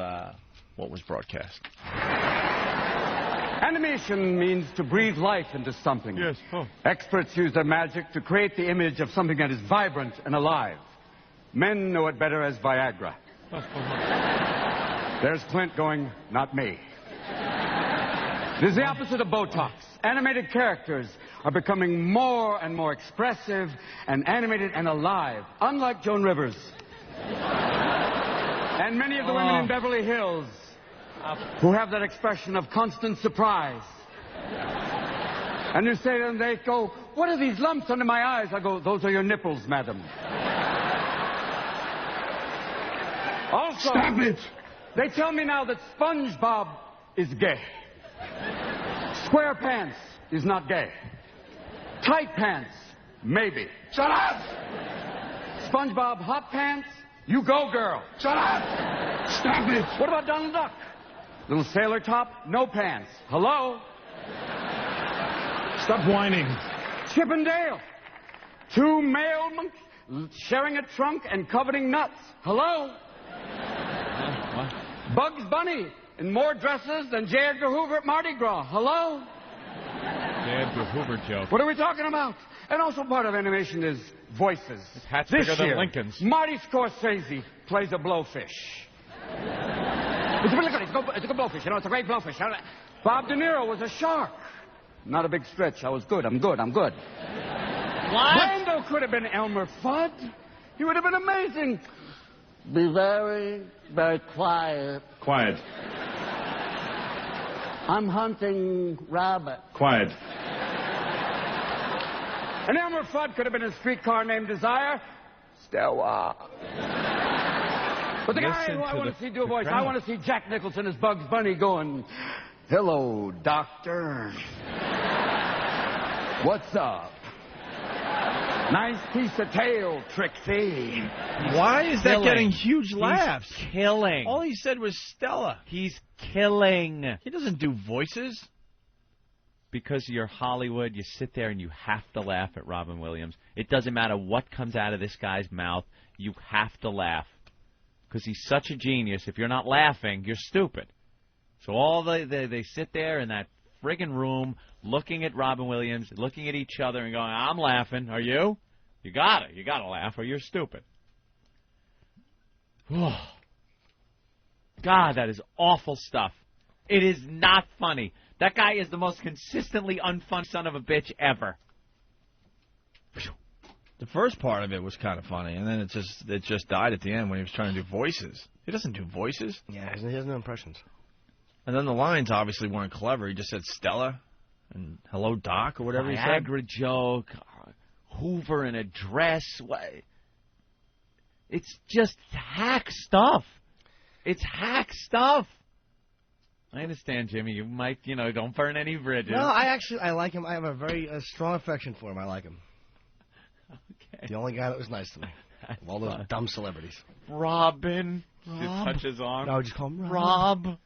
what was broadcast. Animation means to breathe life into something. Yes. Oh. Experts use their magic to create the image of something that is vibrant and alive. Men know it better as Viagra. There's Clint going, not me. It is the opposite of Botox. Animated characters are becoming more and more expressive and animated and alive, unlike Joan Rivers. And many of the women in Beverly Hills who have that expression of constant surprise. And you say to them, they go, what are these lumps under my eyes? I go, those are your nipples, madam. Also, stop it! They tell me now that SpongeBob is gay. SquarePants is not gay. Tight pants, maybe. Shut up! SpongeBob hot pants, you go, girl. Shut up! Stop it! What about Donald Duck? Little sailor top, no pants. Hello? Stop whining. Chip and Dale. Two male monkeys sharing a trunk and coveting nuts. Hello? What? Bugs Bunny in more dresses than J. Edgar Hoover at Mardi Gras. Hello? J. Edgar Hoover joke. What are we talking about? And also part of animation is voices. His hat's bigger than Lincoln's. Marty Scorsese plays a blowfish. It's really good. It's a good blowfish. You know, it's a great blowfish. Bob De Niro was a shark. Not a big stretch. I was good. I'm good. What? Brando could have been Elmer Fudd. He would have been amazing. Be very, very quiet. Quiet. I'm hunting rabbit. Quiet. And Elmer Fudd could have been a streetcar named Desire. Stella. But the guy who I want to see do a voice, I want to see Jack Nicholson as Bugs Bunny going, hello, doctor. What's up? Nice piece of tail, Trixie. Why is that getting huge laughs? He's killing. All he said was Stella. He's killing. He doesn't do voices. Because you're Hollywood, you sit there and you have to laugh at Robin Williams. It doesn't matter what comes out of this guy's mouth. You have to laugh. Because he's such a genius. If you're not laughing, you're stupid. So all they sit there in that friggin' room looking at Robin Williams, looking at each other and going, I'm laughing. Are you? You got to laugh or you're stupid. God, that is awful stuff. It is not funny. That guy is the most consistently unfun son of a bitch ever. The first part of it was kind of funny, and then it just died at the end when he was trying to do voices. He doesn't do voices. Yeah, he has no impressions. And then the lines obviously weren't clever. He just said Stella and hello, Doc, or whatever he said. Viagra joke, Hoover in a dress. It's just hack stuff. It's hack stuff. I understand, Jimmy. You might, don't burn any bridges. No, I like him. I have a very strong affection for him. I like him. Okay. The only guy that was nice to me. Of all those dumb celebrities. Robin. You touch his arm. No, just call him Rob.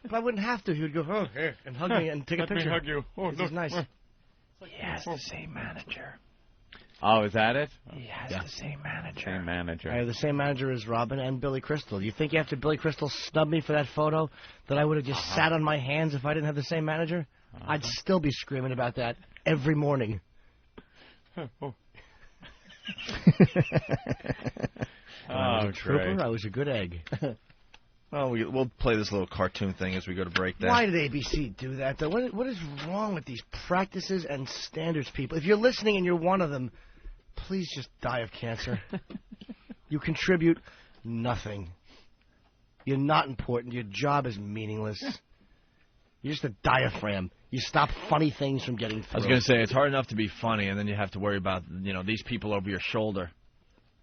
But I wouldn't have to. He would go, oh, here, and hug me and take a picture. Let me hug you. Oh, this is nice. He has the same manager. Oh, is that it? He has the same manager. Same manager. I have the same manager as Robin and Billy Crystal. You think after Billy Crystal snubbed me for that photo that I would have just sat on my hands if I didn't have the same manager? I'd still be screaming about that every morning. I was a trooper. I was a good egg. Well, we'll play this little cartoon thing as we go to break there. Why did ABC do that, though? What is wrong with these practices and standards people? If you're listening and you're one of them, please just die of cancer. You contribute nothing. You're not important. Your job is meaningless. You're just a diaphragm. You stop funny things from getting through. I was going to say, it's hard enough to be funny, and then you have to worry about, these people over your shoulder.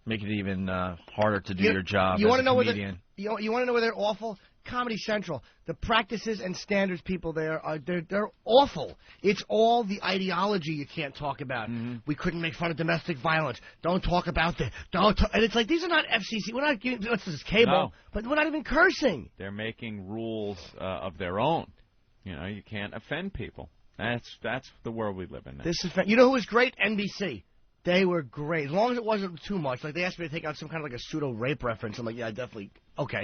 Make it even harder to do your job as a comedian. You want to know where they're awful? Comedy Central. The practices and standards people there they're awful. It's all the ideology you can't talk about. We couldn't make fun of domestic violence. Don't talk about that. And it's like, these are not FCC. We're not giving this is cable, but we're not even cursing. They're making rules of their own. You can't offend people. That's the world we live in now. You know who was great? NBC. They were great. As long as it wasn't too much. Like, they asked me to take out some kind of like a pseudo-rape reference. I'm like, yeah, I definitely,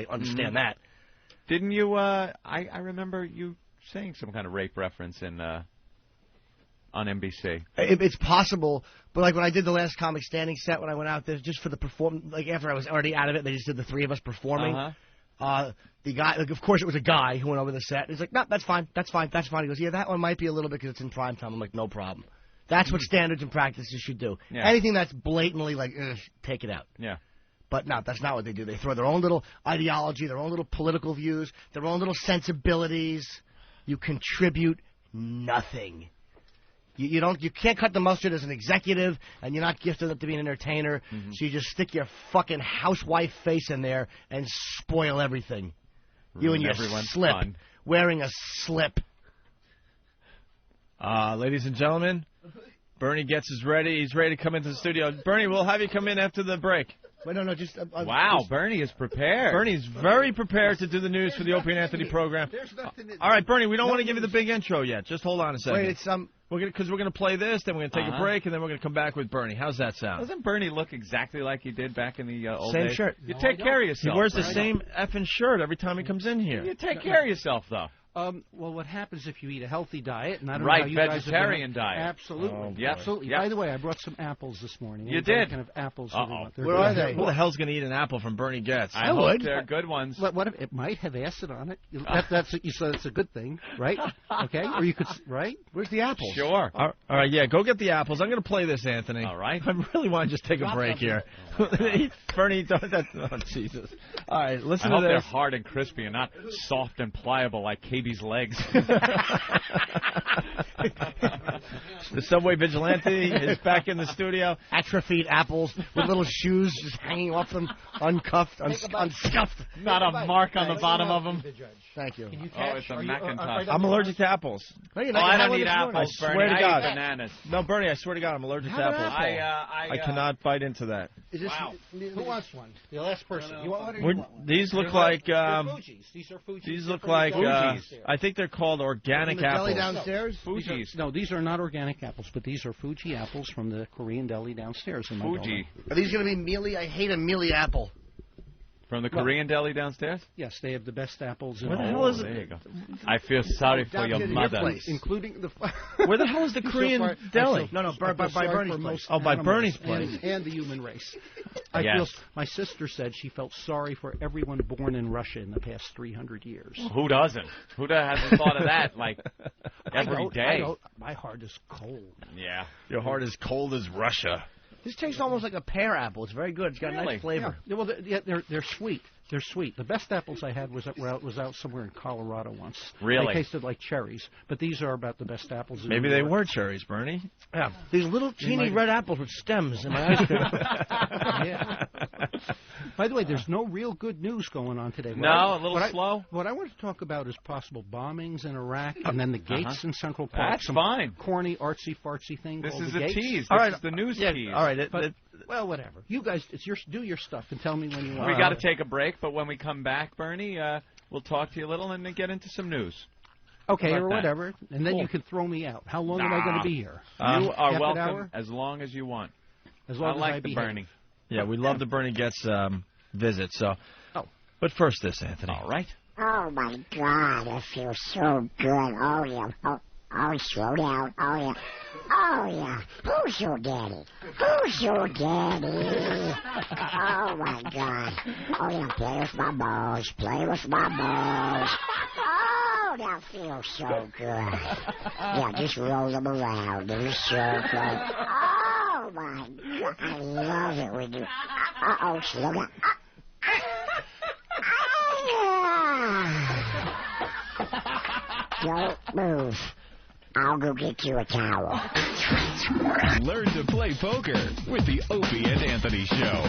understand that. Didn't you, I remember you saying some kind of rape reference on NBC. It's possible, but like when I did the last Comic Standing set, when I went out there, just for the after I was already out of it, they just did the three of us performing. The guy, of course, it was a guy who went over the set. He's like, no, that's fine. He goes, yeah, that one might be a little bit because it's in prime time. I'm like, no problem. That's what standards and practices should do. Yeah. Anything that's blatantly like, take it out. Yeah. But no, that's not what they do. They throw their own little ideology, their own little political views, their own little sensibilities. You contribute nothing. You can't cut the mustard as an executive, and you're not gifted up to be an entertainer. So you just stick your fucking housewife face in there and spoil everything. You and your slip, wearing a slip. Ladies and gentlemen, Bernie Getz is ready. He's ready to come into the studio. Bernie, we'll have you come in after the break. Wait, no, just... wow, Bernie is prepared. Bernie's very prepared to do the news for the Opie and Anthony program. All right, Bernie, we don't want to give you the big intro yet. Just hold on a second. Wait, it's because we're going to play this, then we're going to take a break, and then we're going to come back with Bernie. How's that sound? Doesn't Bernie look exactly like he did back in the old days? Same shirt. You take care of yourself. He wears the same effing shirt every time he comes in here. You take care of yourself, though. Well, what happens if you eat a healthy diet? And I don't know how you vegetarian guys diet. Absolutely. Absolutely. By the way, I brought some apples this morning. You did? Kind of apples. Where are they? Who the hell's going to eat an apple from Bernie Getz? I hope they're good ones. What if it might have acid on it? That's a good thing, right? Okay. Or you could, right? Where's the apples? Sure. All right, yeah, go get the apples. I'm going to play this, Anthony. All right. I really want to just take a break here. Bernie, oh, Jesus. All right, listen to I hope this. they're hard and crispy and not soft and pliable like KB's legs. The Subway Vigilante is back in the studio. Atrophied apples with little shoes just hanging off them, uncuffed, unscuffed. Not a mark on the bottom of them. Thank you. It's a Macintosh. I'm allergic to apples. I don't eat apples, I swear to God. I eat bananas. No, Bernie, I swear to God, I'm allergic to apples. I cannot bite into that. Wow. Who wants one? The last person. You want one or you want? These look like... Fuji's. These are Fuji's. These look like... I think they're called organic apples. Deli downstairs? Fuji's. No, these are not organic apples, but these are Fuji apples from the Korean deli downstairs in my building. Are these going to be mealy? I hate a mealy apple. From the Korean deli downstairs? Yes, they have the best apples in Where the hell is it? There you go. I feel sorry for your mother. Including the... Where the hell is the Korean deli? No, by Bernie's place. Oh, by Bernie's place. And the human race. I feel. My sister said she felt sorry for everyone born in Russia in the past 300 years. Who doesn't? Who hasn't thought of that, like, every day? My heart is cold. Yeah. Your heart is cold as Russia. This tastes almost like a pear apple. It's very good. It's got a nice flavor. Yeah. Well, they're sweet. They're sweet. The best apples I had was out somewhere in Colorado once. Really? They tasted like cherries. But these are about the best apples in Maybe New they York. were cherries, Bernie. Yeah. These little teeny red apples with stems in my ice cream. Yeah. By the way, there's no real good news going on today. A little slow. What I want to talk about is possible bombings in Iraq and then the gates in Central Park. That's fine. Corny, artsy-fartsy thing This called is the a gates. tease. All right. This is the news tease. All right. Well, whatever. You guys, do your stuff and tell me when you want. We got to take a break, but when we come back, Bernie, we'll talk to you a little and then get into some news. Okay, or whatever, and then you can throw me out. How long am I going to be here? You are welcome as long as you want. As long I as like I the behave. Bernie. Yeah, we love the Bernie Getz visit. So, but first this, Anthony. All right. Oh my God, it feels so good. Oh yeah. Oh, slow down. Oh yeah. Oh yeah. Who's your daddy? Who's your daddy? Oh my God. Oh yeah. Play with my balls. Play with my balls. Oh, that feels so good. Yeah, just roll them around in a circle. Oh my God, I love it when you. Uh-oh, slow down. Don't move. I'll go get you a towel. Learn to play poker with the Opie and Anthony Show.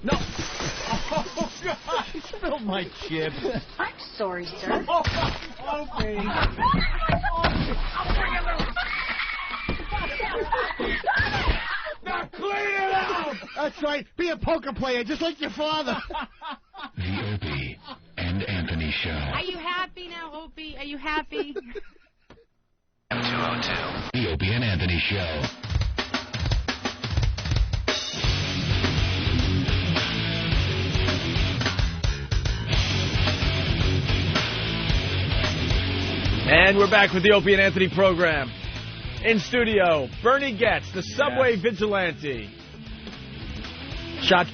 No. Oh, God. He spilled my chips. I'm sorry, sir. Okay. Now clean it out! That's right. Be a poker player, just like your father. The Opie and Anthony Show. Are you happy now, Opie? Are you happy? M202. The Opie and Anthony Show. And we're back with the Opie and Anthony program. In studio, Bernie Getz, the subway vigilante. Shot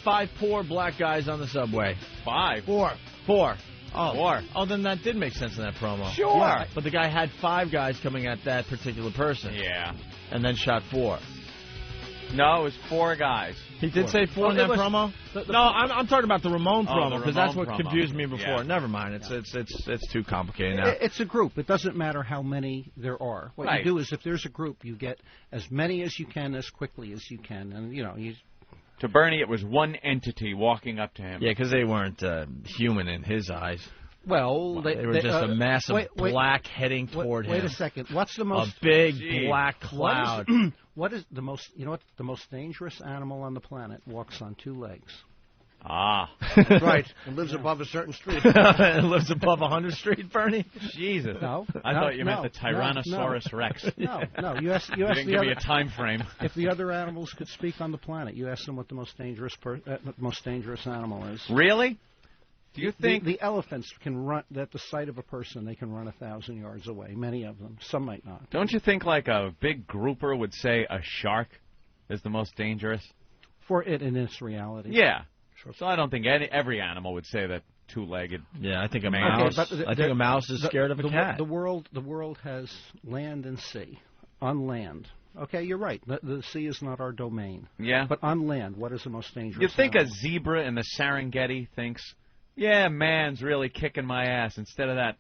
5 poor black guys on the subway. 5? 4. 4. Oh, 4. Oh, then that did make sense in that promo. Sure. Yeah, but the guy had 5 guys coming at that particular person. Yeah. And then shot 4. No, it was 4 guys. He did say 4 in that promo? No, I'm talking about the Ramon promo, because that's what confused me before. Yeah. Never mind. It's too complicated now. It's a group. It doesn't matter how many there are. What you do is, if there's a group, you get as many as you can as quickly as you can, and you. To Bernie, it was one entity walking up to him. Yeah, because they weren't human in his eyes. Well, they were just a mass of black heading toward him. Wait a second. What's the most? A big black cloud. What is the most? You know what? The most dangerous animal on the planet walks on 2 legs. Ah. Right. And lives above a certain street. Lives above 100th Street, Bernie? Jesus. No. I thought you meant the Tyrannosaurus Rex. No. You ask you didn't give me a time frame. If the other animals could speak on the planet, you ask them what the most dangerous animal is. Really? Do you think the elephants can run at the sight of a person? They can run 1,000 yards away. Many of them. Some might not. Don't you think like a big grouper would say a shark is the most dangerous? For it in its reality. Yeah. Sure. So I don't think every animal would say that 2-legged. Yeah, I think a mouse. Okay, I think a mouse is scared of a cat. The world has land and sea. On land. Okay, you're right. The sea is not our domain. Yeah. But on land, what is the most dangerous? You think animal? a zebra in the Serengeti thinks, yeah, man's really kicking my ass, instead of that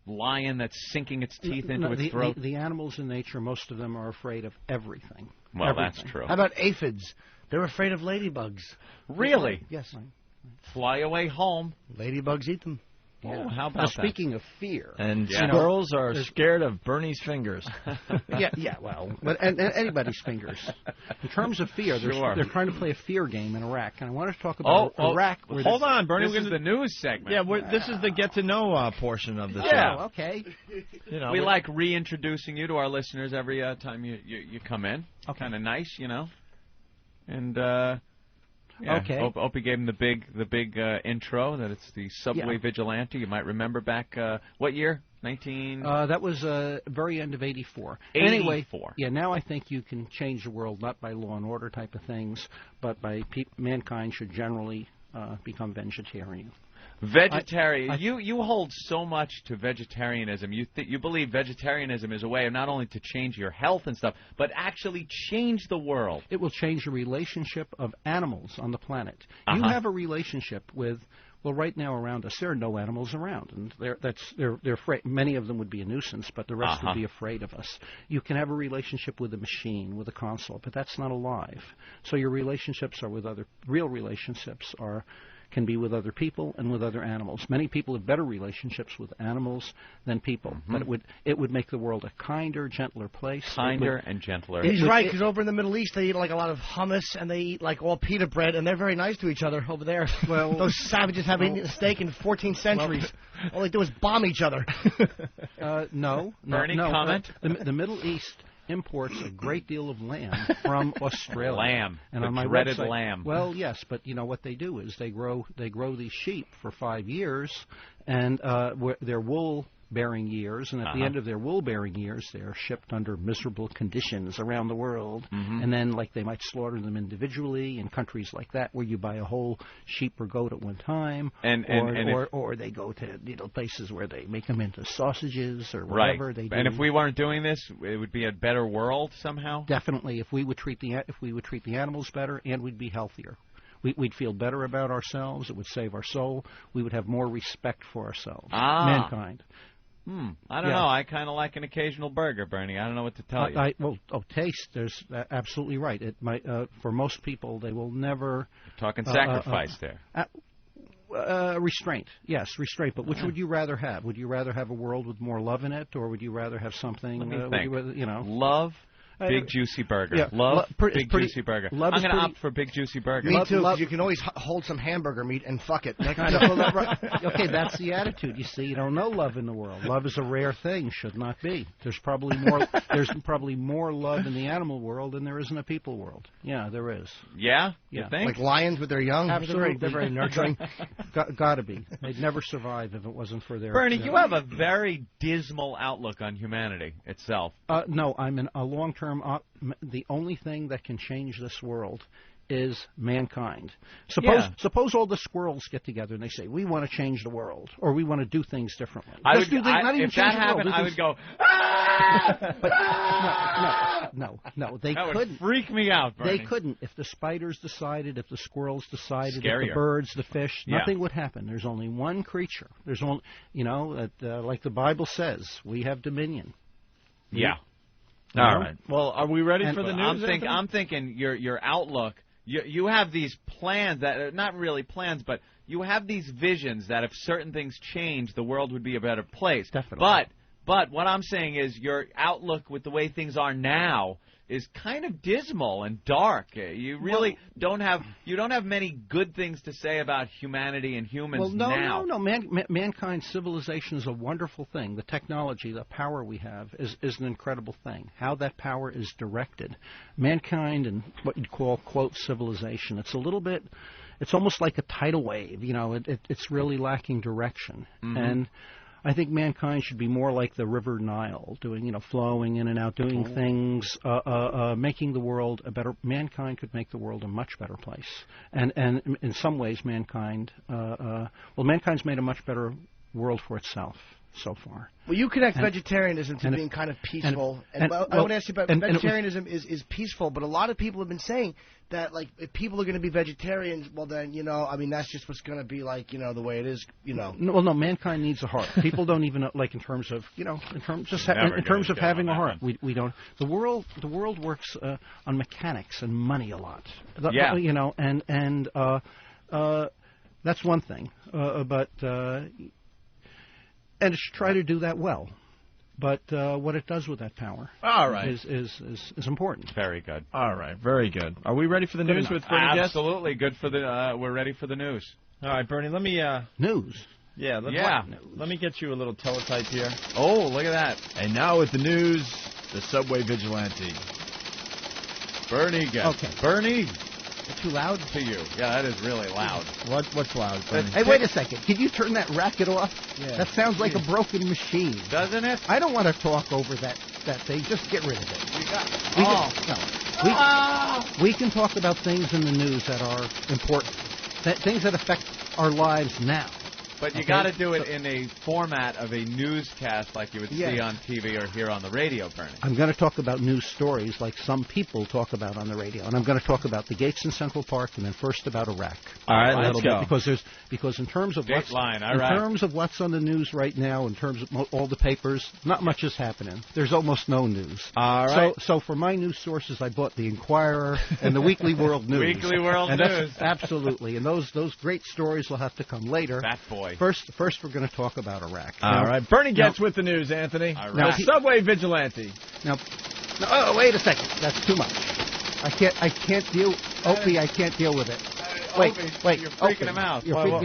lion that's sinking its teeth into its throat? The animals in nature, most of them are afraid of everything. Well, everything. That's true. How about aphids? They're afraid of ladybugs. Really? Yes. Fly away home. Ladybugs eat them. Yeah. Oh, how about that? Speaking of fear. And squirrels are scared of Bernie's fingers. Well, but and anybody's fingers. In terms of fear, they're trying to play a fear game in Iraq. And I want to talk about Iraq. Hold on, Bernie. This is the news segment. Yeah, this is the get-to-know portion of the show. Yeah, okay. We like reintroducing you to our listeners every time you come in. Okay. Kind of nice, And... Yeah, okay. Opie gave him the big intro that it's the subway vigilante. You might remember back what year? 19. That was very end of 84. 84. Anyway, now I think you can change the world not by law and order type of things, but by mankind should generally become vegetarian. Vegetarian. You hold so much to vegetarianism. You believe vegetarianism is a way of not only to change your health and stuff, but actually change the world. It will change the relationship of animals on the planet. You have a relationship with. Well, right now around us, there are no animals around, and they're afraid. Many of them would be a nuisance, but the rest would be afraid of us. You can have a relationship with a machine, with a console, but that's not alive. So your relationships are with real relationships can be with other people and with other animals. Many people have better relationships with animals than people, but it would make the world a kinder, gentler place. Kinder and gentler. He's right, because over in the Middle East, they eat like a lot of hummus, and they eat like all pita bread, and they're very nice to each other over there. Well, those savages haven't eaten a steak in 14 centuries. All they do is bomb each other. No. Bernie, comment? The Middle East... imports a great deal of lamb from Australia. Lamb, and the on my dreaded website, lamb. Well, yes, but you know what they do is they grow these sheep for 5 years, and their wool-bearing years, and at the end of their wool-bearing years, they are shipped under miserable conditions around the world, and then like they might slaughter them individually in countries like that where you buy a whole sheep or goat at one time, or they go to places where they make them into sausages or whatever they do. And if we weren't doing this, it would be a better world somehow. Definitely, if we would treat the animals better, and we'd be healthier. We'd feel better about ourselves. It would save our soul. We would have more respect for ourselves, mankind. I don't know. I kind of like an occasional burger, Bernie. I don't know what to tell you. Taste. There's absolutely right. It might for most people they will never. You're talking sacrifice there. Restraint, yes, restraint. But which would you rather have? Would you rather have a world with more love in it, or would you rather have something? Let me think. Love. Big juicy burger. Yeah, love big juicy burger. I'm going to opt for big juicy burger. Me too, because you can always hold some hamburger meat and fuck it. Okay, that's the attitude. You see, you don't know love in the world. Love is a rare thing. Should not be. There's probably more love in the animal world than there is in the people world. Yeah, there is. Yeah, you think? Like lions with their young. Absolutely, they're very nurturing. Gotta be. They'd never survive if it wasn't for their. Bernie, you have a very dismal outlook on humanity itself. No, I'm in a long-term. The only thing that can change this world is mankind. Suppose all the squirrels get together and they say, we want to change the world, or we want to do things differently. If that happened, I would go, No, they that couldn't. Would freak me out, Bernie. They couldn't. If the spiders decided, if the squirrels decided, Scarier. if the birds, the fish, nothing would happen. There's only one creature. There's only, like the Bible says, we have dominion. Yeah. All right. Well, are we ready for the news? I'm thinking your outlook. You have these plans that are not really plans, but you have these visions that if certain things change, the world would be a better place. Definitely. But what I'm saying is your outlook with the way things are now is kind of dismal and dark. You really don't have many good things to say about humanity and humans now. No. Mankind's civilization is a wonderful thing. The technology, the power we have is an incredible thing. How that power is directed. Mankind and what you'd call, quote, civilization, it's almost like a tidal wave. It's really lacking direction. And I think mankind should be more like the River Nile, flowing in and out, doing things, making the world a better. Mankind could make the world a much better place, and in some ways, mankind's made a much better world for itself so far. Well, you connect vegetarianism to being kind of peaceful, I want to ask you about vegetarianism is peaceful, but a lot of people have been saying that, like, if people are going to be vegetarians, well then, that's just what's going to be like, the way it is, No, mankind needs a heart. People don't even like in terms of having a heart. We don't. The world works on mechanics and money a lot. That's one thing. And it should try to do that well. But what it does with that power is important. Very good. All right, very good. Are we ready for the news with Bernie Getz? Absolutely. Good for the. We're ready for the news. All right, Bernie, let me... News? Yeah, let me get you a little teletype here. Oh, look at that. And now with the news, the Subway Vigilante. Bernie Getz. Okay. Bernie. Too loud to you? Yeah, that is really loud. What's loud? Hey, wait a second. Can you turn that racket off? Yeah. That sounds like a broken machine. Doesn't it? I don't want to talk over that thing. Just get rid of it. We can talk about things in the news that are important, things that affect our lives now. But you got to do it in a format of a newscast like you would see on TV or hear on the radio, Bernie. I'm going to talk about news stories like some people talk about on the radio, and I'm going to talk about the gates in Central Park, and then first about Iraq. All right, let's go. Because in terms of terms of what's on the news right now, in terms of all the papers, not much is happening. There's almost no news. All right. So for my news sources, I bought the Inquirer and the Weekly World News. Weekly World News. Absolutely, and those great stories will have to come later. Fat boy. First, we're going to talk about Iraq. All right. Bernie Getz with the news, Anthony. Iraq. Subway Vigilante. Now, wait a second. That's too much. I can't deal. Opie, I can't deal with it. Wait. You're freaking him out.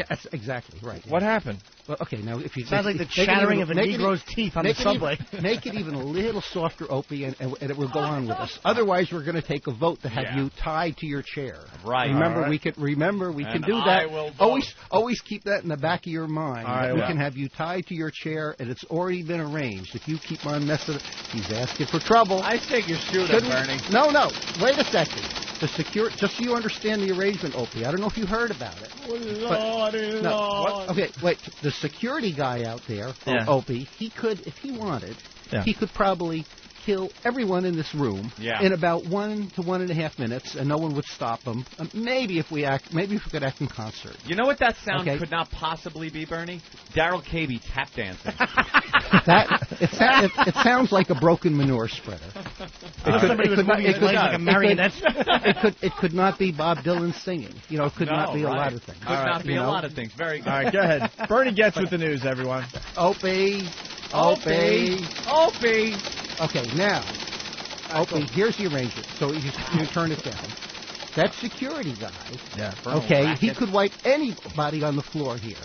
That's exactly right. What happened? Well, okay, now if you sounds like the chattering of a Negro's teeth on the subway. Make it even a little softer, Opie, and it will go on with us. Otherwise, we're going to take a vote to have you tied to your chair. Right. Remember, we can do that. Always keep that in the back of your mind. All right, we can have you tied to your chair, and it's already been arranged. If you keep on messing, he's asking for trouble. I take your shoe there, Bernie. No. Wait a second. Just so you understand the arrangement, Opie. I don't know if you heard about it. Okay, wait. The security guy out there, Opie, he could, if he wanted, he could probably kill everyone in this room in about 1 to 1.5 minutes, and no one would stop him. Maybe if we could act in concert. You know what that sound could not possibly be, Bernie? Daryl Cabey tap dancing. It sounds like a broken manure spreader. It could not be Bob Dylan singing. You know, it could not be a lot of things. Could not be a lot of things. Very good. All right, go ahead. Bernie Getz with the news, everyone. Opie. Okay, now, Opie, here's the arrangement. So you turn it down. That security guy, he could wipe anybody on the floor here.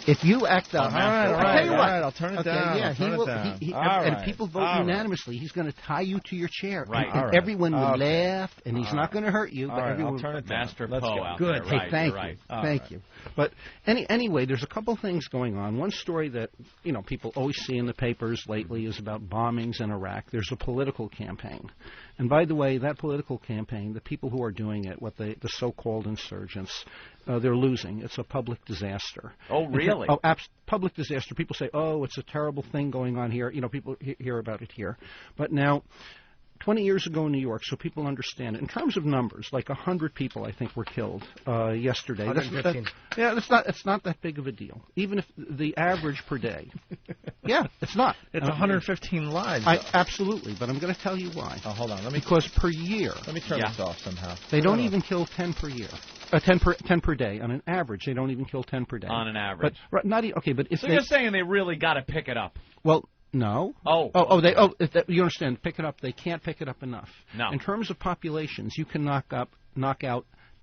If you act up, I'll turn it down. Yeah, he will. And if people vote unanimously, he's going to tie you to your chair. Right. And everyone will laugh, and he's not going to hurt you. But everyone I'll turn it down. Master Let's Poe go. out Good. there. Hey, thank you. But anyway, there's a couple things going on. One story that people always see in the papers lately is about bombings in Iraq. There's a political campaign, and by the way, that political campaign, the people who are doing it, the so-called insurgents, they're losing. It's a public disaster. Oh, really? Public disaster. People say, "Oh, it's a terrible thing going on here." People hear about it here, but now. 20 years ago in New York, so people understand it. In terms of numbers, like 100 people, I think, were killed yesterday. 115. It's not that big of a deal. Even if the average per day. Yeah, it's not. It's 115 lives. Absolutely, but I'm going to tell you why. Oh, hold on. Because per year. Let me turn this off somehow. They don't even kill 10 per year. 10 per day. On an average, they don't even kill 10 per day. On an average. But not okay. But if so you're saying they really got to pick it up? Well. No. You understand? Pick it up. They can't pick it up enough. No. In terms of populations, you can knock out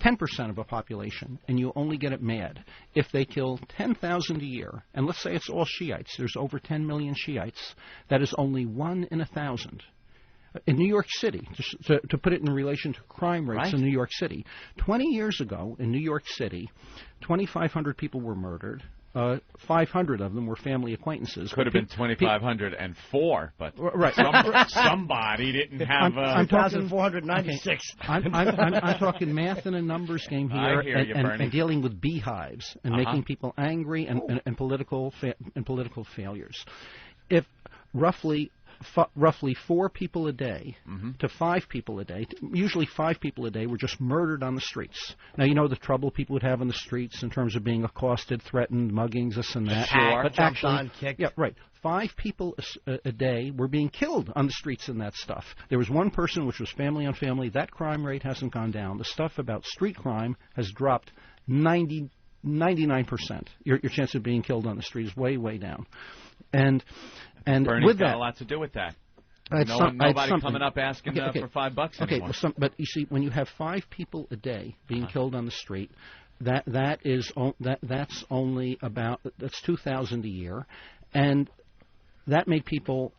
10% of a population, and you only get it mad. If they kill 10,000 a year, and let's say it's all Shiites, there's over 10 million Shiites. That is only 1 in 1,000. In New York City, to put it in relation to crime rates in New York City, 20 years ago in New York City, 2,500 people were murdered. 500 of them were family acquaintances. Could have been 2,504, but somebody didn't have. 2,496. I'm talking math and a numbers game here, and dealing with beehives and making people angry and political failures. If roughly 4 people a day to 5 people a day, usually 5 people a day, were just murdered on the streets. Now, you know the trouble people would have on the streets in terms of being accosted, threatened, muggings, this and that. Jumped on, kicked. Yeah, right. 5 people a day were being killed on the streets and that stuff. There was one person, which was family on family. That crime rate hasn't gone down. The stuff about street crime has dropped 99%. Your chance of being killed on the street is way, way down. And Bernie's with got that, a lot to do with that. Nobody coming up asking for $5 anymore. Okay, but you see, when you have 5 people a day being killed on the street, that's only about 2,000 a year, and that made people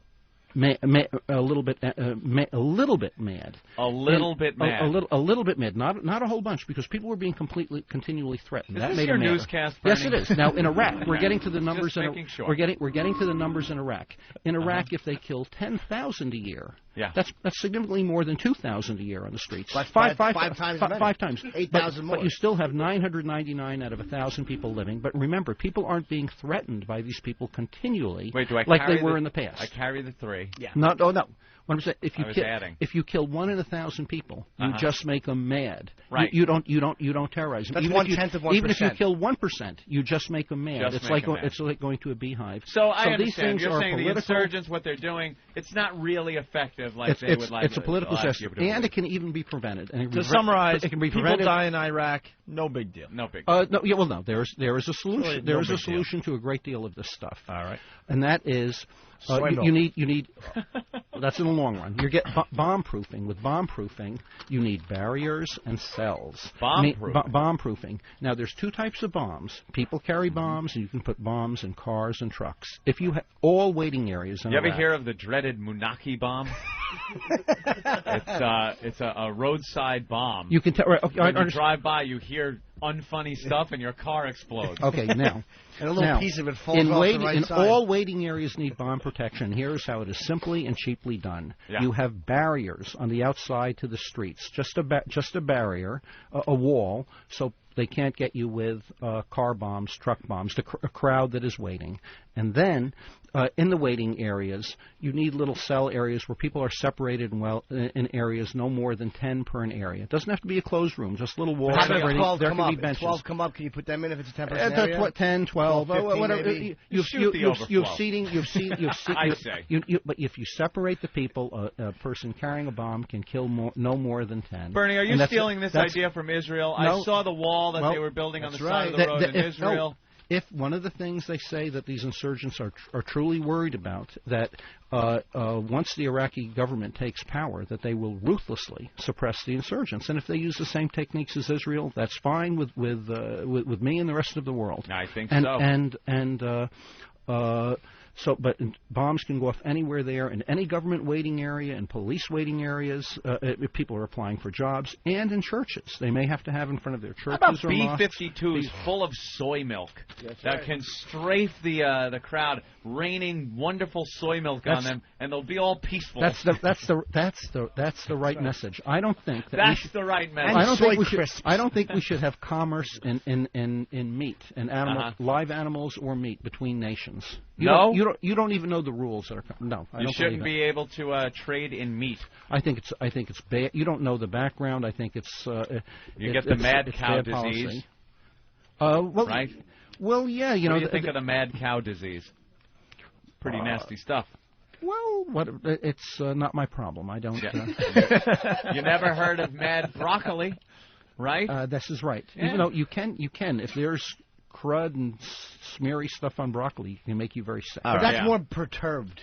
a little bit mad. A little bit mad. A little bit mad. Not a whole bunch, because people were being continually threatened. Is that this made your them newscast, Bernie? Yes, it is. Now in Iraq, we're getting to the numbers. Sure. We're getting to the numbers in Iraq. In Iraq, if they kill 10,000 a year, that's significantly more than 2,000 a year on the streets. Like five times. 5 times. 8,000 more. But you still have 999 out of 1,000 people living. But remember, people aren't being threatened by these people continually, like they were in the past. I carry the 3. Yeah. No. What I'm saying, if you kill 1 in 1,000 people, you just make them mad. Right. You don't terrorize them. That's 1/10 of 1%. Even if you kill 1%, you just make them mad. It's like going to a beehive. So I understand. These things You're are saying political. the insurgents, what they're doing, it's not really effective like they would like. It's a political disaster, and it can even be prevented. And to summarize, it can be people die in Iraq. No big deal. No big deal. No. There is a solution. There is a solution to a great deal of this stuff. All right. And that is you need that's in the long run. You get bomb-proofing. With bomb-proofing, you need barriers and cells. Bomb-proofing. Now, there's two types of bombs. People carry bombs, and you can put bombs in cars and trucks. If you have all waiting areas in You ever Iraq, hear of the dreaded Munaki bomb? It's a roadside bomb. You can tell. Right, okay, when you drive by, you hear unfunny stuff, and your car explodes. Okay, now. And a little piece of it falls off the right side. All waiting areas need bomb protection. Here's how it is simply and cheaply done. Yeah. You have barriers on the outside to the streets, just a barrier, a wall, so they can't get you with car bombs, truck bombs, a crowd that is waiting. And then, in the waiting areas, you need little cell areas where people are separated in areas no more than 10 per an area. It doesn't have to be a closed room, just little walls. How about 12 there come can up? be benches. 12 come up. Can you put them in if it's a 10-person area? 10, 12, 15 whatever. maybe. You've seating. I say. But if you separate the people, a person carrying a bomb can kill no more than 10. Bernie, are you stealing this idea from Israel? No, I saw the wall that they were building on the side of the road in Israel. If one of the things they say that these insurgents are truly worried about, that once the Iraqi government takes power, that they will ruthlessly suppress the insurgents. And if they use the same techniques as Israel, that's fine with me and the rest of the world. I think so. But bombs can go off anywhere there, in any government waiting area, in police waiting areas, if people are applying for jobs, and in churches. They may have to have in front of their churches How about or mosques. B-52s full of soy milk that can strafe the crowd, raining wonderful soy milk on them, and they'll be all peaceful. That's the right message. I don't think that the right message. I don't think we should have commerce in meat and live animals or meat between nations. You don't even know the rules that are. No, I don't. You shouldn't be able to trade in meat. I think it's bad. You don't know the background. I think it's. You get the mad cow disease. Right. Well, yeah, What do you think of the mad cow disease? Pretty nasty stuff. Well, it's not my problem. I don't. You never heard of mad broccoli, right? This is right. Yeah. Even though you can if there's crud and smeary stuff on broccoli, it can make you very sick. But that's more perturbed.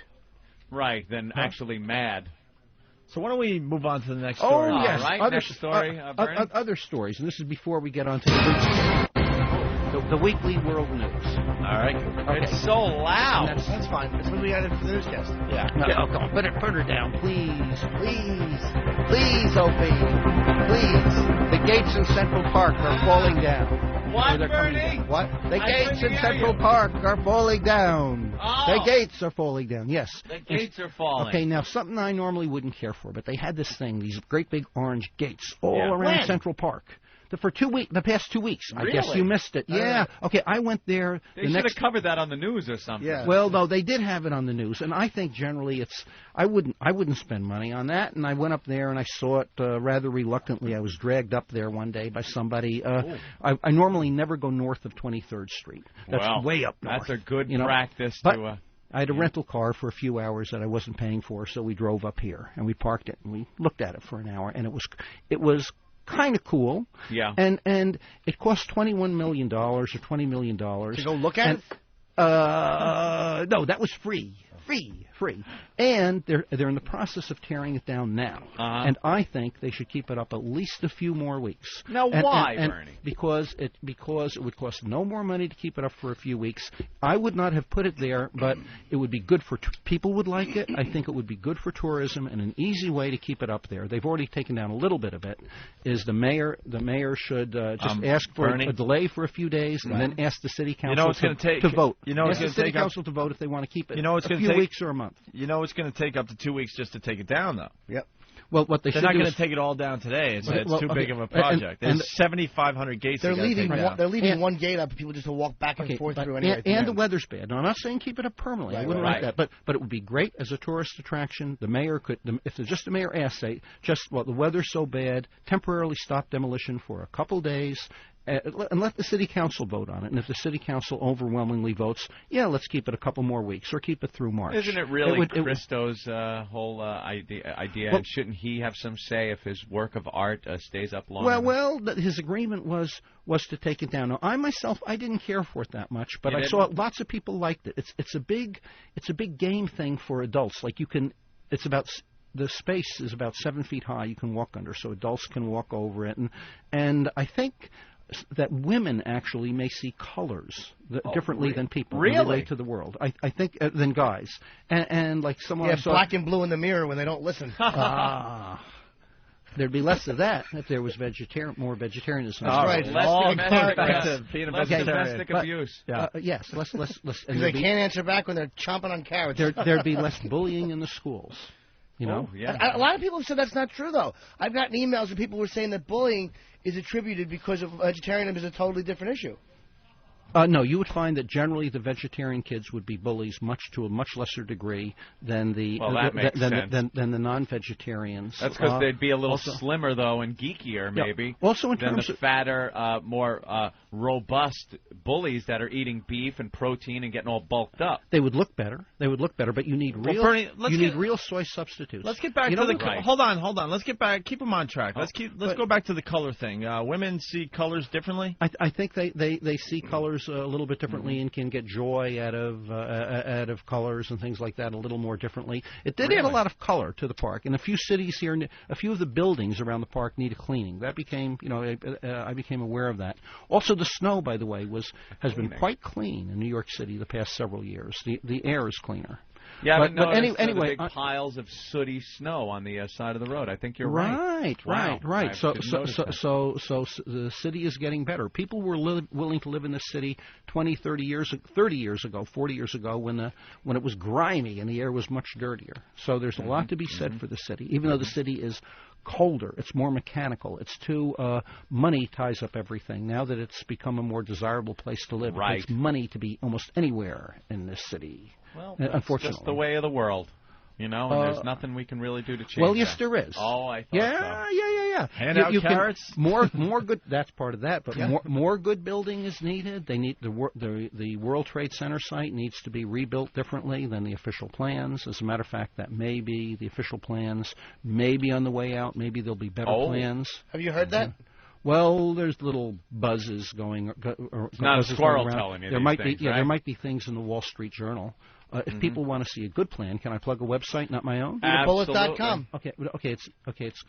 Right, than actually mad. So why don't we move on to the next story? Oh, yes. Right, next story, Bernie? Other stories, and this is before we get on to the weekly world news. All right. Okay. It's so loud. That's fine. That's what we got for the newscast. Yeah. No, put her down, please, Opie, please. The gates in Central Park are falling down. What, Bernie? What? The gates in Central Park are falling down. Oh. The gates are falling down, yes. The gates are falling. Okay, now something I normally wouldn't care for, but they had this thing, these great big orange gates all around Central Park. For the past 2 weeks. Really? I guess you missed it. Yeah. Okay, I went there. They should have covered that on the news or something. Yeah. Well, no, they did have it on the news, and I think generally I wouldn't spend money on that. And I went up there and I saw it rather reluctantly. I was dragged up there one day by somebody. I normally never go north of 23rd Street. That's way up north. That's a good practice to. I had a rental car for a few hours that I wasn't paying for, so we drove up here and we parked it and we looked at it for an hour, and it was kind of cool. Yeah. And it cost $21 million or $20 million. To go look at it? No, that was free. Free. And they're in the process of tearing it down now. And I think they should keep it up at least a few more weeks. Now, why, Bernie? Because it would cost no more money to keep it up for a few weeks. I would not have put it there, but it would be good for people would like it. I think it would be good for tourism, and an easy way to keep it up there. They've already taken down a little bit of it. Is the mayor should just ask for a delay for a few days, and then ask the city council to vote. Ask the city council to vote if they want to keep it. A few weeks or a month. You know it's going to take up to 2 weeks just to take it down, though. Yep. Well, what they're not going to take it all down today. It's too big of a project. There's 7,500 gates. They're leaving one gate up for people just to walk back and forth through anyway. And the weather's bad. Now, I'm not saying keep it up permanently. I wouldn't like that. But it would be great as a tourist attraction. The mayor could, if just the mayor asked, say, the weather's so bad, temporarily stop demolition for a couple days. And let the city council vote on it. And if the city council overwhelmingly votes, let's keep it a couple more weeks or keep it through March. Isn't it really Christo's whole idea? And shouldn't he have some say if his work of art stays up long enough? His agreement was to take it down. Now, I myself, I didn't care for it that much, but I saw lots of people liked it. It's a big game thing for adults. Like you can it's about the space is about 7 feet high. You can walk under, so adults can walk over it, and I think that women actually may see colors differently than people relate to the world. I think than guys, and like someone saw black and blue in the mirror when they don't listen. There'd be less of that if there was more vegetarianism. That's right. Less domestic abuse. Yes, less. Because they can't answer back when they're chomping on carrots. There'd be less bullying in the schools. You know? A lot of people have said that's not true, though. I've gotten emails where people were saying that bullying is attributed because of vegetarianism is a totally different issue. No, you would find that generally the vegetarian kids would be bullies to a much lesser degree than the than the non-vegetarians. That's because they'd be a little slimmer though and geekier maybe. Also in than terms the fatter, more robust bullies that are eating beef and protein and getting all bulked up. They would look better. But you need real. Bernie, need real soy substitutes. Let's get back to the. Hold on. Let's get back. Keep them on track. Let's go back to the color thing. Women see colors differently. I think they see colors a little bit differently and can get joy out of colors and things like that a little more differently. It did add a lot of color to the park. In a few cities here, a few of the buildings around the park need a cleaning. That became, I became aware of that. Also, the snow, by the way, has been quite clean in New York City the past several years. The air is cleaner. Yeah, but anyway, big piles of sooty snow on the side of the road. I think you're right. Right. So the city is getting better. People were willing to live in the city 20, 30 years ago, 40 years ago, when it was grimy and the air was much dirtier. So there's a lot to be said for the city, even though the city is colder. It's more mechanical. It's too money ties up everything. Now that it's become a more desirable place to live, it takes money to be almost anywhere in this city. Well, unfortunately, it's just the way of the world, and there's nothing we can really do to change. Well, yes, there is. Oh, I thought Yeah. Hand out carrots. More good. That's part of that, but more good building is needed. They need the World Trade Center site needs to be rebuilt differently than the official plans. As a matter of fact, that may be the official plans. Maybe on the way out. Maybe there'll be better plans. Have you heard that? Well, there's little buzzes going. It's not a squirrel telling you. There might be. There might be things in the Wall Street Journal. If people want to see a good plan, can I plug a website, not my own? Bullet.com. Okay. It's.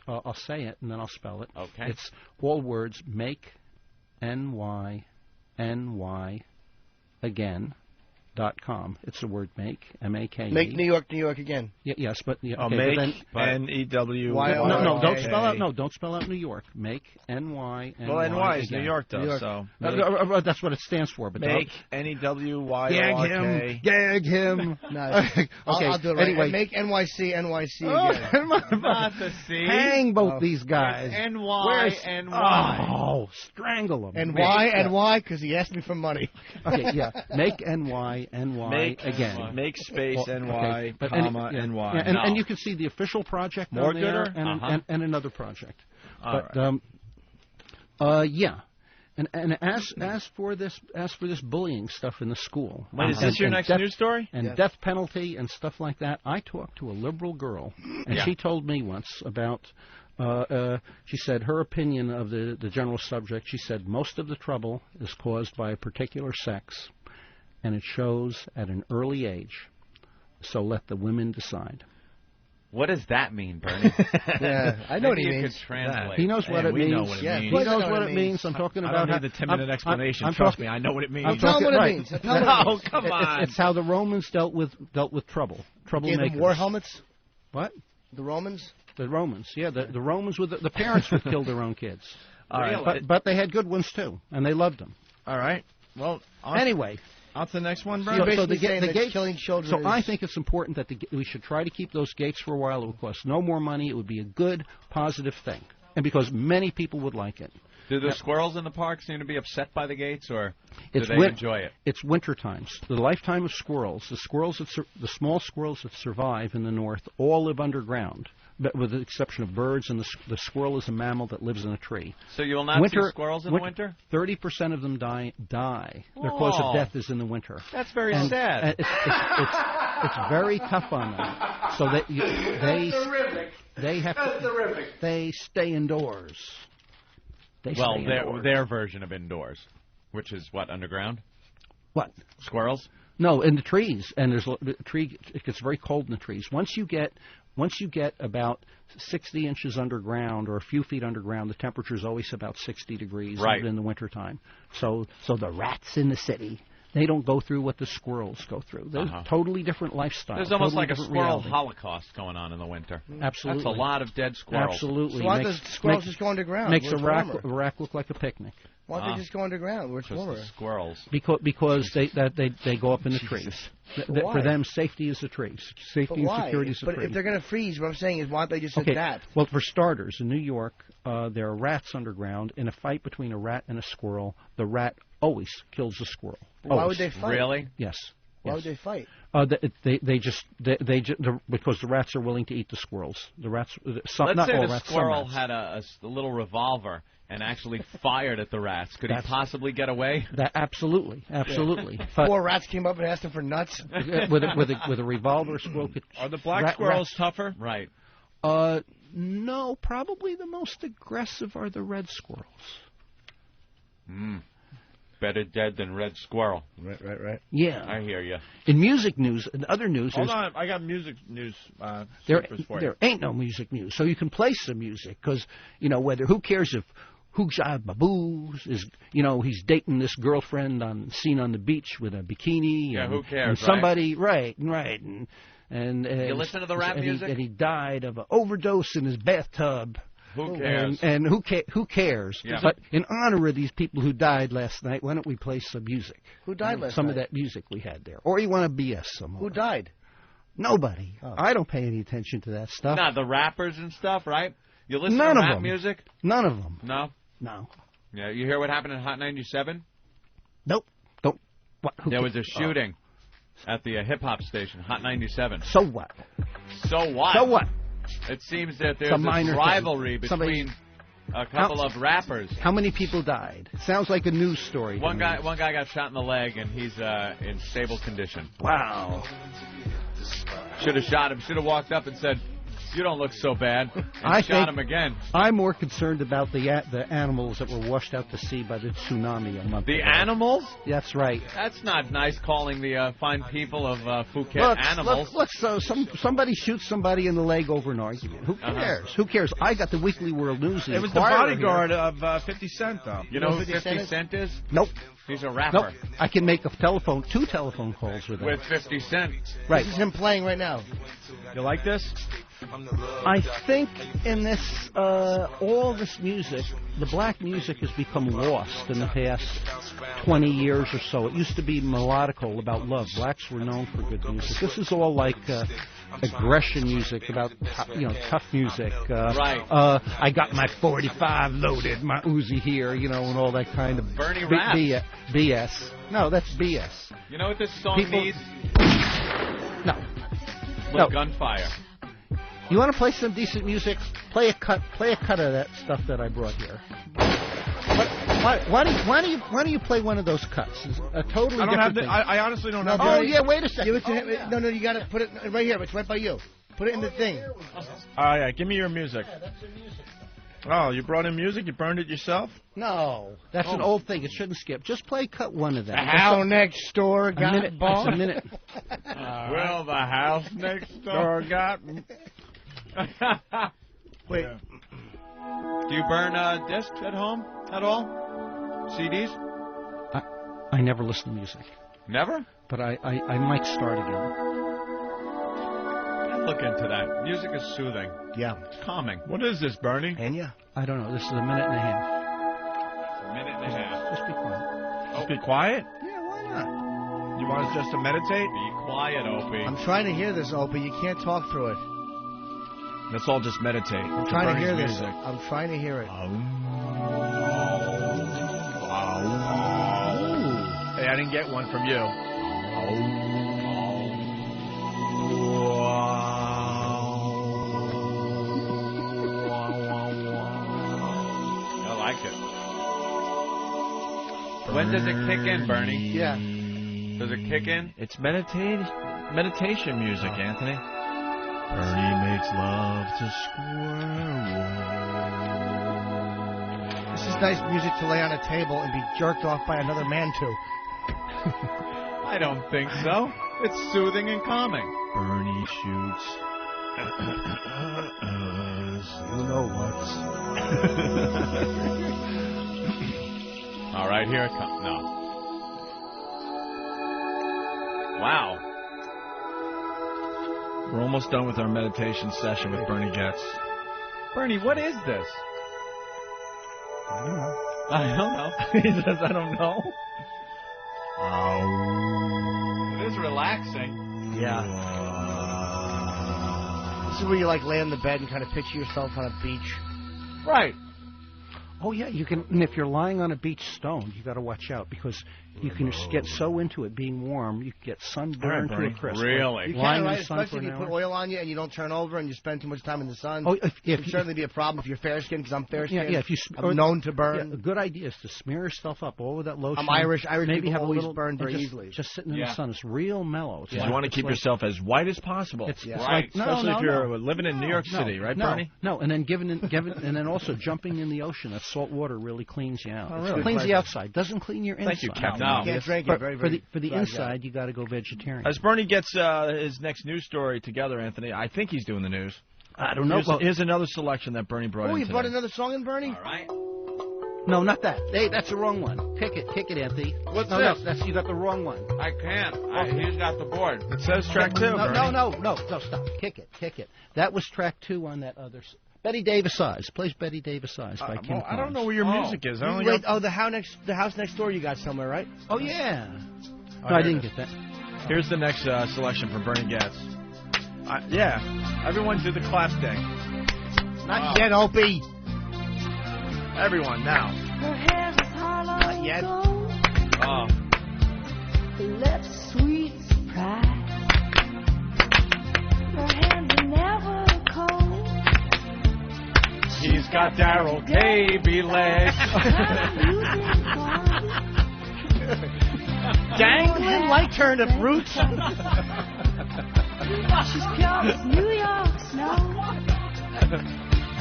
I'll say it and then I'll spell it. Okay. It's all words. Make NY again. .com. It's the word make, M-A-K-E. Make New York again. Yes, but make N-E-W. No, don't spell out. No, don't spell out New York. Make N-Y. Well, N-Y is New York, though. So that's what it stands for. But make N-E-W-Y-O-R-K. Gag him. Nice. Okay. I'll do it. Right. Anyway, make NYC again. Not the C. Hang both these guys. N-Y. Oh, strangle them. NY because he asked me for money. Okay. Yeah. Make NY again. Make space NY, comma NY. And you can see the official project more on there and another project. And as for this bullying stuff in the school. Wait, is this your next news story? And death penalty and stuff like that. I talked to a liberal girl, and she told me once about. She said her opinion of the general subject. She said most of the trouble is caused by a particular sex. And it shows at an early age, so let the women decide. What does that mean, Bernie? I know what he means. Translate. He knows what it means. Know what it means. He knows what it means. I'm talking about. I don't need the 10-minute explanation. Trust me, I know what it means. Tell him what it means. No, come on. It's how the Romans dealt with troublemakers. Gave them war helmets. What? The Romans. The Romans. Yeah, the Romans with the parents would kill their own kids. All right, but they had good ones too, and they loved them. All right. Well, anyway. On to the next one, Brian. So the gates, killing children. So I think it's important that we should try to keep those gates for a while. It would cost no more money. It would be a good, positive thing, and because many people would like it. Do the squirrels in the park seem to be upset by the gates, or do they enjoy it? It's winter times. The lifetime of squirrels. The small squirrels that survive in the north all live underground. But with the exception of birds, and the squirrel is a mammal that lives in a tree. So you will not see squirrels in the winter? 30% of them die. Their cause of death is in the winter. That's very sad. It's very tough on them. So they stay indoors. Their version of indoors, which is what, underground? What? Squirrels? No, in the trees. And it gets very cold in the trees. Once you get once you get about 60 inches underground or a few feet underground, the temperature is always about 60 degrees Right. even in the wintertime. So the rats in the city, they don't go through what the squirrels go through. They're totally different lifestyle. There's almost totally like a different squirrel reality. holocaust going on in the winter. Absolutely. That's a lot of dead squirrels. Absolutely. So why does squirrels just go underground? Makes Where a it's rack look like a picnic. Why don't they just go underground where it's warmer? The squirrels. Because they go up in the trees. Why? For them, safety is the trees. Safety and security is the But trees. if they're going to freeze, what I'm saying is why don't they just Okay. adapt? Well, for starters, in New York, there are rats underground. In a fight between a rat and a squirrel, the rat always kills the squirrel. Why Always. would they fight? Really? Yes. Why Yes. would they fight? Because the rats are willing to eat the squirrels. The rats. Let's not say all the rats, some squirrel rats. had a little revolver and actually fired at the rats. Could he possibly get away? Absolutely. Yeah. But 4 rats came up and asked him for nuts. with a revolver, a squirrel could. Are the black squirrels tougher? Right. No, probably the most aggressive are the red squirrels. Better dead than red squirrel. Right. Yeah. I hear you. In music news, in other news, Hold there's- on, I got music news. there snippets for you. there ain't no music news, so you can play some music because who cares if Hujah Baboos is he's dating this girlfriend seen on the beach with a bikini. Yeah, and, who cares, And somebody right, and You listen to the rap music? and he died of an overdose in his bathtub. Who cares? And who cares? Yeah. But in honor of these people who died last night, why don't we play some music? Who died last Some night? of that music we had there. Or you want to BS some more? Who died? Nobody. Oh. I don't pay any attention to that stuff. Not the rappers and stuff, right? You listen None to of rap them. music? None of them. No? No. Yeah, you hear what happened in Hot 97? Nope. Don't. What? There was a shooting at the hip-hop station, Hot 97. So what? So what? So what? It seems that It's a there's minor this thing. rivalry between a couple of rappers. How many people died? Sounds like a news story. to One me. guy got shot in the leg, and he's in stable condition. Wow. Should have shot him. Should have walked up and said, "You don't look so bad," and I shot think him again. I'm more concerned about the animals that were washed out to sea by the tsunami a month The ago. animals? That's right. That's not nice calling the fine people of Phuket animals. Look, somebody shoots somebody in the leg over an argument. Who cares? Who cares? I got the Weekly World News. It was the bodyguard of 50 Cent, though. You know who 50 Cent is? Nope. He's a rapper. Nope. I can make two telephone calls with him. With 50 Cent. Right. This is him playing right now. You like this? I think in this, all this music, the black music has become lost in the past 20 years or so. It used to be melodical about love. Blacks were known for good music. This is all like aggression music, about tough music. Right. I got my 45 loaded, my Uzi here, and all that kind of Bernie rap. BS. No, that's BS. You know what this song People- needs? No. Little gunfire. You want to play some decent music? Play a cut of that stuff that I brought here. Why do you play one of those cuts? It's a totally I don't have different thing. I honestly don't have. Oh yeah, wait a second. Give it to him. No, you got to put it right here. It's right by you. Put it in the thing. Oh yeah, give me your music. Oh, you brought in music? You burned it yourself? No, that's an old thing. It shouldn't skip. Just play cut one of them. The house next door got minute. bombed. It's a minute. Well, the house next door got. Wait. Do you burn discs at home at all? CDs? I never listen to music. Never? But I might start again. Look into that. Music is soothing. Yeah. It's calming. What is this, Bernie? Enya? I don't know. This is a minute and a half. A minute and a half. Just be quiet. Just be quiet? Yeah, why not? You want us just to meditate? Be quiet, Opie. I'm trying to hear this, Opie. You can't talk through it. Let's all just meditate. I'm trying to hear this. I'm trying to hear it. Hey, I didn't get one from you. I like it. When does it kick in, Bernie? Yeah. Does it kick in? It's meditation music, Anthony. Bernie makes love to squirrels. This is nice music to lay on a table and be jerked off by another man to. I don't think so. It's soothing and calming. Bernie shoots You know what? All right, here it comes. No. Wow. We're almost done with our meditation session with Bernie Getz. Bernie, what is this? I don't know. I don't know. He says, I don't know. It is relaxing. Yeah. This is where you like lay on the bed and kind of picture yourself on a beach. Right. Oh yeah, you can. And if you're lying on a beach stoned, you got to watch out because you can just get so into it being warm, you can get sunburned to a crisp. Really? You can, right? Especially if you put oil on you and you don't turn over and you spend too much time in the sun. Oh, it can certainly be a problem if you're fair skinned because I'm fair skinned. Yeah, if you I'm known to burn. Yeah, a good idea is to smear yourself up all with that lotion. I'm Irish. Irish maybe people have always a little burn very just, easily. Just sitting in the sun, it's real mellow. It's You want to keep yourself as white as possible. It's right. like, especially if you're living in New York City, right, Bernie? No, and then and then also jumping in the ocean. That salt water really cleans you out. Oh, really? It cleans the outside, doesn't clean your inside. Thank you, Captain. You can't drink it. For the inside, you got to go vegetarian. As Bernie gets his next news story together, Anthony, I think he's doing the news. I don't know. Here's another selection that Bernie brought in you today. brought another song in, Bernie? All right. No, not that. Hey, that's the wrong one. Kick it, Anthony. What's no, this? That's you got the wrong one. I can't. He's got the board. It says track 2. No, stop. Kick it. That was track 2 on that other. Betty Davis Eyes. Plays Betty Davis Eyes by Kim I don't know Carnes. where your music is. The house next door you got somewhere, right? Oh, yeah. No, I didn't get that. Here's the next selection from Bernie Getz. Yeah. Everyone do the clap thing. Not yet, Opie. Everyone, now. Not yet. Oh. Let's sweet surprise. Her hands are never cold. He's got Daryl Davy legs. Dangling like turnip roots. She's pure as New York snow.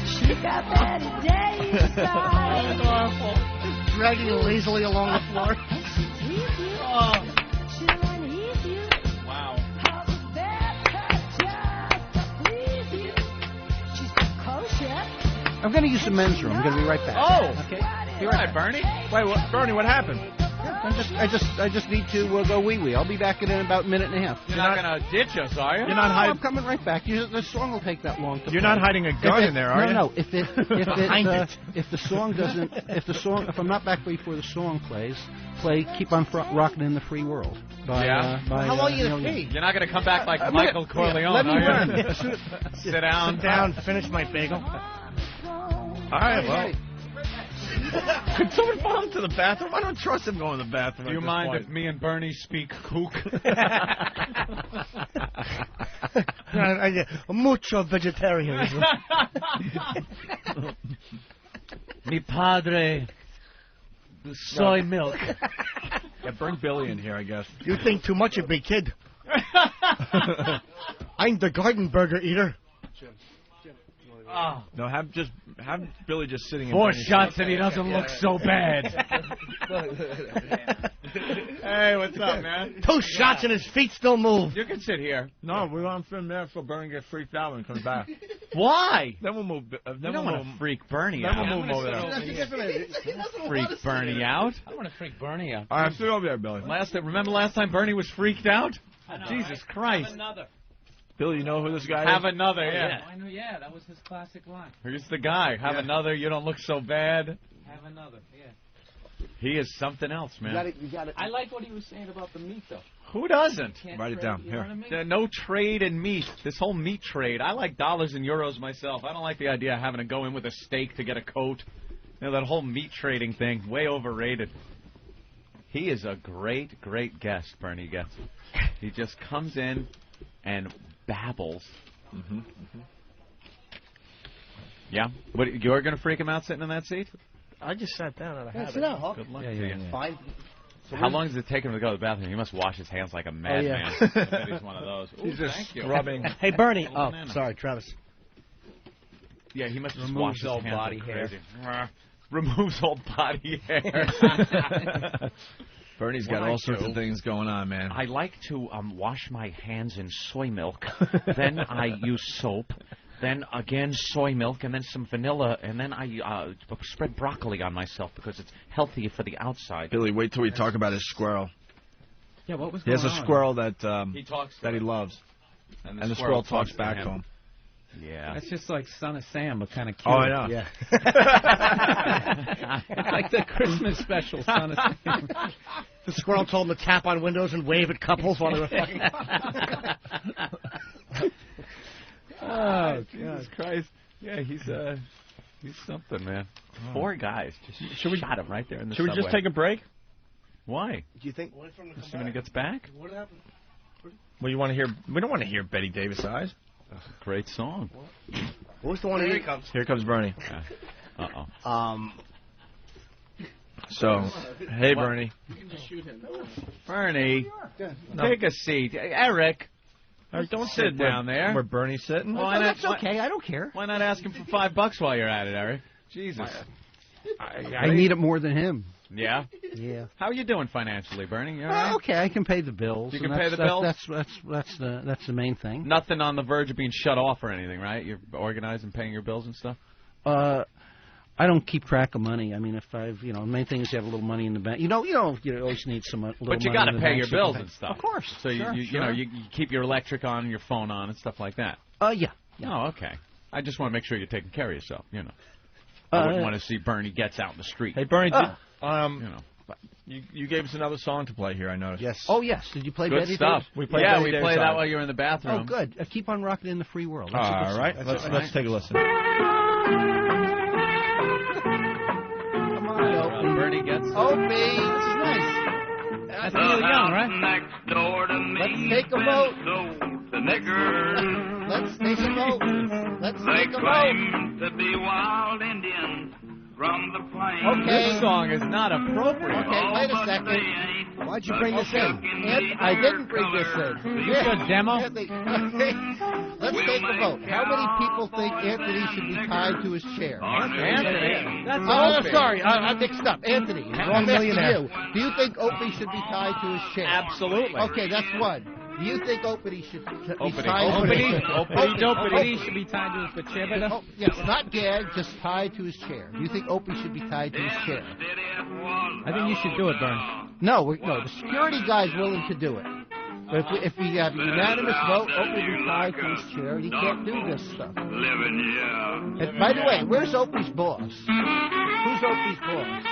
She's got Betty Davis eyes. Just dragging lazily along the floor. Wow. I'm going to use the men's room. I'm going to be right back. Oh. Okay. Be right, Bernie. Wait, Bernie, what happened? I just need to go wee-wee. I'll be back in about a minute and a half. You're not going to ditch us, are you? You're not hiding. I'm coming right back. The song will take that long to You're play. not hiding a gun in there, are you? No. If I'm not back before the song plays, Keep on Rocking in the Free World. By, How long are you going to be? You're not going to come back like Michael Corleone, let me are you? run. Sit down. Sit down. Finish my bagel. All right, well. Could someone follow him to the bathroom? I don't trust him going to the bathroom. Do you mind if me and Bernie speak kook? Mucho vegetarianism. Mi padre, soy milk. Yeah, bring Billy in here, I guess. You think too much of me, kid. I'm the garden burger eater. Oh. No, have Billy just sitting in 4 Bernie's shots seat. and he doesn't look so bad. Hey, what's up, man? 2 shots and his feet still move. You can sit here. No, we're on film there so Bernie gets freaked out when he comes back. Why? Then we'll move. You don't want to freak Bernie Then out. we'll move over there. Freak Bernie out. I want to freak Bernie out. All right, sit over there, Billy. Remember last time Bernie was freaked out? Jesus Christ. Have another. Billy, you know who this guy Have is? another, yeah. I know, that was his classic line. Here's the guy. Have another. You don't look so bad. Have another, He is something else, man. You got it. I like what he was saying about the meat, though. Who doesn't? Write it down. You know Here. what I mean? No trade in meat. This whole meat trade. I like dollars and euros myself. I don't like the idea of having to go in with a steak to get a coat. That whole meat trading thing, way overrated. He is a great, great guest, Bernie Getz. He just comes in and babbles. Mm-hmm. Mm-hmm. Yeah? What, you're going to freak him out sitting in that seat? I just sat down out of habit. Sit down, Good luck to you. Fine. So how long does it take him to go to the bathroom? He must wash his hands like a madman. I bet he's one of those. Ooh, He's just thank you. scrubbing. Hey, Bernie. Oh, sorry, Travis. Yeah, he must just Removes wash his all hands body like hair. crazy. Removes all body hair. Bernie's got all sorts of things going on, man. I like to wash my hands in soy milk. Then I use soap. Then again soy milk, and then some vanilla, and then I spread broccoli on myself because it's healthier for the outside. Billy, wait till we talk about his squirrel. Yeah, what was He going has a on? squirrel that he loves, and the squirrel talks back to him. Yeah. That's just like Son of Sam, but kind of cute. Oh, I know. Yeah. It's like the Christmas special, Son of Sam. The squirrel told him to tap on windows and wave at couples while they were fucking. Oh, Jesus Christ. Yeah, he's something, man. Four guys just shot him right there in the subway. Should we just take a break? Why? Do you think? Assuming he gets back? What happened? Well, you want to hear? We don't want to hear Betty Davis Eyes. Great song. What's the one? Here he comes. Here comes Bernie. Uh-oh. So, hey, What? Bernie. You can just shoot him. Bernie, take a seat. Eric, don't sit down there. Where Bernie's sitting? Why That's not, okay. I don't care. Why not ask him for $5 while you're at it, Eric? Jesus. I need it more than him. Yeah? Yeah. How are you doing financially, Bernie? You all right? Okay, I can pay the bills. You and can pay the that's- bills? That's the main thing. Nothing on the verge of being shut off or anything, right? You're organized and paying your bills and stuff? I don't keep track of money. I mean, if I've, the main thing is you have a little money in the bank. You always need some little money. But you got to in the pay bank your so you can bills pay. and stuff. Of course. So sure, you keep your electric on, your phone on, and stuff like that. Yeah. Oh, okay. I just want to make sure you're taking care of yourself, I wouldn't want to see Bernie Getz out in the street. Hey, Bernie, you gave us another song to play here, I noticed. Yes. Oh, yes. Did you play Good Betty stuff. Davis? We played that while you were in the bathroom. Oh, good. Keep on rocking in the free world. That's a good All song. right, That's let's take a listen. Come on, Bernie Getz. Opie. This is nice. That's Neil Young, right? Next door to me. Let's take a vote. Sold the nigger. Let's take a vote. Let's They take a vote. claim to be wild Indians from the plains. Okay. This song is not appropriate. Okay, wait a But second. they ain't Why'd you bring this in? I didn't bring this in. You got a demo? Let's take a vote. How many people think Anthony should be tied to his chair? Anthony. That's I'm Opie. sorry. I mixed up. Anthony. Wrong millionaire. Do you think Opie should be tied to his chair? Absolutely. Okay, that's one. Do you think Opie should be Opie. tied to his chair? Opie should be tied to his pachebada. Oh, yes, not gagged, just tied to his chair. Do you think Opie should be tied to his chair? I think you should do it, Bernie. No, the security guy's willing to do it. But if we have a unanimous vote, Opie will be tied to his chair, and he can't do this stuff. And by the way, where's Opie's boss? Who's Opie's boss?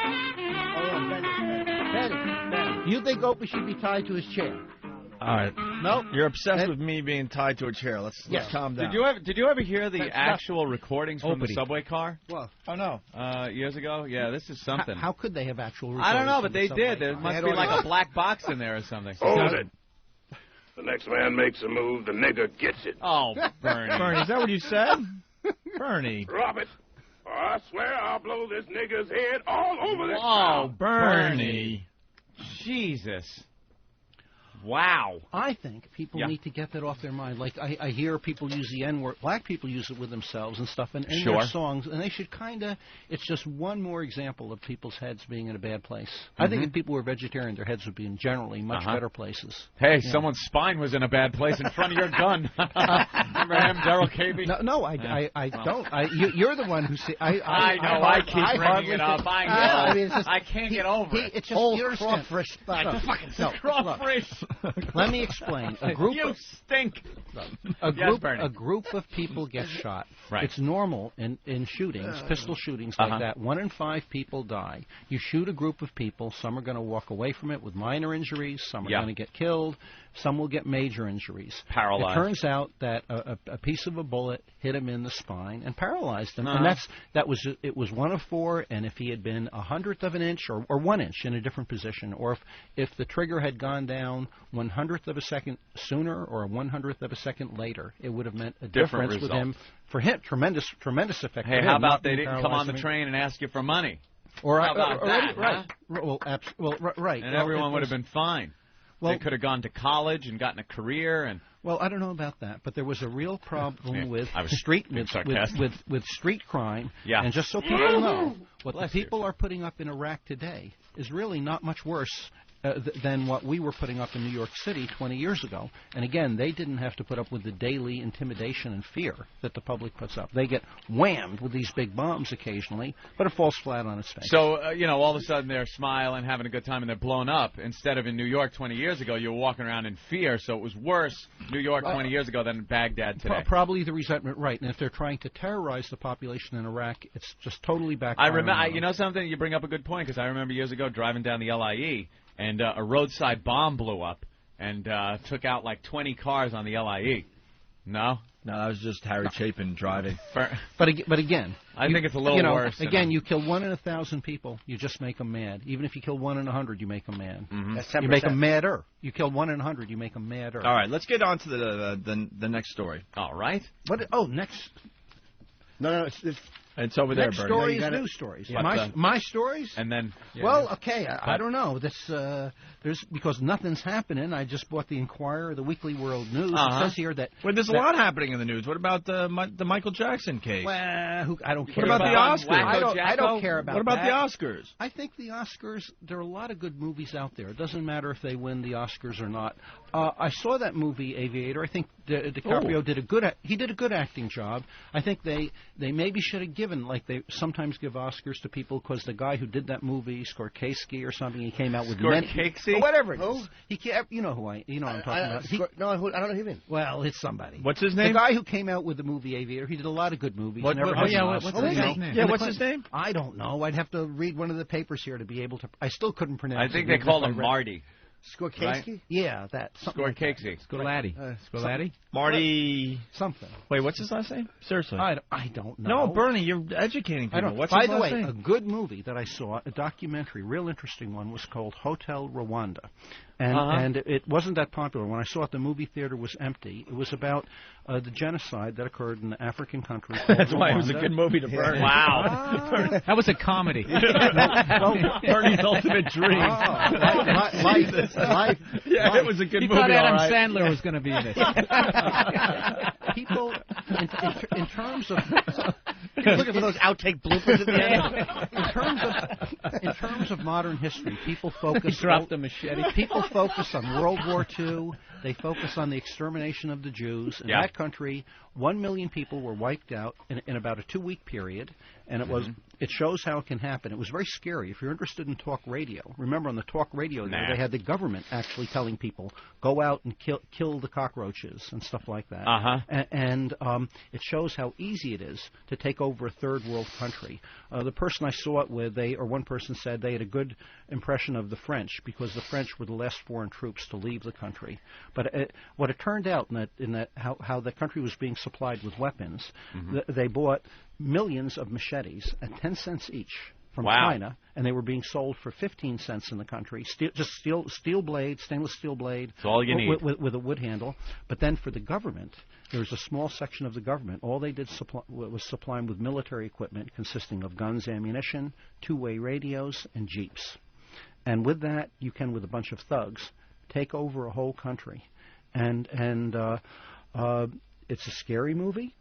Oh, yeah, Benny. Do you think Opie should be tied to his chair? All right. No. You're obsessed with me being tied to a chair. Let's calm down. Did you ever hear the actual recordings from the Opie. subway car? Well, Oh, no. Years ago? Yeah, this is something. How could they have actual I don't know, recordings but from they the subway did. There car? must be like a black box in there or something. Hold it. The next man makes a move, the nigger gets it. Oh, Bernie. Bernie, is that what you said? Bernie. Drop it. Or I swear I'll blow this nigger's head all over this Oh, town. Bernie. Jesus. Wow. I think people need to get that off their mind. Like, I hear people use the N-word. Black people use it with themselves and stuff in their songs, and they should kind of... It's just one more example of people's heads being in a bad place. I think if people were vegetarian, their heads would be in generally much better places. Hey, someone's spine was in a bad place in front of your gun. Remember him, Daryl Cavey? No, I don't. You're the one who say... I know, I keep bringing it up. I know. I mean, it's just, I can't get over it. It's just old crawfish. Crawfish. Let me explain. You stink. A group of people get shot. Right. It's normal in shootings, pistol shootings like that. 1 in 5 people die. You shoot a group of people. Some are going to walk away from it with minor injuries. Some are going to get killed. Some will get major injuries. Paralyzed. It turns out that a piece of a bullet hit him in the spine and paralyzed him. And it was 1 of 4. And if he had been 1/100 of an inch or 1 inch in a different position, or if the trigger had gone down 1/100 of a second sooner or 1/100 of a second later, it would have meant a difference with him. For him, tremendous effect. Hey, how about they didn't come on the train and ask you for money? Or how about that? Right. Right. And everyone would have been fine. Well, they could have gone to college and gotten a career and. Well, I don't know about that, but there was a real problem with street crime. Yeah. And just so people know, what the people are putting up in Iraq today is really not much worse than what we were putting up in New York City 20 years ago. And again, they didn't have to put up with the daily intimidation and fear that the public puts up. They get whammed with these big bombs occasionally, but it falls flat on its face. So, all of a sudden they're smiling, having a good time, and they're blown up. Instead of in New York 20 years ago, you were walking around in fear, so it was worse New York 20 years ago than Baghdad today. Probably the resentment, right. And if they're trying to terrorize the population in Iraq, it's just totally backfiring. I remember, you know something? You bring up a good point, because I remember years ago driving down the LIE, and a roadside bomb blew up and took out like 20 cars on the LIE. No? No, that was just Harry Chapin driving. But again, I think it's a little worse. Again, you kill 1 in 1,000 people, you just make them mad. Even if you kill 1 in 100, you make them mad. Mm-hmm. That's 10%. You make them madder. You kill 1 in 100, you make them madder. All right, let's get on to the next story. All right. What? Oh, next. No, it's over there, Next Bernie. story is news stories. Yeah. My stories? And then... well, okay, I don't know. There's because nothing's happening. I just bought the Inquirer, the Weekly World News. It says here that... Well, there's a lot happening in the news. What about the Michael Jackson case? Well, I don't care. What about the Oscars? I don't care about What about that. the Oscars? I think the Oscars, there are a lot of good movies out there. It doesn't matter if they win the Oscars or not. I saw that movie, Aviator. I think DiCaprio did a good acting job. I think they maybe should have given, like they sometimes give Oscars to people, because the guy who did that movie, Scorsese or something, he came out with Scorsese? whatever it is. You know what I'm talking about. I don't know who you mean. Well, it's somebody. What's his name? The guguy who came out with the movie Aviator. He did a lot of good movies. What's his name? Yeah, what's his name? I don't know. I'd have to read one of the papers here to be able to. I still couldn't pronounce. I think they called him Marty. Scorsese? Right? Yeah, that. Scorsese. Scolati? Marty... Something. Wait, what's his last name? Seriously. I don't know. No, Bernie, you're educating people. What's By his the last way, name? a good movie that I saw, a documentary, real interesting one, was called Hotel Rwanda. And it wasn't that popular. When I saw it, the movie theater was empty. It was about the genocide that occurred in the African country called That's why Rwanda. it was a good movie to burn. Wow. That was a comedy. Bernie's ultimate dream. Life. Yeah, it was a good He movie. thought Adam all right. Sandler was going to be in it. People, in terms of... You're looking for those outtake bloopers at the end. In terms of modern history, people focus... He dropped a machete. People focus on World War II. They focus on the extermination of the Jews. In that country, 1 million people were wiped out in about a 2-week period, and it shows how it can happen. It was very scary. If you're interested in talk radio, remember on the talk radio there, they had the government actually telling people, go out and kill the cockroaches and stuff like that. And it shows how easy it is to take over a third world country. The person I saw it with, one person said they had a good impression of the French, because the French were the last foreign troops to leave the country. But what it turned out in that how the country was being supplied with weapons, they bought millions of machetes at 10 cents each from China, and they were being sold for 15 cents in the country. Steel blade, stainless steel blade. That's all you need. With a wood handle. But then for the government, there was a small section of the government. All they did was supply them with military equipment consisting of guns, ammunition, two-way radios, and jeeps. And with that, you can, with a bunch of thugs, take over a whole country. And it's a scary movie.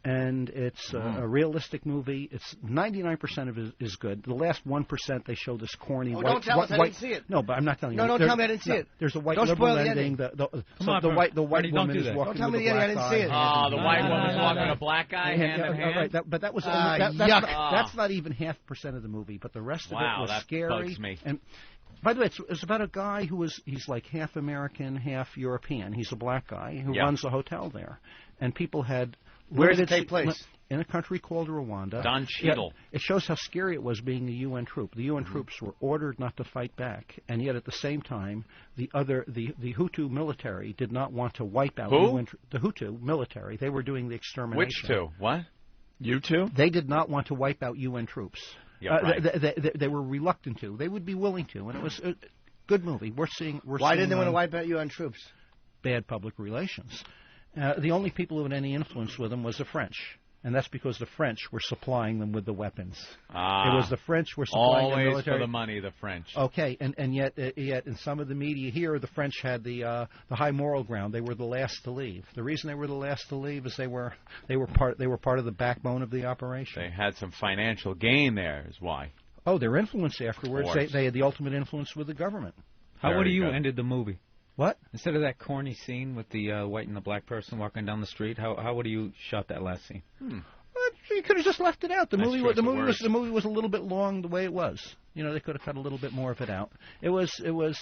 And it's a realistic movie. It's 99% of it is good. The last 1% they show this corny. Don't tell us. I didn't see it. No, but I'm not telling you. No, don't tell me I didn't see it. There's a white Don't liberal spoil the ending. The white woman is walking Don't tell with me a the black ending. I guy. didn't see it. Oh, the white woman's walking with a black guy hand in hand. Right, but that was that's not even 0.5% of the movie. But the rest of it was scary. Bugs me. And by the way, it's about a guy he's like half American, half European. He's a black guy who runs a hotel there, and people had. Where does it take place? In a country called Rwanda. Don Cheadle. It shows how scary it was being a UN troop. The UN troops were ordered not to fight back, and yet at the same time, the Hutu military did not want to wipe out the Hutu military. They were doing the extermination. Which two? What? You two? They did not want to wipe out UN troops. Yeah, right. They were reluctant to. They would be willing to, and it was a good movie. Why didn't they want to wipe out UN troops? Bad public relations. The only people who had any influence with them was the French. And that's because the French were supplying them with the weapons. It was the French were supplying the military. Always for the money, the French. Okay, and yet in some of the media here, the French had the high moral ground. They were the last to leave. The reason they were the last to leave is they were part of the backbone of the operation. They had some financial gain there, is why. Oh, their influence afterwards. They had the ultimate influence with the government. How would Very you good. ended the movie? What? Instead of that corny scene with the white and the black person walking down the street, how would you shot that last scene? You could have just left it out. The Nice movie choice of words. was a little bit long the way it was. You know, they could have cut a little bit more of it out. It was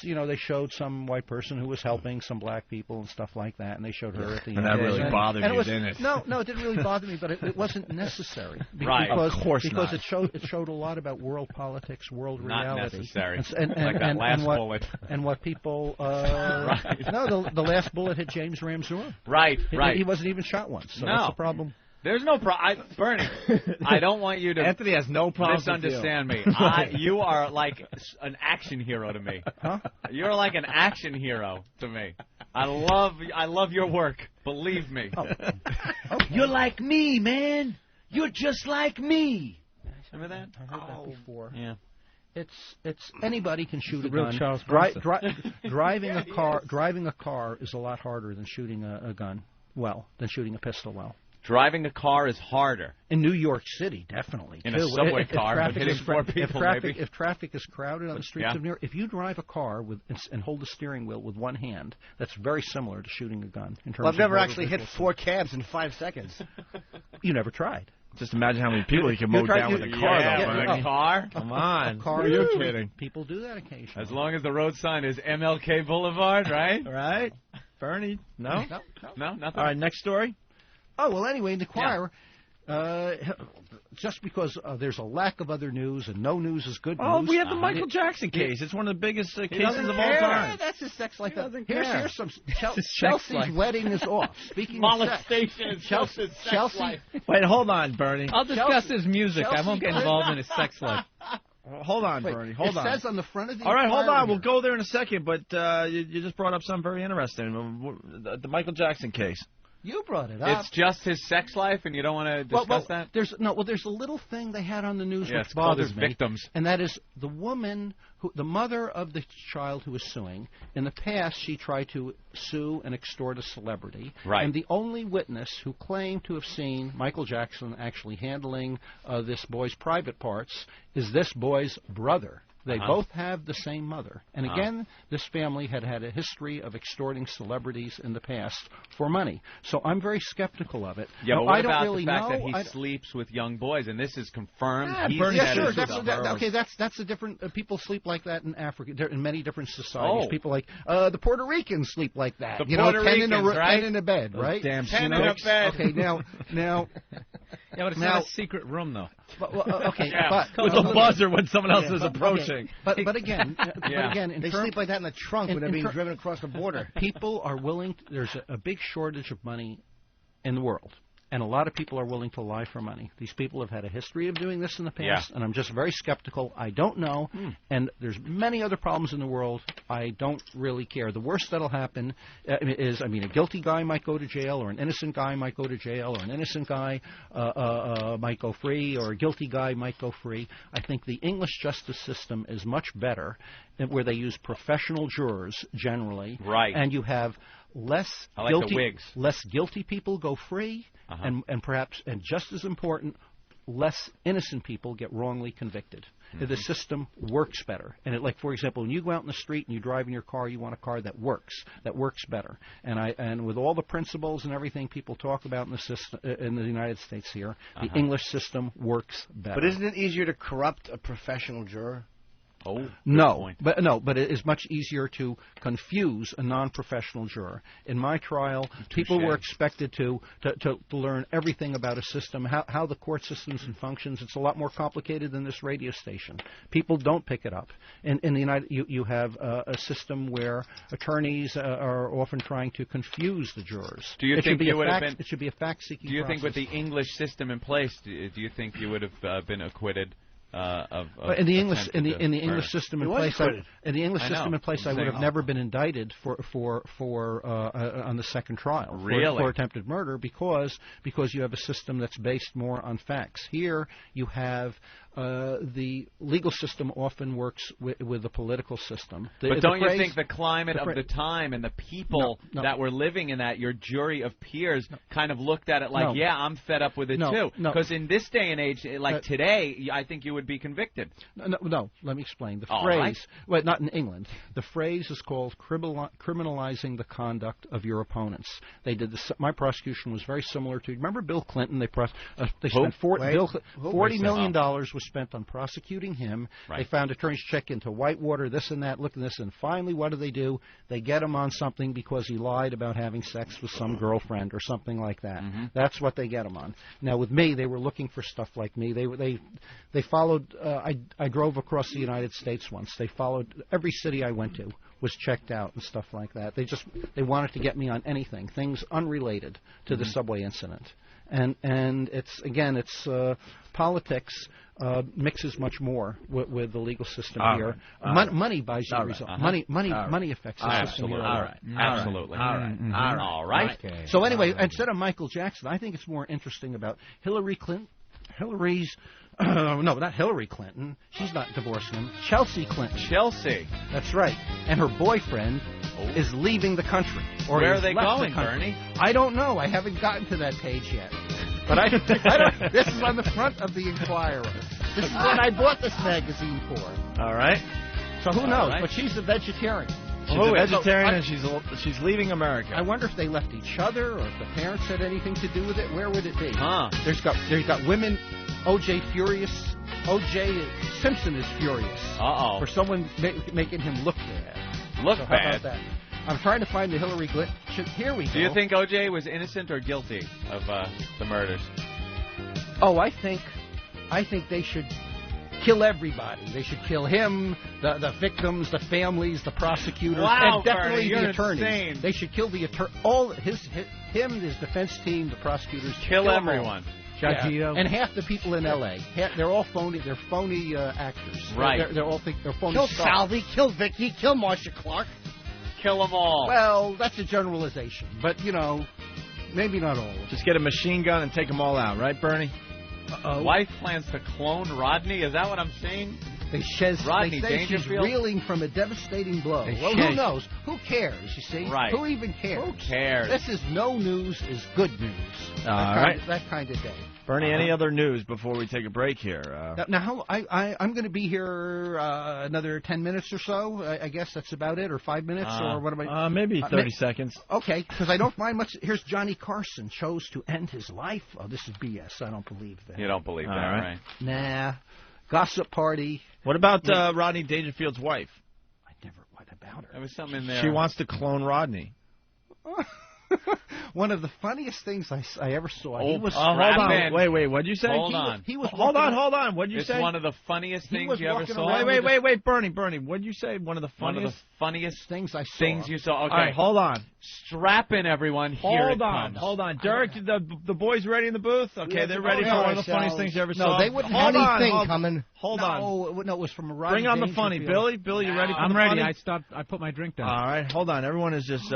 you know, they showed some white person who was helping some black people and stuff like that, and they showed her at the end. And that really bothered and you, it was, didn't it? No, it didn't really bother me, but it wasn't necessary. Right, because, of course because not. it showed a lot about world politics, world Not reality. necessary. And Like that last bullet. And what people Right. No, the last bullet hit James Ramsey. Right. He wasn't even shot once. So No. that's the problem. There's no problem. Bernie, I don't want you to Anthony has no problem misunderstand me. You are like an action hero to me. Huh? You're like an action hero to me. I love your work. Believe me. Oh. You're like me, man. You're just like me. Remember that? I heard that before. Yeah. It's anybody can shoot The a real gun. Charles Bronson. Driving a car is a lot harder than shooting a gun than shooting a pistol well. Driving a car is harder. In New York City, definitely. In too. a subway If car, traffic hitting is- four if people, traffic, maybe. If traffic is crowded on the streets Yeah. of New York, if you drive a car and hold the steering wheel with one hand, that's very similar to shooting a gun. In terms Well, I've of never motor actually hit visual 4 cabs in 5 seconds. You never tried. Just imagine how many people you can mow down with a car. though, car. Come on. Car, You're kidding. People do that occasionally. As long as the road sign is MLK Boulevard, right? Right? Bernie? No? No, nothing. All right, next story. Oh, well, anyway, in the choir, just because there's a lack of other news and no news is good Oh, news. we have the Michael Jackson case. It's one of the biggest cases of all time. That's his sex life. doesn't Here's care. some. His sex Chelsea's life. wedding is off. Speaking Molestation of is sex, just his sex Chelsea. life. Wait, hold on, Bernie. I'll discuss Chelsea- his music. I won't get Chelsea- involved in his sex life. Hold on, Wait, Bernie. Hold it on. says on the front of the. All right, hold Inquirer on. We'll here. go there in a second, but you just brought up something very interesting. The Michael Jackson case. You brought it up. It's just his sex life, and you don't want to discuss that? There's a little thing they had on the news Yeah, which it's called bothers his me, victims. and that is the woman, the mother of the child who was suing. In the past, she tried to sue and extort a celebrity, Right. and the only witness who claimed to have seen Michael Jackson actually handling this boy's private parts is this boy's brother. They both have the same mother. And again, this family had a history of extorting celebrities in the past for money. So I'm very skeptical of it. Yeah, Now, but what I don't about really the fact know. that he sleeps with young boys, and this is confirmed? Yeah, He's Bernie, said sure. it's Okay, that's a different. People sleep like that in Africa, in many different societies. Oh. People like the Puerto Ricans sleep like that. The you know, Puerter 10 in a Ricans, right? 10 in a bed, Those right? damn 10 in a snakes. bed. Okay, now. Yeah, but it's Now- not a secret room, though. Okay, Yeah. but With a buzzer when someone else is approaching. But again, in They term- sleep like that in the trunk when they're in being ter- driven across the border. people are willing. There's a big shortage of money in the world. And a lot of people are willing to lie for money. These people have had a history of doing this in the past, and I'm just very skeptical. I don't know. And there's many other problems in the world. I don't really care. The worst that'll happen is, a guilty guy might go to jail, or an innocent guy might go to jail, or an innocent guy might go free, or a guilty guy might go free. I think the English justice system is much better, where they use professional jurors generally. Right. And you have less I like the guilty, wigs. less guilty people go free, and perhaps, and just as important, less innocent people get wrongly convicted. The system works better. And like, for example, when you go out in the street and you drive in your car, you want a car that works better. And with all the principles and everything people talk about in the system in the United States here, the English system works better. But isn't it easier to corrupt a professional juror? Oh, good No, point. but it is much easier to confuse a non-professional juror. In my trial, people were expected to learn everything about a system, how the court systems and functions. It's a lot more complicated than this radio station. People don't pick it up. In the United, you have a system where attorneys are often trying to confuse the jurors. Do you think you would have been? It should be a fact-seeking. Do you think with process. the English system in place, do you think you would have been acquitted? But in the English murder? system in He was place, acquitted. I would have never been indicted for on the second trial for attempted murder because you have a system that's based more on facts. Here you have the legal system often works with the political system. But don't you think the climate of the time and the people No. that were living in that, your jury of peers, kind of looked at it like, No. yeah, I'm fed up with it too? No. Because in this day and age, like today, I think you would could be convicted. No, let me explain. The All phrase, right. well, not in England. The phrase is called criminalizing the conduct of your opponents. They did this. My prosecution was very similar to. Remember Bill Clinton? They spent $40 million was spent on prosecuting him. Right. They found attorneys check into Whitewater, this and that, look at this, and finally, what do? They get him on something because he lied about having sex with some girlfriend or something like that. Mm-hmm. That's what they get him on. Now, with me, they were looking for stuff like me. They followed. I drove across the United States once. They followed every city I went to was checked out and stuff like that. They wanted to get me on anything, things unrelated to the subway incident. And it's politics mixes much more with the legal system here. Money buys you results. Money affects the system here. All right. Absolutely. All right. Okay. So anyway, instead of Michael Jackson, I think it's more interesting about Hillary Clinton. No, not Hillary Clinton. She's not divorcing him. Chelsea Clinton. Chelsea. That's right. And her boyfriend is leaving the country. Or where are they going, Bernie? I don't know. I haven't gotten to that page yet. But I don't. This is on the front of the Inquirer. This is what I bought this magazine for. All right. So who knows? Right. But she's a vegetarian. She's a vegetarian, and she's leaving America. I wonder if they left each other, or if the parents had anything to do with it. Where would it be? There's got women. O.J. furious. O.J. Simpson is furious. For someone making him look bad. Look so bad. How about that? I'm trying to find the Hillary Clinton. Here we go. Do you think O.J. was innocent or guilty of the murders? Oh, I think they should kill everybody. They should kill him, the victims, the families, the prosecutors, and definitely the attorneys. Insane. They should kill the him, his defense team, the prosecutors. Kill everyone. Yeah. And half the people in L.A. They're all phony. They're phony actors. Right. They're all they're phony. Kill stars. Salvi. Kill Vicky. Kill Marsha Clark. Kill them all. Well, that's a generalization, but maybe not all. Just get a machine gun and take them all out, right, Bernie? Wife plans to clone Rodney. Is that what I'm seeing? They say she's reeling from a devastating blow. Well, who knows? Who cares, you see? Right. Who even cares? Who cares? This is no news is good news. That kind of day. Bernie, any other news before we take a break here? Now, I'm going to be here another 10 minutes or so. I guess that's about it, or 5 minutes, or what am I? Maybe 30 seconds. Okay, because I don't find much. Here's Johnny Carson chose to end his life. Oh, this is BS. I don't believe that. You don't believe that, right? Nah. Gossip party. What about Rodney Dangerfield's wife? What about her? There was something in there. She wants to clone Rodney. One of the funniest things I ever saw. He was hold on. Wait. What'd you say? Hold on. Hold on. What'd you say? It's one of the funniest things you ever saw. Wait, Bernie. What'd you say? One of the funniest things I saw. Things you saw. Okay. All right, hold on. Strap in, everyone. Here it comes. Hold on. Derek, the boys ready in the booth? Okay, they're ready for one of the funniest things you ever saw. No, they wouldn't have anything coming. Hold on. No, it was from a Rodney Bring on the funny. Billy, you ready for I'm the ready. funny? I put my drink down. All right, hold on. Everyone is just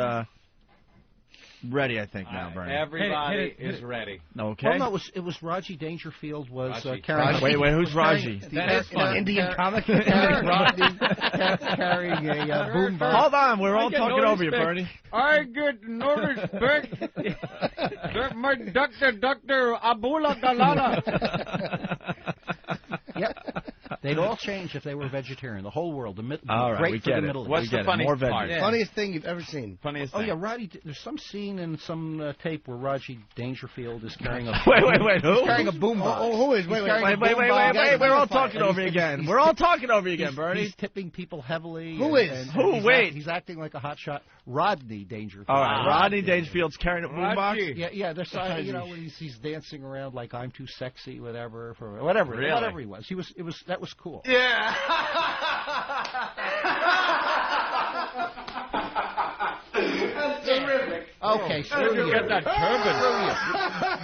ready, I think, now, Bernie. Everybody is ready. Okay. Well, no, it was Raji Dangerfield was carrying... Wait, who's Raji? That is funny. Indian comic. Carrying a boombox. Hold on, we're all talking over you, Bernie. I get no respect. That my Dr. Abula Galala. Yep. They'd all change if they were vegetarian. The whole world. All right, we get it. What's the funniest part? Funniest thing you've ever seen? Funniest thing. Oh, yeah, Roddy. There's some scene in some tape where Raji Dangerfield is carrying a... Wait, who? He's carrying a boombox. Who is? Wait. We're all talking over you again. We're all talking over you again, Bernie. He's tipping people heavily. Who is? Wait. He's acting like a hotshot. Rodney Dangerfield. All right, Rodney Dangerfield's carrying a boombox? Yeah, there's when he's dancing around like I'm too sexy, whatever he was. That was cool. Yeah. That's terrific. Okay, screw you. Get that turban.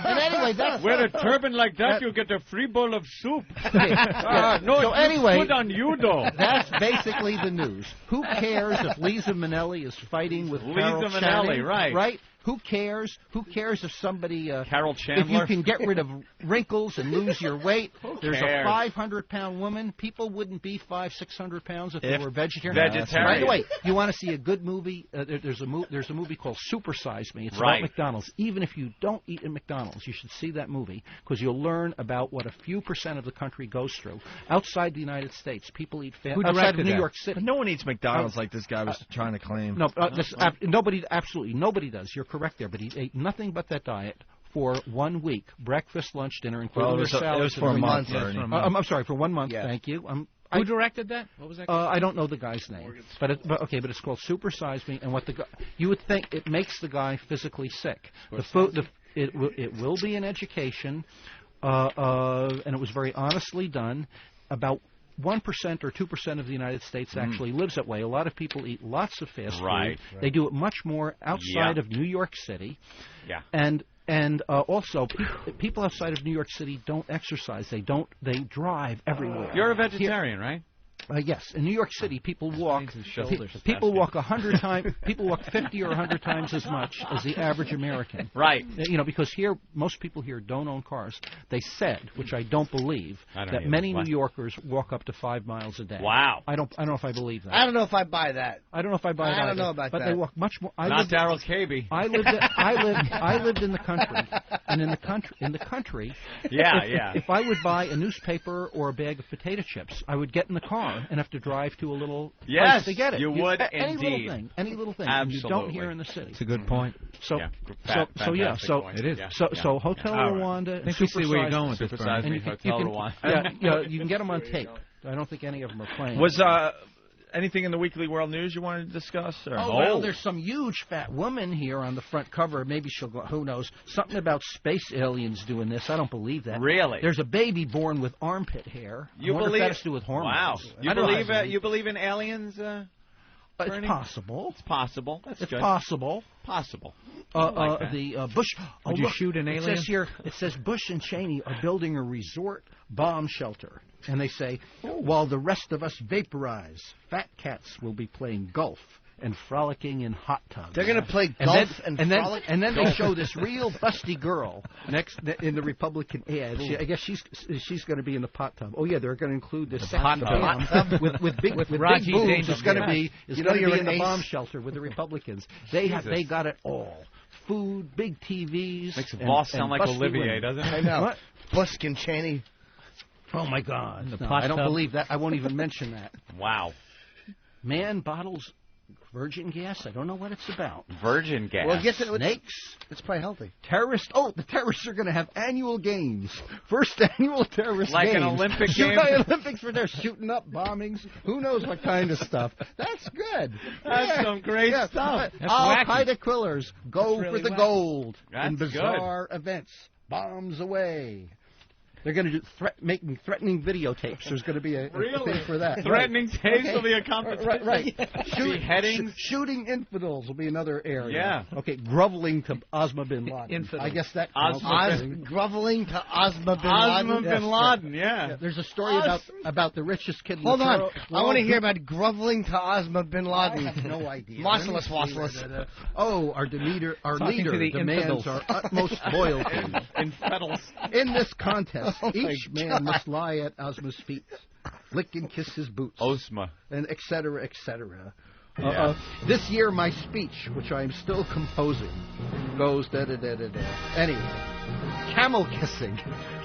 And anyway, wear a turban like that, you get a free bowl of soup. No, so anyway, good on you, though. That's basically the news. Who cares if Lisa Minnelli is fighting with Carol Channing? Right? Who cares? Who cares if somebody... Carol Chandler? If you can get rid of wrinkles and lose your weight. There's a 500-pound woman. People wouldn't be 500-600 pounds if they were vegetarian. By the way, you want to see a good movie? There's a movie called Super Size Me. It's about McDonald's. Even if you don't eat at McDonald's, Animals. You should see that movie because you'll learn about what a few % of the country goes through. Outside the United States, people eat fast. Outside of New York City. But no one eats McDonald's like this guy was trying to claim. No, absolutely nobody does. You're correct there. But he ate nothing but that diet for 1 week: breakfast, lunch, dinner, including their salads. It was for a month. I'm sorry, for 1 month. Yeah. Thank you. Who directed that? What was that? I don't know the guy's name, but it's called Super Size Me. And what you would think it makes the guy physically sick. The food, it will be an education, and it was very honestly done. About 1% or 2% of the United States actually lives that way. A lot of people eat lots of fast food. They do it much more outside of New York City. Yeah. And also, people outside of New York City don't exercise. They drive everywhere. You're a vegetarian, right? Yes, in New York City, people walk. People walk 100 times. People walk 50 or 100 times as much as the average American. Right. Because here, most people here don't own cars. They said, which I don't believe, that many New Yorkers walk up to 5 miles a day. Wow. I don't know if I believe that. I don't know if I buy that. I don't know if I buy that. I don't know about that. But they walk much more. Not Daryl Cabey. I lived in the country, and in the country. If I would buy a newspaper or a bag of potato chips, I would get in the car and have to drive to a little place to get it. You would any indeed. Any little thing. Absolutely. You don't hear in the city. It's a good point. So it is. So Hotel Rwanda. I think we see where you're going with this, Bernie. Hotel Rwanda. You can get them on tape. I don't think any of them are playing. Was anything in the Weekly World News you wanted to discuss? Or? Well, there's some huge fat woman here on the front cover. Maybe she'll go, who knows, something about space aliens doing this. I don't believe that. Really? There's a baby born with armpit hair. I wonder if that has to do with hormones. Wow. You believe in aliens? It's possible. It's possible. That's it's good. possible. Possible. The Bush. Would you shoot an alien? It says here. It says Bush and Cheney are building a resort bomb shelter, and they say while the rest of us vaporize, fat cats will be playing golf and frolicking in hot tubs. They're going to play golf and frolic? And then they show this real busty girl next in the Republican ad. I guess she's going to be in the pot tub. Oh yeah, they're going to include this hot tub with big boobs. It's going to be in the bomb shelter with the Republicans. They got it all. Food, big TVs. Makes the boss sound like Olivier, doesn't it? I know. What? Bush and Cheney. Oh my God! No, I don't believe that. I won't even mention that. Wow. Man bottles virgin gas. I don't know what it's about. Virgin gas. Well, guess snakes. It's probably healthy. Terrorists. Oh, the terrorists are going to have annual games. First annual terrorist like games. An Olympic game. Olympics where they're shooting up bombings. Who knows what kind of stuff. That's good. That's some great stuff. Al-Qaeda quillers go for the gold in That's bizarre events. Bombs away. They're going to do making threatening videotapes. There's going to be a thing for that. Threatening tapes will be a competition. Right. Beheadings. Shooting infidels will be another area. Yeah. Okay, groveling to Osama bin Laden. Infidels. I guess that groveling to Osama bin Laden. Osama bin Laden, yeah. There's a story about the richest kid in the world. Hold on. I want to hear about groveling to Osama bin Laden. I have no idea. Wassalas. Oh, our leader demands our utmost loyalty. Infidels. In this contest, each man must lie at Osma's feet, lick and kiss his boots. Osma. And et cetera, et cetera. Yeah. This year, my speech, which I am still composing, goes da-da-da-da-da. Anyway, camel kissing.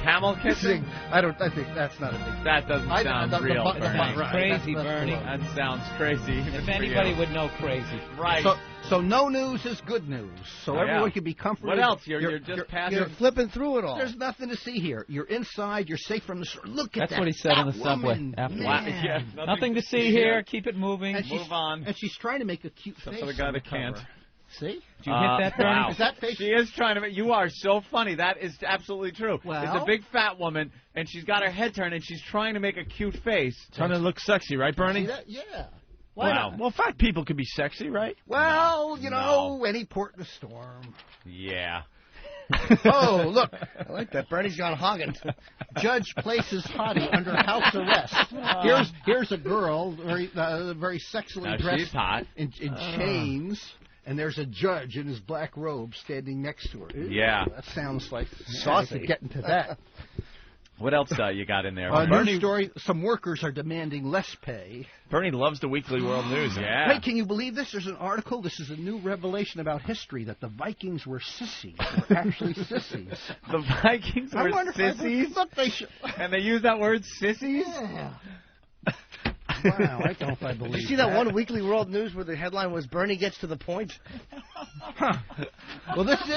Camel kissing? I think that's not a big... That doesn't sound real, Bernie. Crazy, Bernie. That sounds crazy. If anybody would know crazy. Right. So no news is good news. So everyone can be comforted. What else? You're just passing. You're flipping through it all. There's nothing to see here. You're inside. You're safe from the store. Look at that. That's what he said on the subway. Yeah, nothing to see here. Keep it moving. Move on. And she's trying to make a cute face. For the guy that can't. See? Did you hit that, Bernie? Wow. Is that face? She is trying to. You are so funny. That is absolutely true. Well, it's a big fat woman, and she's got her head turned, and she's trying to make a cute face. Trying to look sexy, right, Bernie? Yeah. Wow. Well, fat people could be sexy, right? Well, any port in a storm. Yeah. Oh, look. I like that. Bernie's gone hogging. Judge places hottie under house arrest. Here's a girl, very sexually dressed. She's hot. In chains. And there's a judge in his black robe standing next to her. Yeah. That sounds like saucy. Getting to that. What else you got in there? News story, some workers are demanding less pay. Bernie loves the Weekly World News. Yeah. Hey, can you believe this? There's an article. This is a new revelation about history that the Vikings were sissies. They're actually sissies. The Vikings were sissies? Look, and they use that word, sissies? Yeah. Wow, I don't know if I believe Did you see that one Weekly World News where the headline was Bernie gets to the point? Well, this is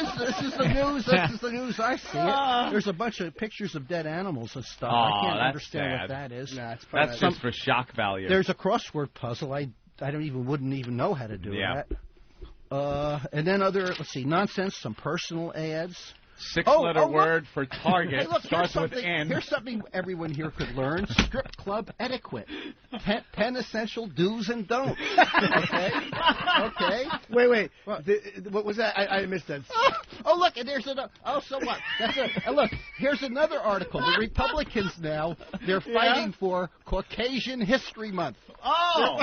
the news. This is the news I see it. There's a bunch of pictures of dead animals and stuff. I can't understand what that is. That's just for shock value. There's a crossword puzzle. I wouldn't even know how to do that. And then let's see, nonsense, some personal ads. Six-letter word for Target. Hey, look, starts with N. Here's something everyone here could learn. Strip club etiquette. 10 essential do's and don'ts. Okay? Wait. What was that? I missed that. Oh, look, and there's another. Oh, so what? That's it. And look, here's another article. The Republicans now, they're fighting for Caucasian History Month. Oh!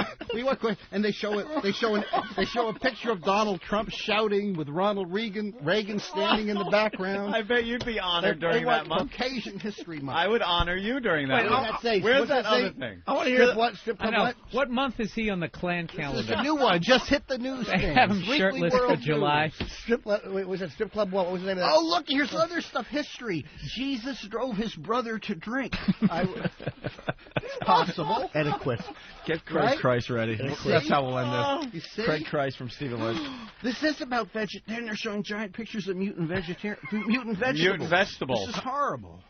And they show a picture of Donald Trump shouting with Ronald Reagan standing in the background. I bet you'd be honored during that month. Caucasian History Month. I would honor you during that month. Where's that other thing? I want to hear Strip club what? What month is he on the Klan calendar? It's a new one. Just hit the news. They have him shirtless for July. Was that Strip Club? What was the name of that? Oh, look, here's other stuff. History. Jesus drove his brother to drink. It's possible. Etiquette. Get Craig Christ ready. That's how we'll end this. Craig Christ from Stephen Lynch. This is about vegetarian. They're showing giant pictures of mutant vegetables. Mutant vegetables. This is horrible.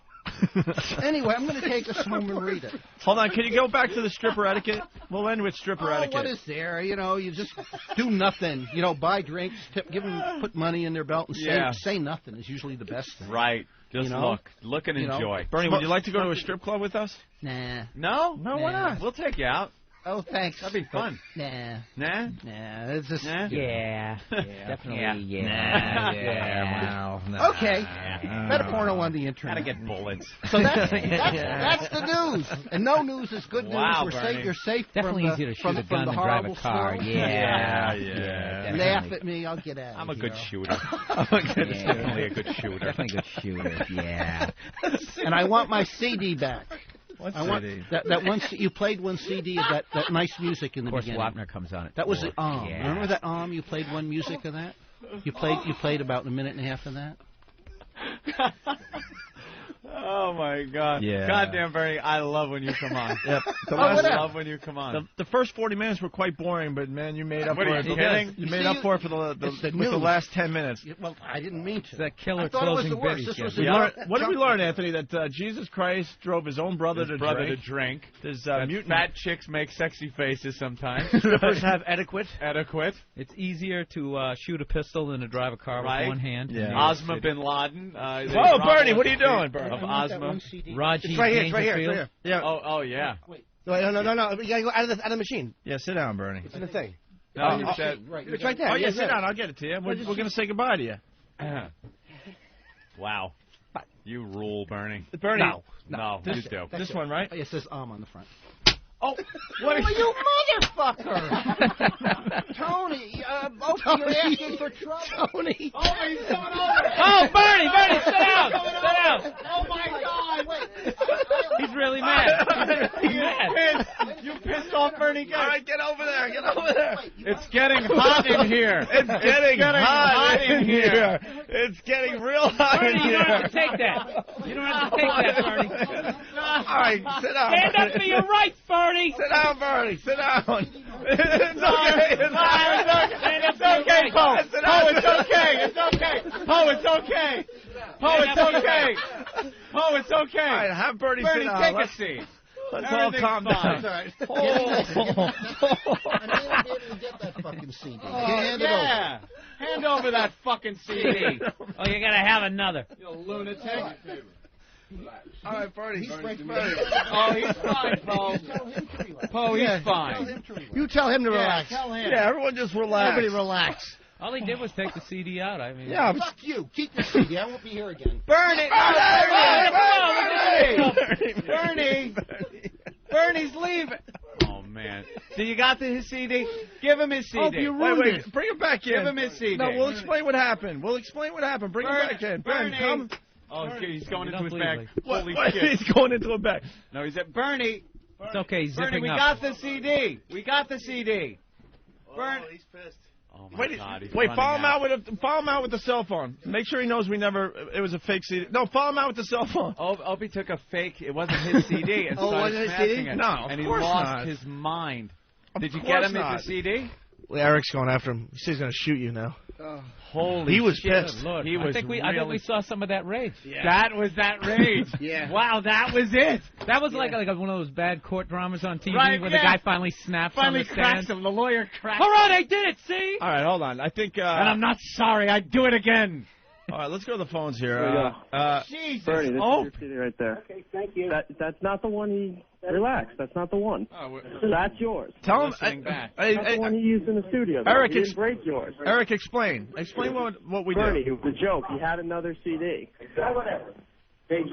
Anyway, I'm going to take us home and read it. Hold on, can you go back to the stripper etiquette? We'll end with stripper etiquette. What is there? You just do nothing. Buy drinks, put money in their belt, and say nothing is usually the best thing. Right. Just look and enjoy. Bernie, would you like to go to a strip club with us? Nah. No, why not? We'll take you out. Oh, thanks. That'd be fun. Nah. Nah? Nah. It's just... Nah? Yeah. Definitely. Yeah. Wow. Nah. Okay. Better porno on the internet. Gotta get bullets. So that's the news. And no news is good news. Wow, You're safe definitely from easier to shoot a gun than drive a car. Storm. Yeah. Laugh at me, I'll get out. I'm a good shooter. Definitely a good shooter. Definitely a good shooter. Yeah. And I want my CD back. What CD? That one you played one CD of that nice music in the beginning. Of course, Wapner comes on it. That was the Yeah. Remember that you played one music of that? You played about a minute and a half of that. Oh, my God. Yeah. Goddamn, Bernie, I love when you come on. Yep. I love when you come on. The first 40 minutes were quite boring, but, man, you made up What for are it. you kidding? You made up for it with the last 10 minutes. Well, I didn't mean to. That killer I thought it was closing the worst. bit. This was What did we learn, Anthony? That Jesus Christ drove his own brother to drink. There's fat chicks make sexy faces sometimes. Strippers have etiquette. It's easier to shoot a pistol than to drive a car with one hand. Yeah. Osama bin Laden. Whoa, Bernie, what are you doing, Bernie? Of Osama. Raji It's right here. Yeah. Oh, yeah. Wait. No. You gotta go out of the machine. Yeah, sit down, Bernie. It's in the thing. No, It's right there. Oh, yeah, sit down. I'll get it to you. We're going to say goodbye to you. Wow. You rule, Bernie. Bernie. No, you do. This one, right? Oh, it says on the front. Oh, what are you motherfucker! Tony, you're asking for trouble. Tony. Oh, he's coming over. Oh, Bernie, sit down. Sit down. Oh, my God. Wait. He's really mad. He's mad. You pissed off Bernie Getz. All right, get over there. It's getting hot in here. It's getting hot in here. It's getting real hot Bernie, in here. you don't have to take that. You don't have to take that, Bernie. All right, sit down. Stand up for your rights, Bernie. Sit down, Bernie. Sit down. It's okay. It's okay, Poe. It's okay. It's okay. Poe, it's okay. Poe, it's okay. Poe, it's okay. All right, have Bernie sit down. Take a seat. Let's all calm down. I may be able to get that fucking CD. Hand it over. Hand over that fucking CD. Oh, you gotta have another. You lunatic. All right, Bernie. He's Bernie. Oh, he's fine, Poe. Poe, he's fine. You tell him to relax. Tell him. Yeah, everyone just relax. Everybody relax. All he did was take the CD out. I mean, Yeah, Fuck you. Keep the CD. I won't be here again. Burn it. Bernie. Bernie's leaving. Oh, man. So you got his CD? Give him his CD. Wait, bring him back in. Give him his CD. No, we'll explain what happened. Bring him back in. Bernie, come. Oh, he's going into his bag. What? Holy What? shit. He's going into a bag. No, he's at Bernie. It's okay, he's Bernie, zipping we up. got the CD. We got the CD. Bernie. He's pissed. Oh my Wait, God, he's wait! running Follow him out with the cell phone. Make sure he knows it was a fake CD. No, follow him out with the cell phone. Opie took a fake. It wasn't his CD and started wasn't his smashing CD? it. No, of and he course lost not. his mind. Did you Of get course him at not. the CD? Well, Eric's going after him. He says he's going to shoot you now. Holy He was shit. pissed. Lord, He I was think we really... saw some of that rage. Yeah. That was that rage. Yeah. Wow, that was it. That was like one of those bad court dramas on TV Right, where yeah. the guy finally snaps Finally on the cracks stand. him. The lawyer cracks All right, him. I did it, see? All right, hold on. I think. And I'm not sorry. I'd do it again. All right, let's go to the phones here. Jesus. Bernie, this Oh. is your CD right there. Okay, thank you. That's not the one he... Relax, that's not the one. That's yours. Tell him. Listening back. Hey, That's the one he used in the studio. though. Eric, He didn't break yours. Eric, explain. Explain what we Bernie, did. it was a joke. He had another CD. Whatever. It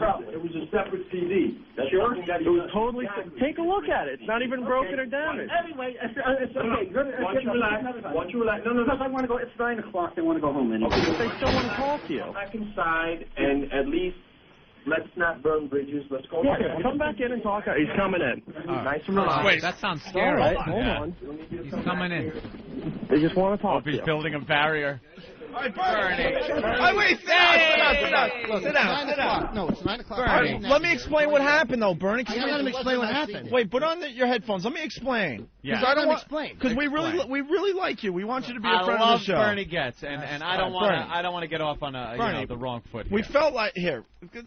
was a separate CD. Sure? It was totally... Take a look at it. It's not even broken or damaged. Anyway, it's okay. Good. Why don't you relax? Why don't you relax? No, because I want to go. It's 9 o'clock. They want to go home anyway. Okay, but they still want to talk to you. Back inside and at least let's not burn bridges. Let's go. Yeah, come back in and talk. He's coming in. Nice and relaxed. Wait, that sounds All scary. right, hold on. He's coming in. They just want to talk to Opie's you. building a barrier. All right, Bernie. Wait, sit down. Sit down. No, it's 9 o'clock. All right, let me explain what happened, though, Bernie. I gotta let him explain what happened. Wait, put on your headphones. Let me explain. Yeah. I don't Let him want explain. because we really like you. We want you to be a friend I love of the show. Bernie Getz, and I don't want to get off on the wrong foot. We here. felt like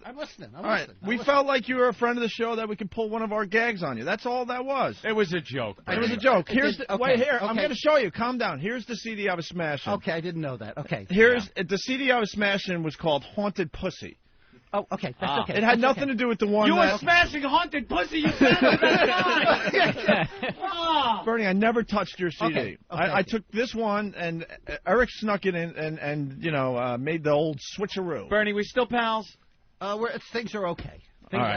I'm listening. All right, we felt like you were a friend of the show that we could pull one of our gags on you. That's all that was. It was a joke. It was a joke. Wait here. I'm okay. going to show you. Calm down. Here's the CD I was smashing. Okay, I didn't know that. Okay. Here's the CD I was smashing was called Haunted Pussy. Oh, okay. That's okay. It had nothing to do with the one. You were smashing haunted pussy. You said that guy. Bernie, I never touched your CD. Okay. I took this one, and Eric snuck it in and made the old switcheroo. Bernie, we still pals? Things are okay.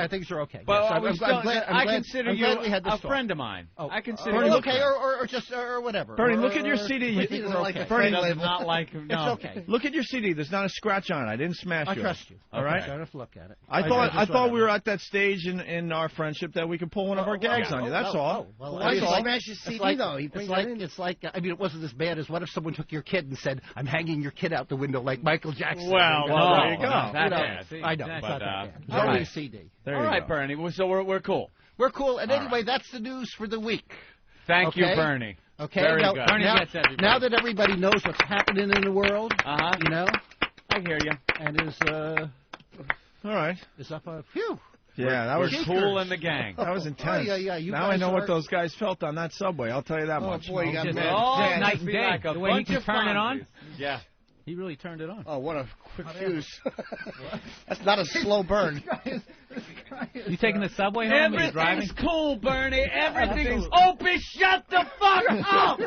Things are okay. But Yes, I consider you we had this a friend of mine. Oh, I consider Bernie, you okay, or just or whatever. Bernie, Or- look at your or- CD. Bernie doesn't like the Bernie friend does label. not like. No. It's okay. Look at your CD. There's not a scratch on it. I didn't smash I you. trust you. All right. I don't have to look at it. I thought we were at that stage in our friendship that we could pull one of our gags on you. That's all. Well, That's all. smash his CD though. It's like I mean, it wasn't as bad as what if someone took your kid and said, "I'm hanging your kid out the window like Michael Jackson." Well, there you go. That bad. I know. It's not that bad. It's only a CD. There All you right, go. Bernie. So we're cool. We're cool. And All anyway, that's the news for the week. Thank you, Okay? Bernie. Okay. Very now, good. Bernie now, gets everybody. now that everybody knows what's happening in the world, you know, I hear you. and All right. is up a phew. Yeah, that We're was cool in the gang. That was intense. Yeah. You Now I guys know what are- those guys felt on that subway. I'll tell you that much. boy, you got Just mad. Oh, night must and be day. like a The way he bunch can of turn it on. Fonzies. Yeah. He really turned it on. Oh, what a quick fuse! That's not a slow burn. You taking the subway home? Are you driving? Everything's cool, Bernie. Everything's Opie. Shut the fuck up.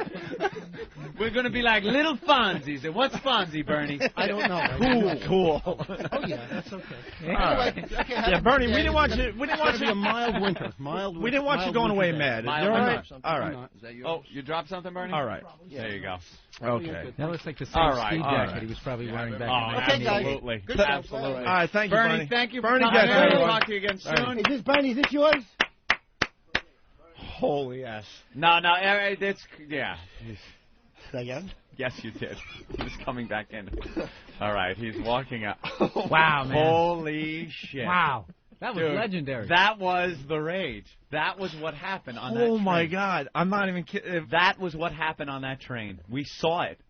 We're gonna be like little Fonzies. And what's Fonzie, Bernie? I don't know. Cool. Oh yeah, that's okay. Right. Okay, Yeah, Bernie, we didn't want you. We didn't It's want gonna be you. a mild winter. We didn't want you going away mad. Mild You're all winter. right. All right. Oh, you dropped something, Bernie? All right. There you go. Okay. That looks like the same All right, ski all jacket right. he was probably wearing back Oh, Okay, guys. absolutely. Good job. Absolutely. All right. Thank you, Bernie, Bernie. thank you for Bernie coming Getz, in. We'll everyone. talk to you again soon. Is this Bernie? Is this yours? Holy ass. No, it's yeah. Again? Yes, you did. He's coming back in. All right, he's walking out. Wow, man. Holy shit. Wow. That was Dude, legendary. That was the rage. That was what happened on that train. Oh my God! I'm not even kidding. That was what happened on that train. We saw it.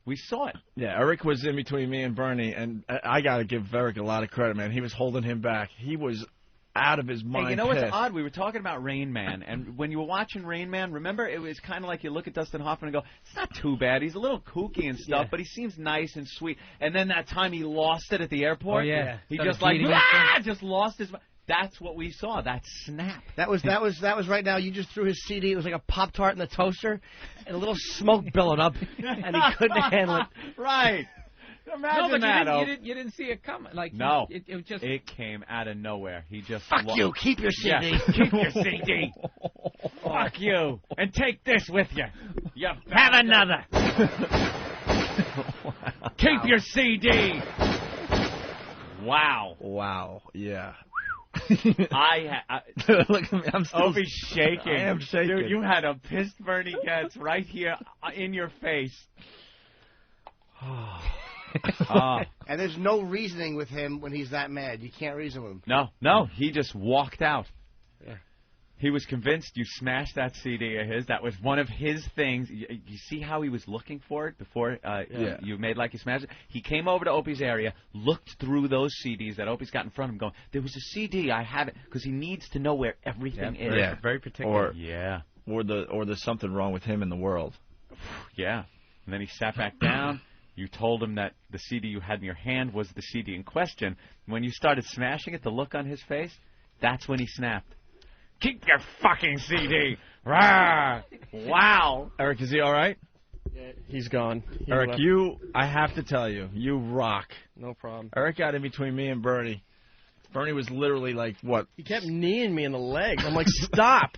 We saw it. Yeah, Eric was in between me and Bernie, and I got to give Eric a lot of credit, man. He was holding him back. He was out of his mind. Hey, you know what's pissed. odd? We were talking about Rain Man, and when you were watching Rain Man, remember it was kind of like you look at Dustin Hoffman and go, it's not too bad. He's a little kooky and stuff, but he seems nice and sweet. And then that time he lost it at the airport. Oh, yeah. He Started just like, bleeding just lost his. That's what we saw. That snap. That was right now. You just threw his CD. It was like a Pop-Tart in the toaster, and a little smoke billowed up, and he couldn't handle it. Right. Imagine no, but that. you didn't see it coming. Like no, it just came out of nowhere. He just fuck you. Keep your CD. Yeah, keep your CD. Fuck you, and take this with you. You have another. Keep your CD. Wow. Wow. Yeah. Look at me. I'm still Opie's shaking. I am shaking. Dude, you had a pissed Bernie Getz right here in your face. And there's no reasoning with him when he's that mad. You can't reason with him. No, he just walked out. Yeah. He was convinced you smashed that CD of his. That was one of his things. You see how he was looking for it before you made like you smashed it? He came over to Opie's area, looked through those CDs that Opie's got in front of him, going, there was a CD, I have it, because he needs to know where everything is. Yeah. Very particular. Or there's something wrong with him in the world. Yeah. And then he sat back down. You told him that the CD you had in your hand was the CD in question. When you started smashing it, the look on his face, that's when he snapped. Keep your fucking CD. Rah! Wow. Eric, is he all right? Yeah, he's gone. Eric, I have to tell you, you rock. No problem. Eric got in between me and Bernie. Bernie was literally like, what? He kept kneeing me in the legs. I'm like, stop.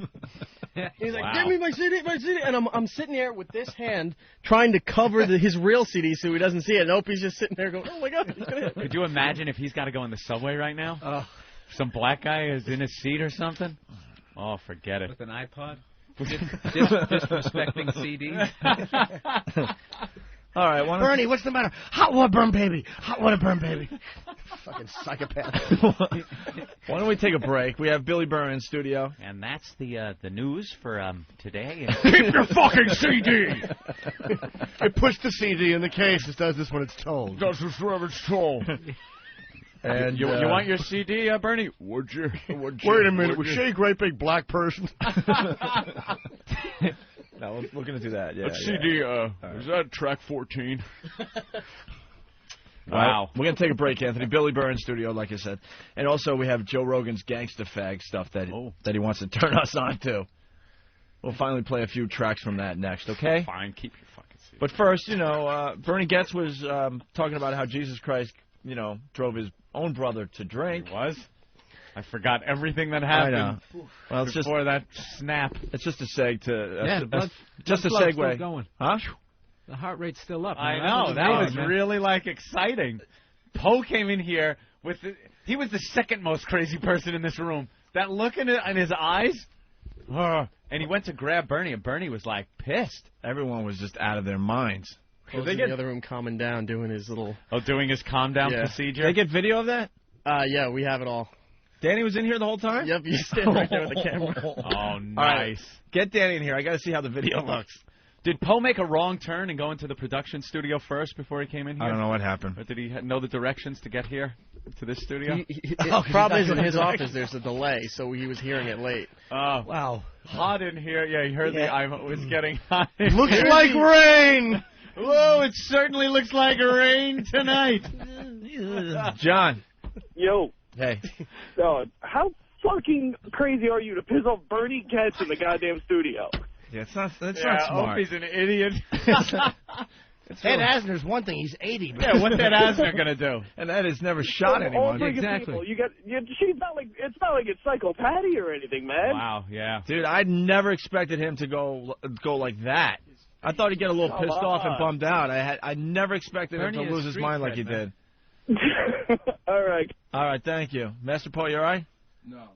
He's like, give me my CD, and I'm sitting there with this hand trying to cover his real CD so he doesn't see it. And Opie's just sitting there going, oh my God, he's gonna hit me. Could you imagine if he's got to go in the subway right now? Some black guy is in his seat or something? Oh, forget it. With an iPod? Disrespecting CDs? All right, Bernie, what's the matter? Hot water burn, baby. Hot water burn, baby. Fucking psychopath. Why don't we take a break? We have Billy Byrne in studio. And that's the news for today. Keep your fucking CD! It puts the CD in the case. It does this when it's told. Does this whenever it's told. And you want your CD, Bernie? Would you? Wait a minute. Was she a great big black person? No, we're going to do that. Yeah, that CD, is that track 14? Wow. We're going to take a break, Anthony. Billy Byrne in studio, like I said. And also we have Joe Rogan's Gangsta Fag stuff that he wants to turn us on to. We'll finally play a few tracks from that next, okay? Fine, keep your fucking CD. But first, Bernie Getz was talking about how Jesus Christ, drove his own brother to drink. He was? I forgot everything that happened. I know. Well, it's before that snap. It's just a seg to. Just a segue. segue. Going. Huh? The heart rate's still up. I know. That was really exciting. Poe came in here with he was the second most crazy person in this room. That look in his eyes. And he went to grab Bernie, and Bernie was pissed. Everyone was just out of their minds. Did they get in the other room, calming down, doing his little. Doing his calm down procedure. Did they get video of that? Yeah, we have it all. Danny was in here the whole time? Yep, you stand right there with the camera. Oh, nice. Right. Get Danny in here. I got to see how the video looks. Did Poe make a wrong turn and go into the production studio first before he came in here? I don't know what happened. Or did he know the directions to get here, to this studio? The problem is in his office there's a delay, so he was hearing it late. Oh. Wow. Hot in here. Yeah, he heard I was getting hot. Looks like rain! Whoa, it certainly looks like rain tonight. John. Yo. Hey. How fucking crazy are you to piss off Bernie Getz in the goddamn studio? Yeah, that's not smart. Opie's an idiot. Ed Asner's one thing. He's 80. Bro. Yeah, what's Ed Asner gonna do? And Ed has never shot anyone. Exactly. It's not like it's psychopathy or anything, man. Wow. Yeah. Dude, I never expected him to go like that. I thought he'd get a little pissed off and bummed out. I never expected him to lose his mind like he did. All right. All right, thank you. Master Paul, you all right? No.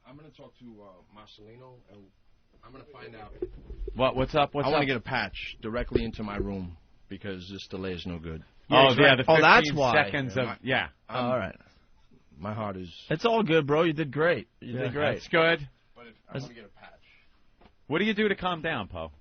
I'm going to talk to Marcelino, and I'm going to find out. What's up? I want to get a patch directly into my room because this delay is no good. Yeah, the 15 that's why. seconds of, yeah. All right. My heart is... It's all good, bro. You did great. You did great. That's good. But I want to get a patch. What do you do to calm down, Poe?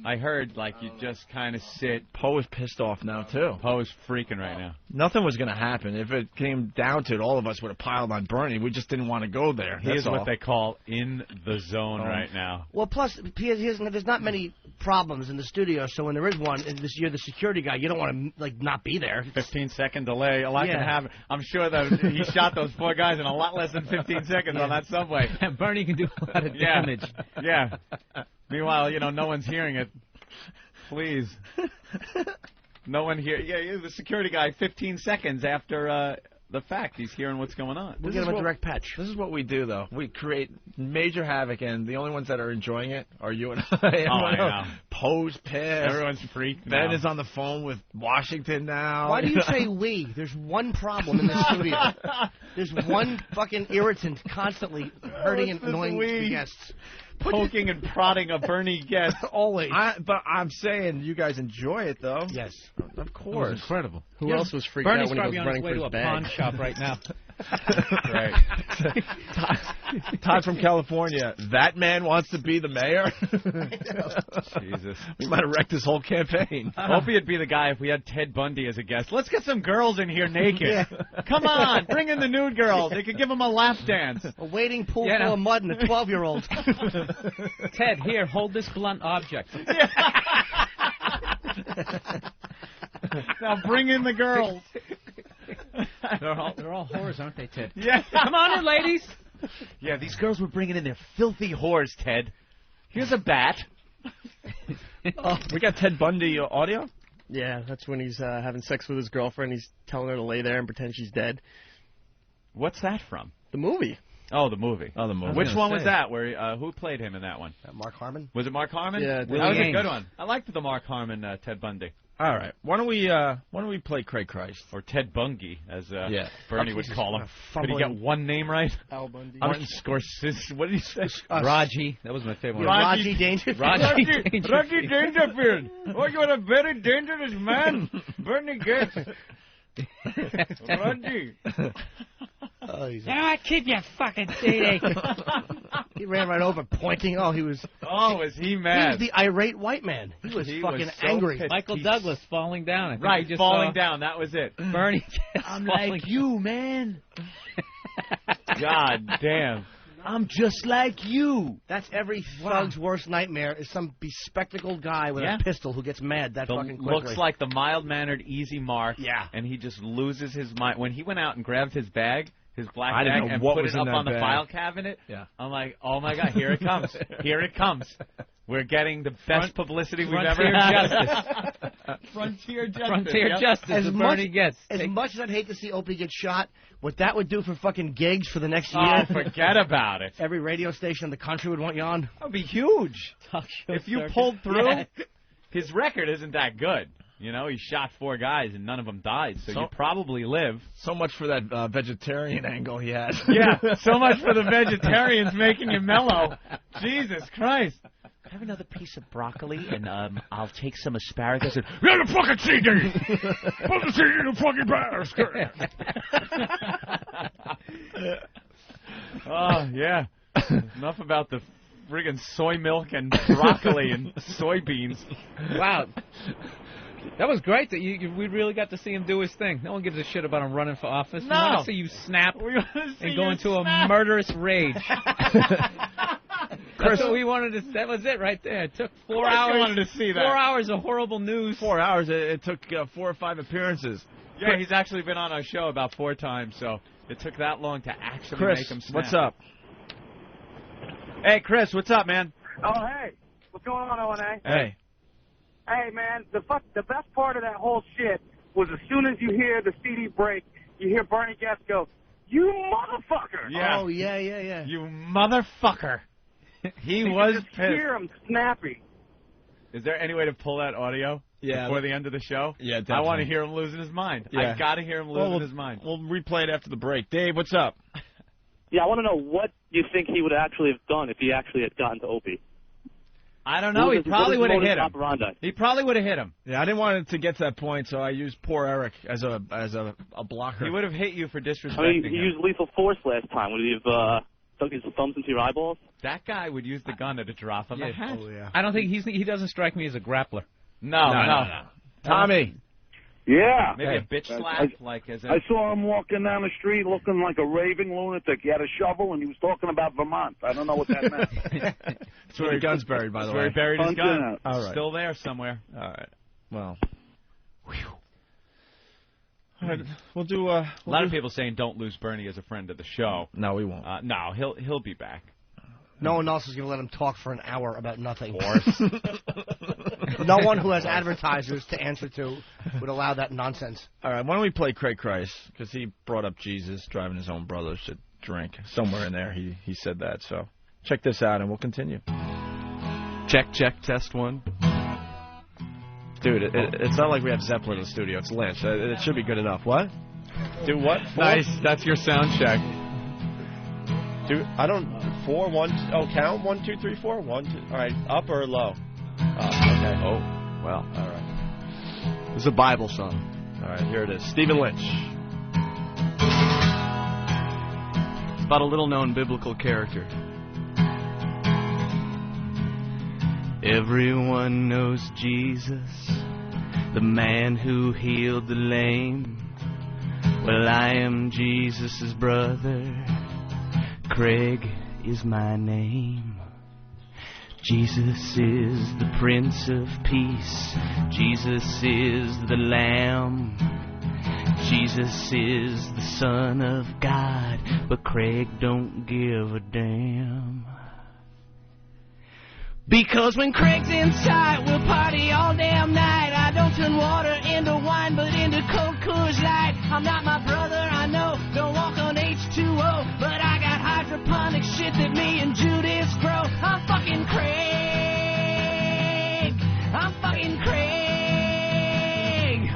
I heard, you just kind of sit. Poe is pissed off now, too. Poe is freaking right now. Nothing was going to happen. If it came down to it, all of us would have piled on Bernie. We just didn't want to go there. He is what they call in the zone right now. Well, plus, there's not many problems in the studio, so when there is one, and you're the security guy, you don't want to, not be there. 15-second delay. A lot can happen. I'm sure that he shot those four guys in a lot less than 15 seconds on that subway. And Bernie can do a lot of damage. Yeah. Meanwhile, no one's hearing it. Please. No one here. Yeah, the security guy, 15 seconds after the fact. He's hearing what's going on. We'll get him a direct patch. This is what we do, though. We create major havoc, and the only ones that are enjoying it are you and I. I know. Poe's pissed. Everyone's freaked Ben now. is on the phone with Washington now. Why do you say we? There's one problem in the studio. There's one fucking irritant constantly hurting and annoying the guests. Poking and prodding a Bernie Getz. Always. But I'm saying you guys enjoy it, though. Yes. Of course. Incredible. Who else was freaked Bernie's out when he probably was on running his way for to his a bag? pawn shop right now. Right. Todd from California. That man wants to be the mayor? Jesus. We might have wrecked his whole campaign. Opie would be the guy if we had Ted Bundy as a guest. Let's get some girls in here naked. Come on, bring in the nude girls. They could give them a lap dance. A waiting pool full of mud and a 12-year-old. Ted, here, hold this blunt object. Now bring in the girls. They're all whores, aren't they, Ted? Yeah. Come on in, ladies. Yeah, these girls were bringing in their filthy whores, Ted. Here's a bat. We got Ted Bundy audio? Yeah, that's when he's having sex with his girlfriend. He's telling her to lay there and pretend she's dead. What's that from? The movie. Oh, the movie. Oh, the movie. Which one was that? Where who played him in that one? Mark Harmon. Was it Mark Harmon? Yeah, that was a good one. I liked the Mark Harmon Ted Bundy. All right. Why don't we play Craig Christ or Ted Bungie, as Bernie would call him? Could he get one name right? Al Bundy. Martin Scorsese. What did he say? Raji. That was my favorite one. Raji Dangerfield. Raji Dangerfield. Oh, you're a very dangerous man, Bernie Getz. Raji. You know what? Keep your fucking CD. He ran right over, pointing. Oh, he was. Oh, was he mad? He was the irate white man. He was fucking angry. Pissed. Michael Douglas falling down. I think right, just falling down. That was it. Bernie. I'm like you, man. God damn. I'm just like you. That's every thug's worst nightmare is some bespectacled guy with a pistol who gets mad that fucking quickly. Looks like the mild-mannered, easy Mark. Yeah. And he just loses his mind. When he went out and grabbed his bag, his black I didn't bag, know and what put was it in up that on the bag. file cabinet, Yeah. I'm like, oh my God, here it comes. Here it comes. We're getting the best publicity we've ever had. Frontier justice. Frontier justice. As that much, Bernie gets. as much as I'd hate to see Opie get shot, what that would do for fucking gigs for the next year. Oh, forget about it. Every radio station in the country would want you on. That would be huge. Talk show If you circuit. pulled through, Yeah. his record isn't that good. You know, he shot 4 guys and none of them died, so you probably live. So much for that vegetarian angle he had. Yeah, so much for the vegetarians making you mellow. Jesus Christ. Can I have another piece of broccoli and I'll take some asparagus and... You're the fucking CD! Put the CD in the fucking basket! Oh, yeah. Enough about the friggin' soy milk and broccoli and soybeans. Wow. That was great that we really got to see him do his thing. No one gives a shit about him running for office. No. We want to see you snap and go into a murderous rage. That's what we wanted to. That was it right there. It took 4 hours. wanted to see that. 4 hours of horrible news. 4 hours. It took 4 or 5 appearances. Yeah, he's actually been on our show about 4 times, so it took that long to actually Chris, make him snap. what's up? Hey, Chris, what's up, man? Oh, hey. What's going on, O&A? Hey. Hey, man, the best part of that whole shit was as soon as you hear the CD break, you hear Bernie Getz go, "You motherfucker!" Yeah. Oh, yeah. You motherfucker. He was just pissed. hear him snappy. Is there any way to pull that audio before the end of the show? Yeah, I definitely. want to hear him losing his mind. Yeah. I got to hear him losing his mind. We'll replay it after the break. Dave, what's up? Yeah, I want to know what you think he would actually have done if he actually had gotten to Opie. I don't know. He probably would have hit him. Operandi? He probably would have hit him. Yeah, I didn't want it to get to that point, so I used poor Eric as a blocker. He would have hit you for disrespecting I mean, he him. used lethal force last time. Would he have dug his thumbs into your eyeballs? That guy would use the gun at a drop of a hat. Oh, yeah. I don't think he doesn't strike me as a grappler. No. Tommy. Yeah. Maybe a bitch slap, like as a... I saw him walking down the street looking like a raving lunatic. He had a shovel and he was talking about Vermont. I don't know what that meant. That's where the gun's buried, by the That's way. where he buried his gun. Out. All right. Still there somewhere. All right. Well. All right. We'll do. A lot of people saying don't lose Bernie as a friend of the show. No, we won't. No, he'll be back. No one else is going to let him talk for an hour about nothing. No one who has advertisers to answer to would allow that nonsense. All right, why don't we play Craig Christ? Because he brought up Jesus driving his own brothers to drink. Somewhere in there he said that. So check this out, and we'll continue. Check, test one. Dude, it's not like we have Zeppelin in the studio. It's Lynch. It should be good enough. What? Do what? Nice. That's your sound check. Dude, I don't... 4, 1... Oh, count? 1, 2, 3, 4? 1, 2... All right, up or low? Okay. Oh, well. All right. It's a Bible song. All right, here it is. Stephen Lynch. It's about a little-known biblical character. Everyone knows Jesus, the man who healed the lame. Well, I am Jesus' brother. Craig is my name. Jesus is the Prince of Peace. Jesus is the Lamb. Jesus is the Son of God. But Craig don't give a damn. Because when Craig's inside, we'll party all damn night. I don't turn water into wine, but into Coke Coors Light. I'm not my brother, I know, don't walk on H2O, but I got hydroponic shit that me and Judas grow. I'm fucking Craig. I'm fucking Craig.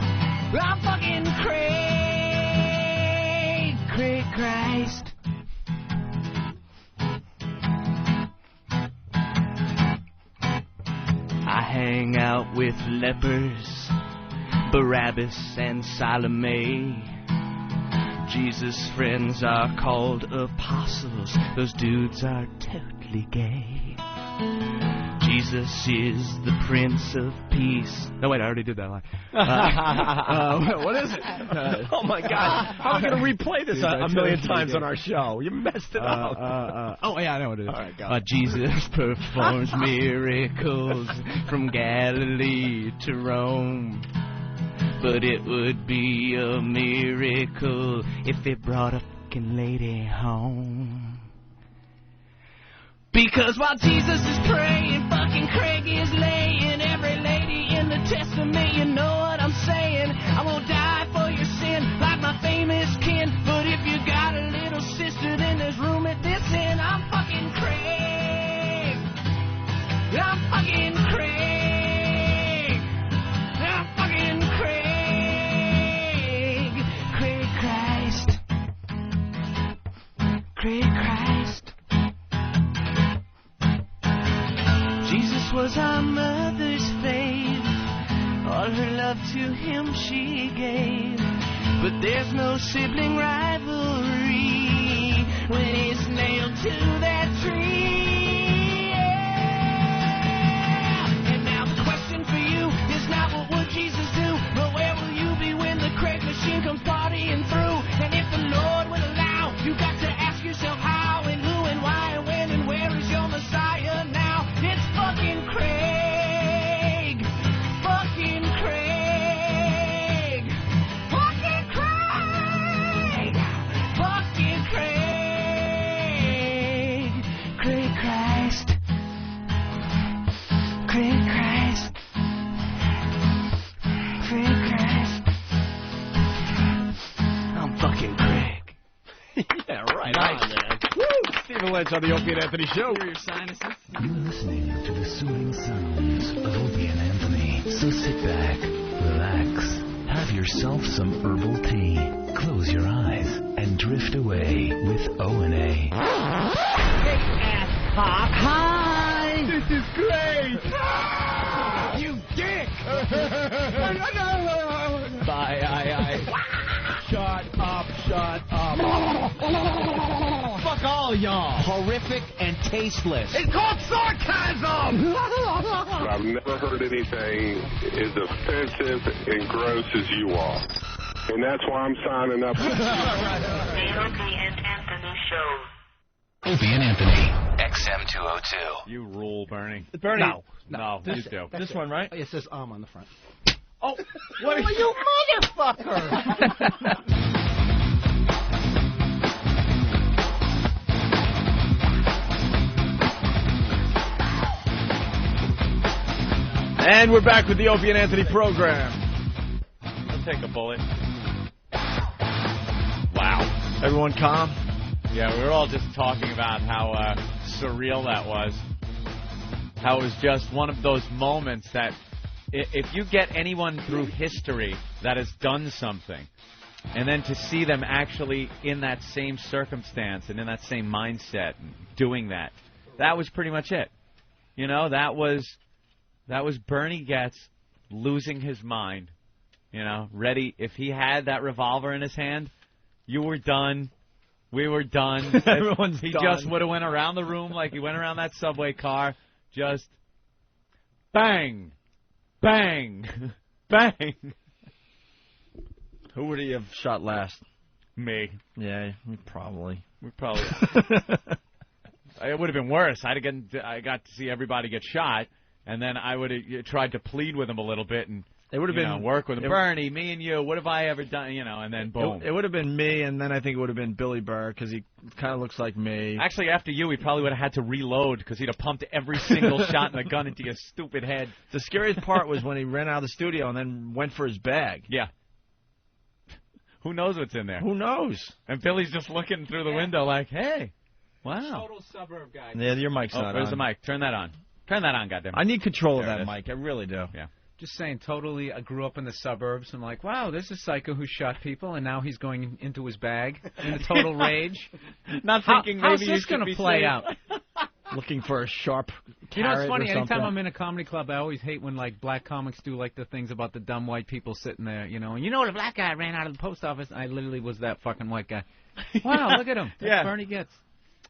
I'm fucking Craig. Craig Christ. I hang out with lepers, Barabbas and Salome. Jesus' friends are called apostles. Those dudes are totally gay. Jesus is the Prince of Peace. No, wait, I already did that line. What is it? Oh, my God. How am I going to replay this a million times on our show? You messed it up. Oh, yeah, I know what it is. All right, go. Jesus performs miracles from Galilee to Rome. But it would be a miracle if it brought a fucking lady home. Because while Jesus is praying, fucking Craig is laying. Every lady in the Testament, you know what I'm saying. I won't die for your sin like my famous kin. But if you got a little sister, then there's room at this end. I'm fucking Craig. I'm fucking Craig. I'm fucking Craig. Craig Christ. Craig Christ. Jesus was our mother's fave. All her love to him she gave. But there's no sibling rivalry when he's nailed to that tree. Yeah. And now the question for you is not what would Jesus do, but where will you be when the Craig machine comes partying through? And if the Lord will allow, you got to ask yourself how and who and why and when and where is your Messiah now? It's fucking Craig. Fucking Craig. Fucking Craig. Fucking Craig. Craig Christ. Craig Christ. Craig Christ. I'm fucking Craig. Yeah, right on, man. Woo! Stephen Lynch on the Opie and Anthony Show. You're listening to the soothing sounds of Opie and Anthony. So sit back, relax, have yourself some herbal tea, close your eyes, and drift away with O&A. Hey, ass pop. Hi. This is great. You dick. Bye. Shut up. Fuck all y'all. Horrific and tasteless. It's called sarcasm. I've never heard anything as offensive and gross as you are. And that's why I'm signing up. The Opie and Anthony Show. Opie and Anthony, XM202. You rule, Bernie. Bernie. No, you do. This one, right? It says on the front. Oh, what Oh, you motherfucker. And we're back with the Opie and Anthony program. I'll take a bullet. Wow. Everyone calm? Yeah, we were all just talking about how surreal that was. How it was just one of those moments that if you get anyone through history that has done something, and then to see them actually in that same circumstance and in that same mindset doing that, that was pretty much it. You know, that was Bernie Getz losing his mind. You know, ready. If he had that revolver in his hand, you were done. We were done. Everyone's he done. just would have went around the room like he went around that subway car. Just bang, bang, bang. Who would he have shot last? Me. Yeah, probably. We probably. It would have been worse. I got to see everybody get shot, and then I would have tried to plead with him a little bit and it would have been work with him. Bernie, me and you. What have I ever done? You know, and then boom. It would have been me, and then I think it would have been Billy Burr because he kind of looks like me. Actually, after you, he probably would have had to reload because he'd have pumped every single shot in the gun into your stupid head. The scariest part was when he ran out of the studio and then went for his bag. Yeah. Who knows what's in there? Who knows? And Billy's just looking through the window like, hey, wow. Total suburb guy. Yeah, your mic's not on. Where's the mic? Turn that on. Turn that on, goddamn. I need control of There that it is. mic. I really do. Yeah. Just saying, totally, I grew up in the suburbs. I'm like, wow, there's a psycho who shot people, and now he's going into his bag in a total rage. Not thinking how's maybe this you should going be to play safe. out? Looking for a sharp You know, it's carrot funny. or something. Anytime I'm in a comedy club, I always hate when like black comics do like the things about the dumb white people sitting there. You know, and the black guy ran out of the post office. I literally was that fucking white guy. Wow, look at him. That's Yeah. Bernie Getz.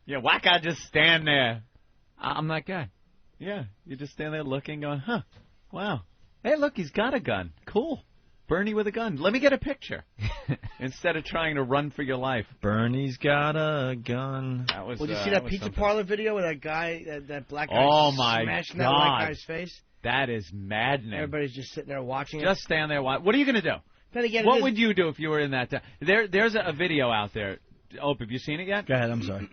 Yeah, white guy just stand there. I'm that guy. Yeah, you just stand there looking, going, huh, wow. Hey, look, he's got a gun. Cool. Bernie with a gun. Let me get a picture. Instead of trying to run for your life. Bernie's got a gun. That was. Well, did you see that pizza something. parlor video with that guy, that black guy smashing that God. white guy's face? That is maddening. Everybody's just sitting there watching it. Just stand there. What are you going to do? Then again, What would you do if you were in that? There's a video out there. Oh, have you seen it yet? Go ahead. I'm sorry.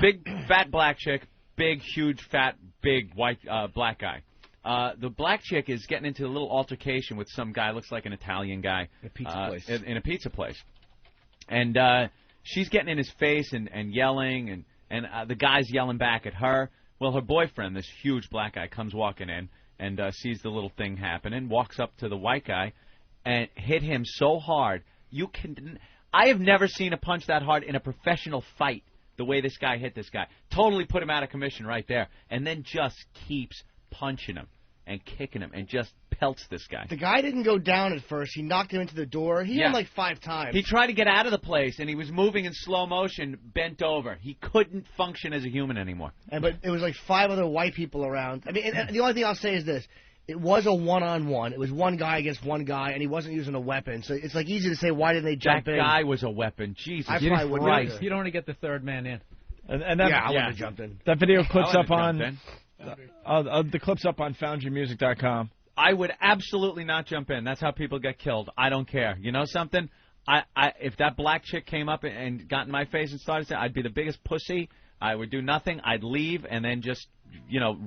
Big fat black chick, big huge fat big white black guy. The black chick is getting into a little altercation with some guy, looks like an Italian guy, a pizza place. in a pizza place, and she's getting in his face and yelling, and the guy's yelling back at her. Well, her boyfriend, this huge black guy, comes walking in and sees the little thing happening, walks up to the white guy and hit him so hard. I have never seen a punch that hard in a professional fight the way this guy hit this guy. Totally put him out of commission right there, and then just keeps punching him and kicking him and just pelts this guy. The guy didn't go down at first. He knocked him into the door. He hit him like 5 times. He tried to get out of the place, and he was moving in slow motion, bent over. He couldn't function as a human anymore. But it was like 5 other white people around. I mean, and the only thing I'll say is this. It was a one-on-one. It was one guy against one guy, and he wasn't using a weapon. So it's like easy to say, why didn't they jump in? That guy was a weapon. Jesus I probably wouldn't Christ. either. You don't want to get the third man in. And that, I would have jumped in. That video clips I up would've on jumped the clips up on foundrymusic.com. I would absolutely not jump in. That's how people get killed. I don't care. You know something? If that black chick came up and got in my face and started saying, I'd be the biggest pussy. I would do nothing. I'd leave and then just,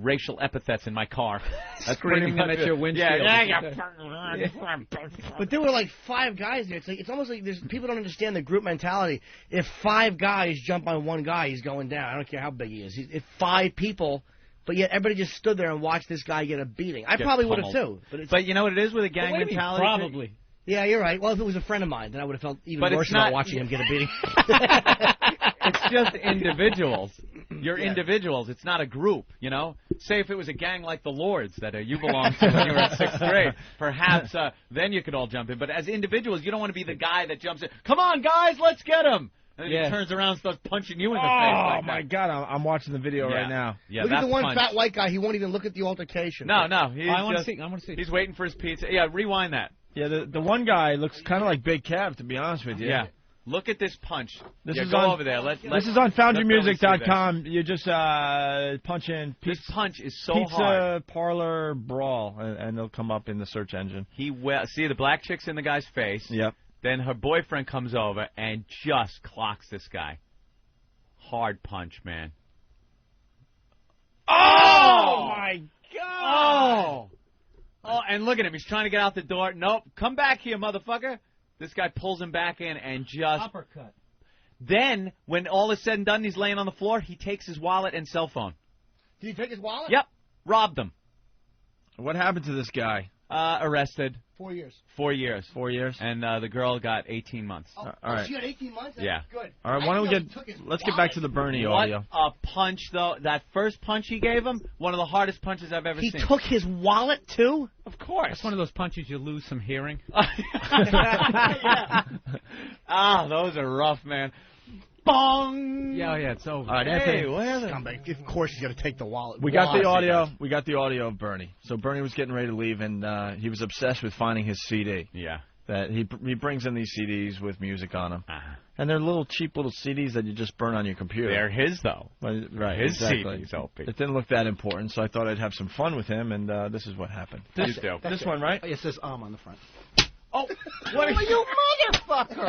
racial epithets in my car. That's Screaming them at your windshield. But there were like 5 guys there. It's almost like people don't understand the group mentality. If 5 guys jump on one guy, he's going down. I don't care how big he is. If 5 people, but yet everybody just stood there and watched this guy get a beating. I probably would have too. But you know what it is with a gang mentality? Probably. Yeah, you're right. Well, if it was a friend of mine, then I would have felt even worse about watching him get a beating. It's just individuals. You're individuals. It's not a group, Say if it was a gang like the Lords that you belonged to when you were in 6th grade, perhaps then you could all jump in. But as individuals, you don't want to be the guy that jumps in. Come on, guys, let's get him. And then he turns around and starts punching you in the face. Oh, my God. I'm watching the video right now. Yeah, look at the one fat white guy. He won't even look at the altercation. No. I want to see. He's waiting for his pizza. Yeah, rewind that. Yeah, the one guy looks kind of like Big Kev, to be honest with you. Yeah. Look at this punch. This is go on, over there. This is on foundrymusic.com. You just punch in this punch is so pizza hard. parlor brawl, and they'll come up in the search engine. See the black chick's in the guy's face. Yep. Then her boyfriend comes over and just clocks this guy. Hard punch, man. Oh my God! Oh! Oh, and look at him. He's trying to get out the door. Nope. Come back here, motherfucker. This guy pulls him back in and just... Uppercut. Then, when all is said and done, he's laying on the floor, he takes his wallet and cell phone. Did he take his wallet? Yep. Robbed them. What happened to this guy? Arrested. 4 years. 4 years. 4 years. And the girl got 18 months. Oh, all right. She had 18 months? Yeah. Good. All right, why don't we let's get back to the Bernie audio. What a punch, though. That first punch he gave him, one of the hardest punches I've ever seen. He took his wallet, too? Of course. That's one of those punches you lose some hearing. Yeah. Ah, those are rough, man. Bong! Yeah, it's over. All right, Hey, Scumbag. Of course he's going to take the wallet. We got the audio. We got the audio of Bernie. So Bernie was getting ready to leave, and he was obsessed with finding his CD. Yeah. That he brings in these CDs with music on them, and they're little cheap little CDs that you just burn on your computer. They're his, though. Well, right, his exactly. CDs, Opie. It didn't look that important, so I thought I'd have some fun with him, and this is what happened. This one, right? Oh, it says on the front. Oh, what are you motherfucker!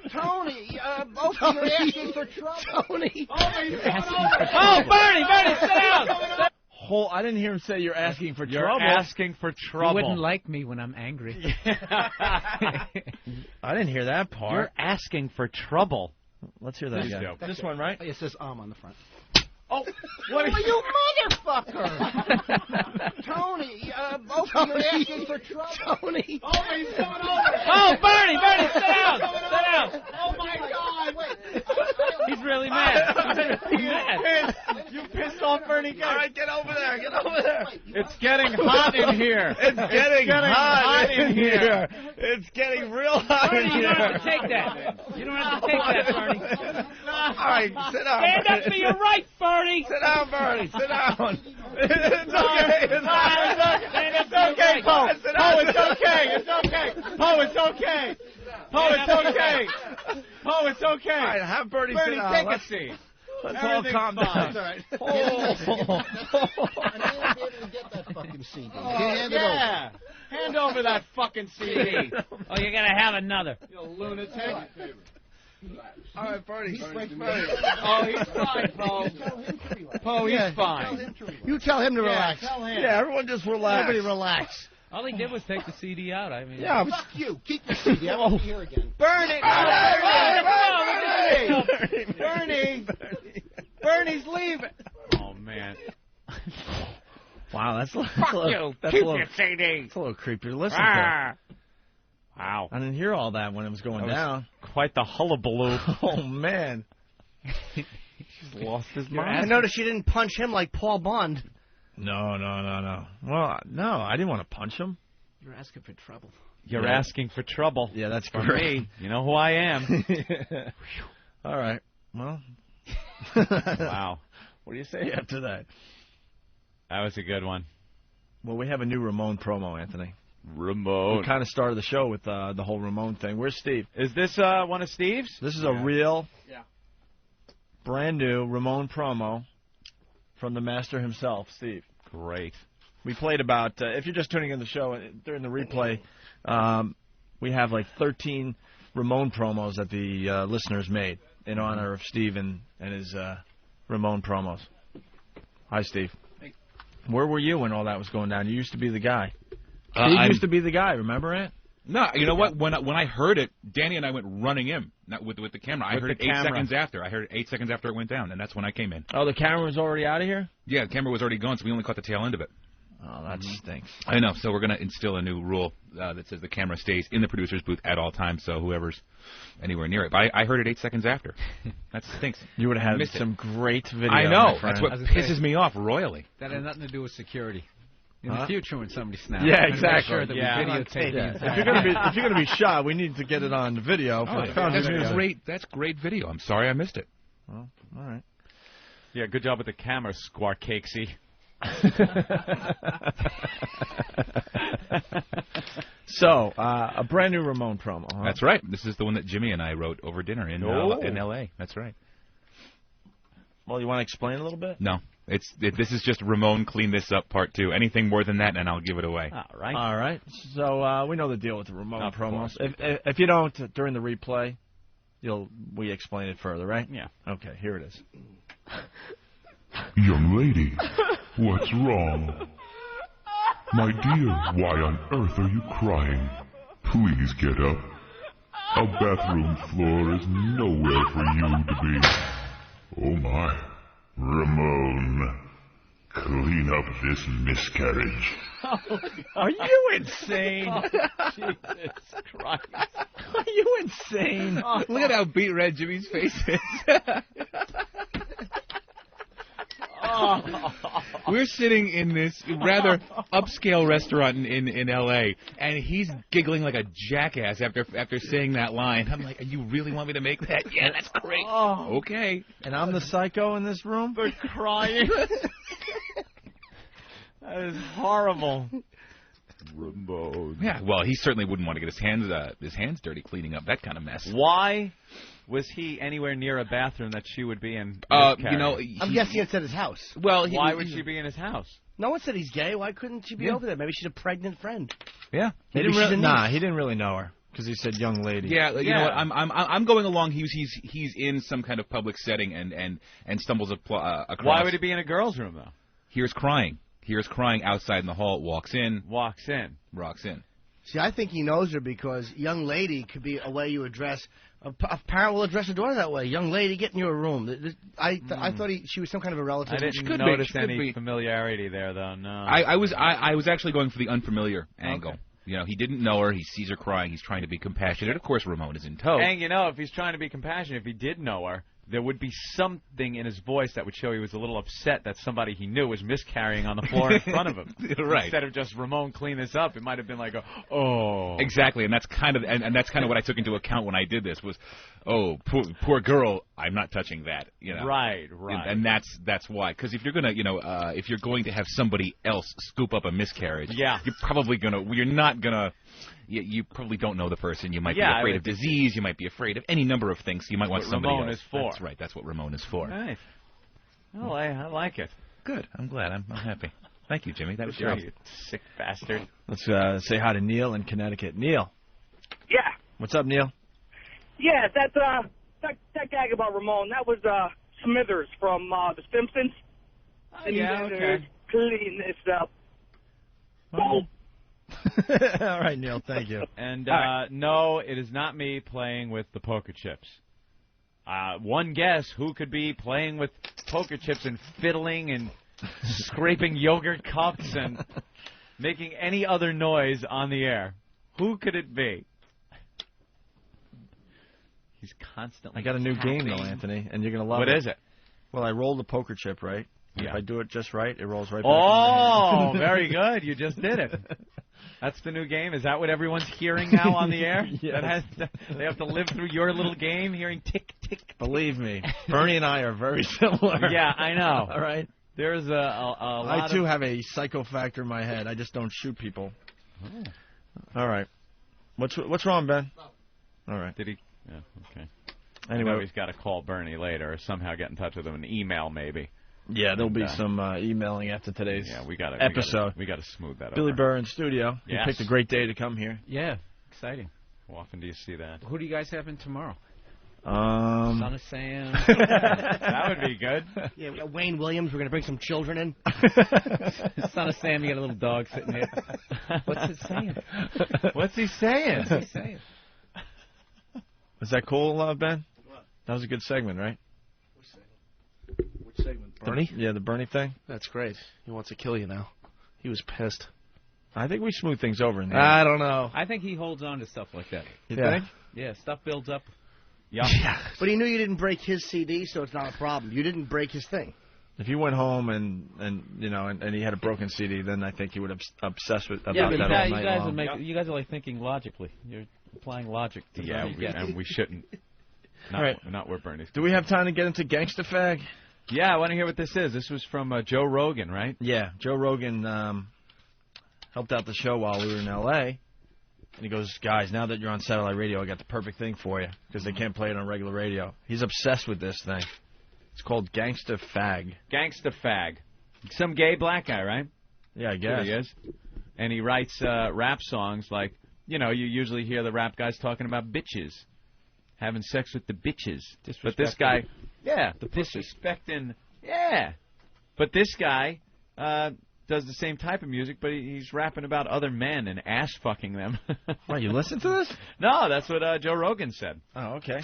Tony, you're asking for trouble. Tony. Oh, Bernie, sit down! I didn't hear him say you're asking for trouble. You're asking for trouble. You wouldn't like me when I'm angry. I didn't hear that part. You're asking for trouble. Let's hear that again. This one, right? Oh, it says on the front. Oh, what are you motherfucker! Tony, you're asking for trouble. Tony. He's coming over. Oh, Bernie, sit down. Sit down. Oh, my God. Wait. He's really mad. He's mad. You pissed off Bernie Getz. All right, get over there. Get over there. It's getting hot in here. It's getting hot in here. It's getting real hot in Bernie, here. you don't have to take that. You don't have to take that, Bernie. All right, sit down. Stand up for your rights, Bernie. Sit down, Bernie. Sit down. It's okay. It's okay, Poe. It's okay. It's okay. Poe, it's okay. Poe, it's okay. Poe, it's okay. All right, have Bernie sit down. Take a seat. Let's all calm down. That's all right. Yeah. Hand over that fucking CD. Oh, you're going to have another. You lunatic. All right, Bernie. Oh, he's fine, Poe. Poe, he's fine. You tell him to relax. Tell him. Yeah, everyone just relax. Everybody relax. All he did was take the CD out. I mean, Yeah, Fuck you. Keep the CD. I won't be here again. Burn it! Bernie! Bernie's leaving! Oh, man. Wow, that's a Fuck little, you! that's Keep a little, your CD! That's a little creepy to listen to. Wow. I didn't hear all that when it was going down. Quite the hullabaloo. Oh, man. He's lost his I mind. noticed you didn't punch him like Paul Bond. No. Well, no, I didn't want to punch him. You're asking for trouble. You're asking for trouble. Yeah, that's For great. me. You know who I am. All right. Well. Wow. What do you say after that? That was a good one. Well, we have a new Ramon promo, Anthony. Ramon. We kind of started the show with the whole Ramon thing. Where's Steve? Is this one of Steve's? This is a real, brand new Ramon promo from the master himself, Steve. Great. We played about, if you're just tuning in the show, during the replay, we have like 13 Ramon promos that the listeners made in honor of Steve and his Ramon promos. Hi, Steve. Where were you when all that was going down? You used to be the guy. Steve used to be the guy, remember it? No, you know what? When I heard it, Danny and I went running in with the camera. I heard it 8 seconds after. I heard it 8 seconds after it went down, and that's when I came in. Oh, the camera was already out of here? Yeah, the camera was already gone, so we only caught the tail end of it. Oh, that stinks. I know, so we're going to instill a new rule that says the camera stays in the producer's booth at all times, so whoever's anywhere near it. But I heard it 8 seconds after. That stinks. You would have had some great video. I know. My friend. That's what pisses me off royally. That had nothing to do with security. In the future, when somebody snaps, yeah, make exactly. sure that we videotape it. If you're gonna be shot, we need to get it on video. That's great video. I'm sorry I missed it. Well, all right. Yeah, good job with the camera, Squark Cakesy. So, a brand new Ramon promo. Huh? That's right. This is the one that Jimmy and I wrote over dinner in L.A. That's right. Well, you want to explain a little bit? No. This is just Ramon clean this up part 2. Anything more than that, and I'll give it away. All right. All right. So we know the deal with the Ramon promos. If you don't during the replay, we explain it further, right? Yeah. Okay. Here it is. Young lady, what's wrong? My dear, why on earth are you crying? Please get up. A bathroom floor is nowhere for you to be. Oh my. Ramon, clean up this miscarriage. Are you insane? Jesus Christ. Are you insane? Look at how beat red Jimmy's face is. We're sitting in this rather upscale restaurant in L.A., and he's giggling like a jackass after saying that line. I'm like, you really want me to make that? Yeah, that's great. Okay. And I'm the psycho in this room? They're crying. That is horrible. Ramon. Yeah, well, he certainly wouldn't want to get his hands dirty cleaning up that kind of mess. Why was he anywhere near a bathroom that she would be in? You know, I'm guessing it's at his house. Well, why would she be in his house? No one said he's gay. Why couldn't she be over there? Maybe she's a pregnant friend. Yeah, he Maybe didn't she's a niece. he didn't really know her because he said young lady. Yeah, you know what? I'm going along. He's in some kind of public setting and stumbles across. Why would he be in a girl's room though? Hears crying outside in the hall. Walks in. See, I think he knows her because young lady could be a way you address. A parent will address a daughter that way. Young lady, get in your room. I thought she was some kind of a relative. I didn't notice any familiarity there, though. No. I was actually going for the unfamiliar angle. Okay. You know, he didn't know her. He sees her crying. He's trying to be compassionate. Of course, Ramon is in tow. And you know, if he's trying to be compassionate, if he did know her, there would be something in his voice that would show he was a little upset that somebody he knew was miscarrying on the floor in front of him. Right. Instead of just Ramon, clean this up, it might have been like, oh. Exactly, and that's kind of what I took into account when I did this was, oh, poor girl, I'm not touching that. You know. Right. And that's why. Because if you're gonna, if you're going to have somebody else scoop up a miscarriage, yeah, you probably don't know the person. You might be afraid of disease. You might be afraid of any number of things. You might want somebody Ramon else. Is for. That's right. That's what Ramon is for. Nice. Well, I like it. Good. I'm glad. I'm happy. Thank you, Jimmy. That was sure, great. you sick bastard. Let's say hi to Neil in Connecticut. Neil. Yeah. What's up, Neil? Yeah, that gag about Ramon, that was Smithers from The Simpsons. Okay. Clean this up. All right, Neil, thank you. And no, it is not me playing with the poker chips. One guess who could be playing with poker chips and fiddling and scraping yogurt cups and making any other noise on the air. Who could it be? He's constantly I got a new tapping. game, though, Anthony, and you're going to love it. What is it? Well, I roll the poker chip, right? Yeah. If I do it just right, it rolls right back. Oh, very good. You just did it. That's the new game? Is that what everyone's hearing now on the air? Yes. They have to live through your little game, hearing tick, tick. Believe me, Bernie and I are very similar. Yeah, I know. All right? There's a lot I, too, have a psycho factor in my head. I just don't shoot people. Oh. All right. What's wrong, Ben? All right. Did he? Yeah, okay. Anyway. I know he's got to call Bernie later or somehow get in touch with him, an email maybe. Yeah, there'll be some emailing after today's episode. We got to smooth that Billy over. Burr in studio. Yes. He picked a great day to come here. Yeah, exciting. How often do you see that? Who do you guys have in tomorrow? Son of Sam. That would be good. Yeah, we got Wayne Williams. We're going to bring some children in. Son of Sam, you got a little dog sitting there. What's it saying? What's he saying? What's he saying? Was that cool, Ben? What? That was a good segment, right? Which segment? Bernie? Yeah, the Bernie thing. That's great. He wants to kill you now. He was pissed. I think we smooth things over in the I don't know. I think he holds on to stuff like that. You think? Yeah, stuff builds up. Yeah. But he knew you didn't break his CD, so it's not a problem. You didn't break his thing. If you went home and he had a broken CD, then I think he would obsess about that all night long. You guys are like thinking logically. You're applying logic to and we shouldn't. All right. Not where Bernie's. Do we have time to get into Gangsta Fag? Yeah, I want to hear what this is. This was from Joe Rogan, right? Yeah, Joe Rogan helped out the show while we were in L.A., and he goes, guys, now that you're on satellite radio, I got the perfect thing for you, because they can't play it on regular radio. He's obsessed with this thing. It's called Gangsta Fag. Gangsta Fag. Some gay black guy, right? Yeah, I guess. He is. And he writes rap songs like, you usually hear the rap guys talking about bitches. Having sex with the bitches. But this guy, the disrespecting, But this guy does the same type of music, but he's rapping about other men and ass fucking them. What, you listen to this? No, that's what Joe Rogan said. Oh, okay.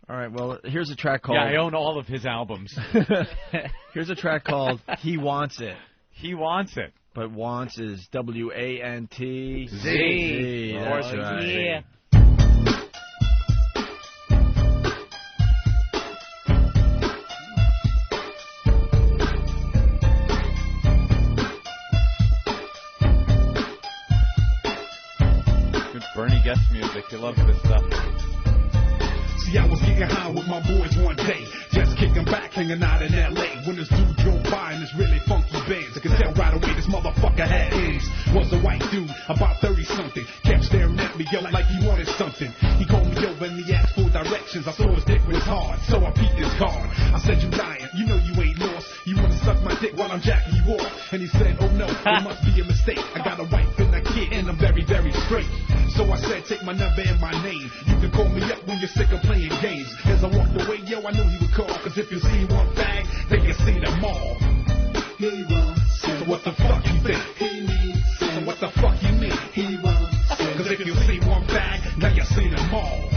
All right, well, here's a track called... Yeah, I own all of his albums. Here's a track called He Wants It. He Wants It. But wants is W-A-N-T... Z. That's right. Yeah. Good Bernie Getz music. He loves this stuff. See, I was getting high with my boys one day, just kicking back, hanging out in L.A. When this dude drove by in this really funky Benz, I could tell right away this motherfucker had ends. Was a white dude, about 30-something, kept staring at me, yo, like he wanted something. He called me over and he asked for directions. I saw his dick was hard, so I peeked his card. I said, you lying, you know you ain't lost. You wanna suck my dick while I'm jacking you off? And he said, oh no, it must be a mistake. I got a wife and a kid and I'm very, very straight. So I said, take my number and my name. You can call me up when you're sick of playing games. As I walked away, yo, I knew he would call. Cause if you see one fag, then you see them all. He wants it. So what the fuck you think? He needs it. So what the fuck you mean? He wants it. Cause if you see one fag, now you see them all.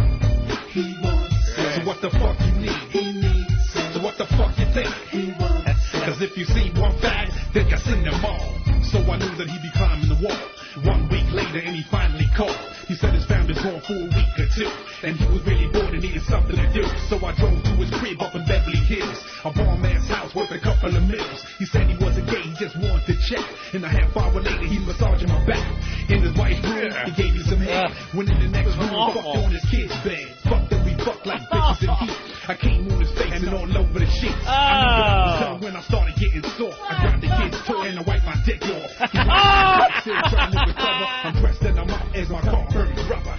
He wants it. So what the fuck you need? He needs it. So what the fuck you think? He wants it. Cause if you see one fag, then you see them all. So I knew that he'd be climbing the wall. 1 week later and he finally called. He said his family's gone for a week or two, and he was really bored and needed something to do. So I drove to his crib up in Beverly Hills, a bomb-ass house worth a couple of mils. He said he wasn't gay, he just wanted to check. And a half hour later he massaging my back. In his wife's room, he gave me some head. Went in the next room, fucked on his kid's bed. Fucked and we fucked like bitches in heat. I came on his face and all over the sheets. I knew that I was done when I started getting soft. I grabbed the kid's toy and I wiped my dick off. He was still trying to recover. I'm dressed in the mouth as my car burns rubber.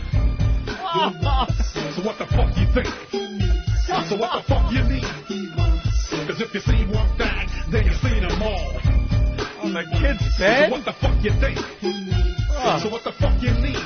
So what the fuck you think? So what the fuck you need? Cause if you see one fag, then you see them all. On the kid's bed? So what the fuck you think? So what the fuck you need?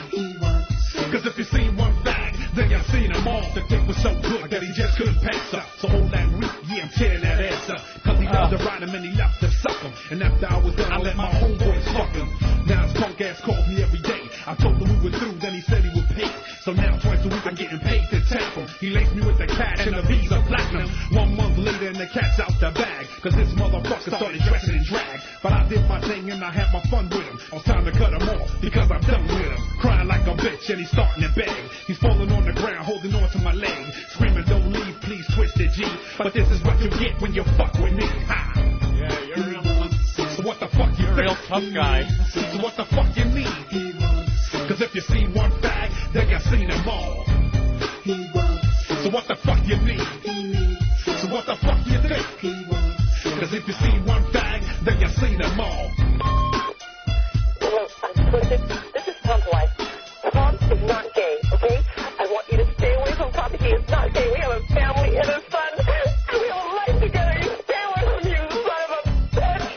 Cause if you see one fag, then you see them all. The dick was so good that he just couldn't pass up. So hold that week, yeah, I'm tearing that ass up. Cause he loved to ride him and he loved to suck him. And after I was done, I let my homeboys fuck him. Now his punk ass calls me every day. I told him we were through, then he said he would pay. So now twice a week I'm getting paid to tap him. He laced me with the cash and the Visa Platinum. 1 month later and the cat's out the bag. Cause this motherfucker started dressing in drag. But I did my thing and I had my fun with him. It's time to cut him off because I'm done with him. Crying like a bitch and he's starting to beg. He's falling on the ground, holding on to my leg. Screaming, don't leave, please twist it, G. But this is what you get when you fuck with me. Ha! Yeah, you're a real So what the fuck you You're a think? real tough guy. So what the fuck you need? Cause if you see one fag, then you see them all. So what the fuck you need? So what the fuck you think? Cause if you see one fag, then you see them all. This is Tom's wife. Tom is not gay, okay? I want you to stay away from Tom. He is not gay. We have a family and a son. And we have a life together. You stay away from you, son of a bitch.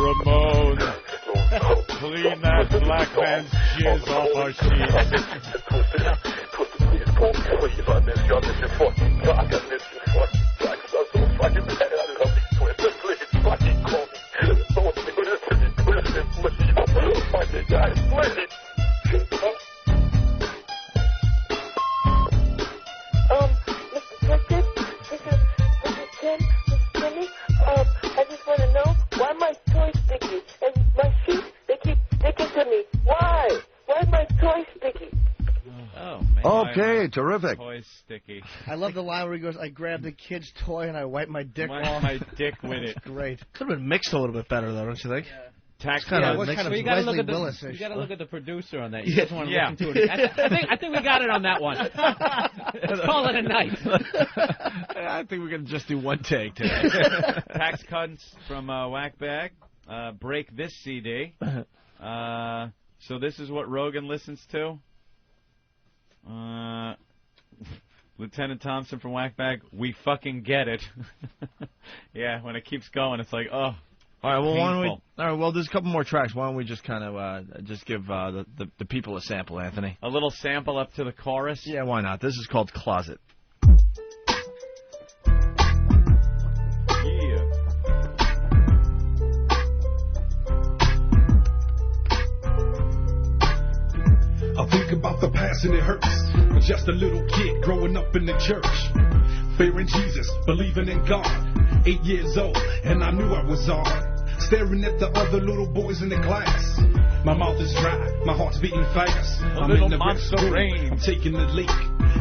Ramon, clean that black man's jizz off our sheets. I just want to know why my toy's sticky and my feet, they keep sticking to me. Why? Why is my toy sticky? Oh, man. Okay, terrific. Toy's sticky. I love the line where he goes, I grabbed the kid's toy and I wiped my dick off. my dick with it. Great. Could have been mixed a little bit better, though, don't you think? Tax kind of kind of you gotta look Wesley at the Willis. you gotta look at the producer on that. You Yeah. just want to Yeah. listen to it. I think we got it on that one. Let's call it a night. I think we're going to just do one take today. Tax cuts from Whackbag. Break this CD. So this is what Rogan listens to. Lieutenant Thompson from Whackbag. We fucking get it. Yeah, when it keeps going, it's like, oh. All right, well, why don't we? Painful. All right, well, there's a couple more tracks. Why don't we just kind of just give the people a sample, Anthony? A little sample up to the chorus. Yeah, why not? This is called Closet. Yeah. sucks and it hurts. I'm just a little kid growing up in the church, fearing Jesus, believing in God. 8 years old, and I knew I was odd, staring at the other little boys in the class. My mouth is dry, my heart's beating fast. I'm in the restroom, I'm taking the leak,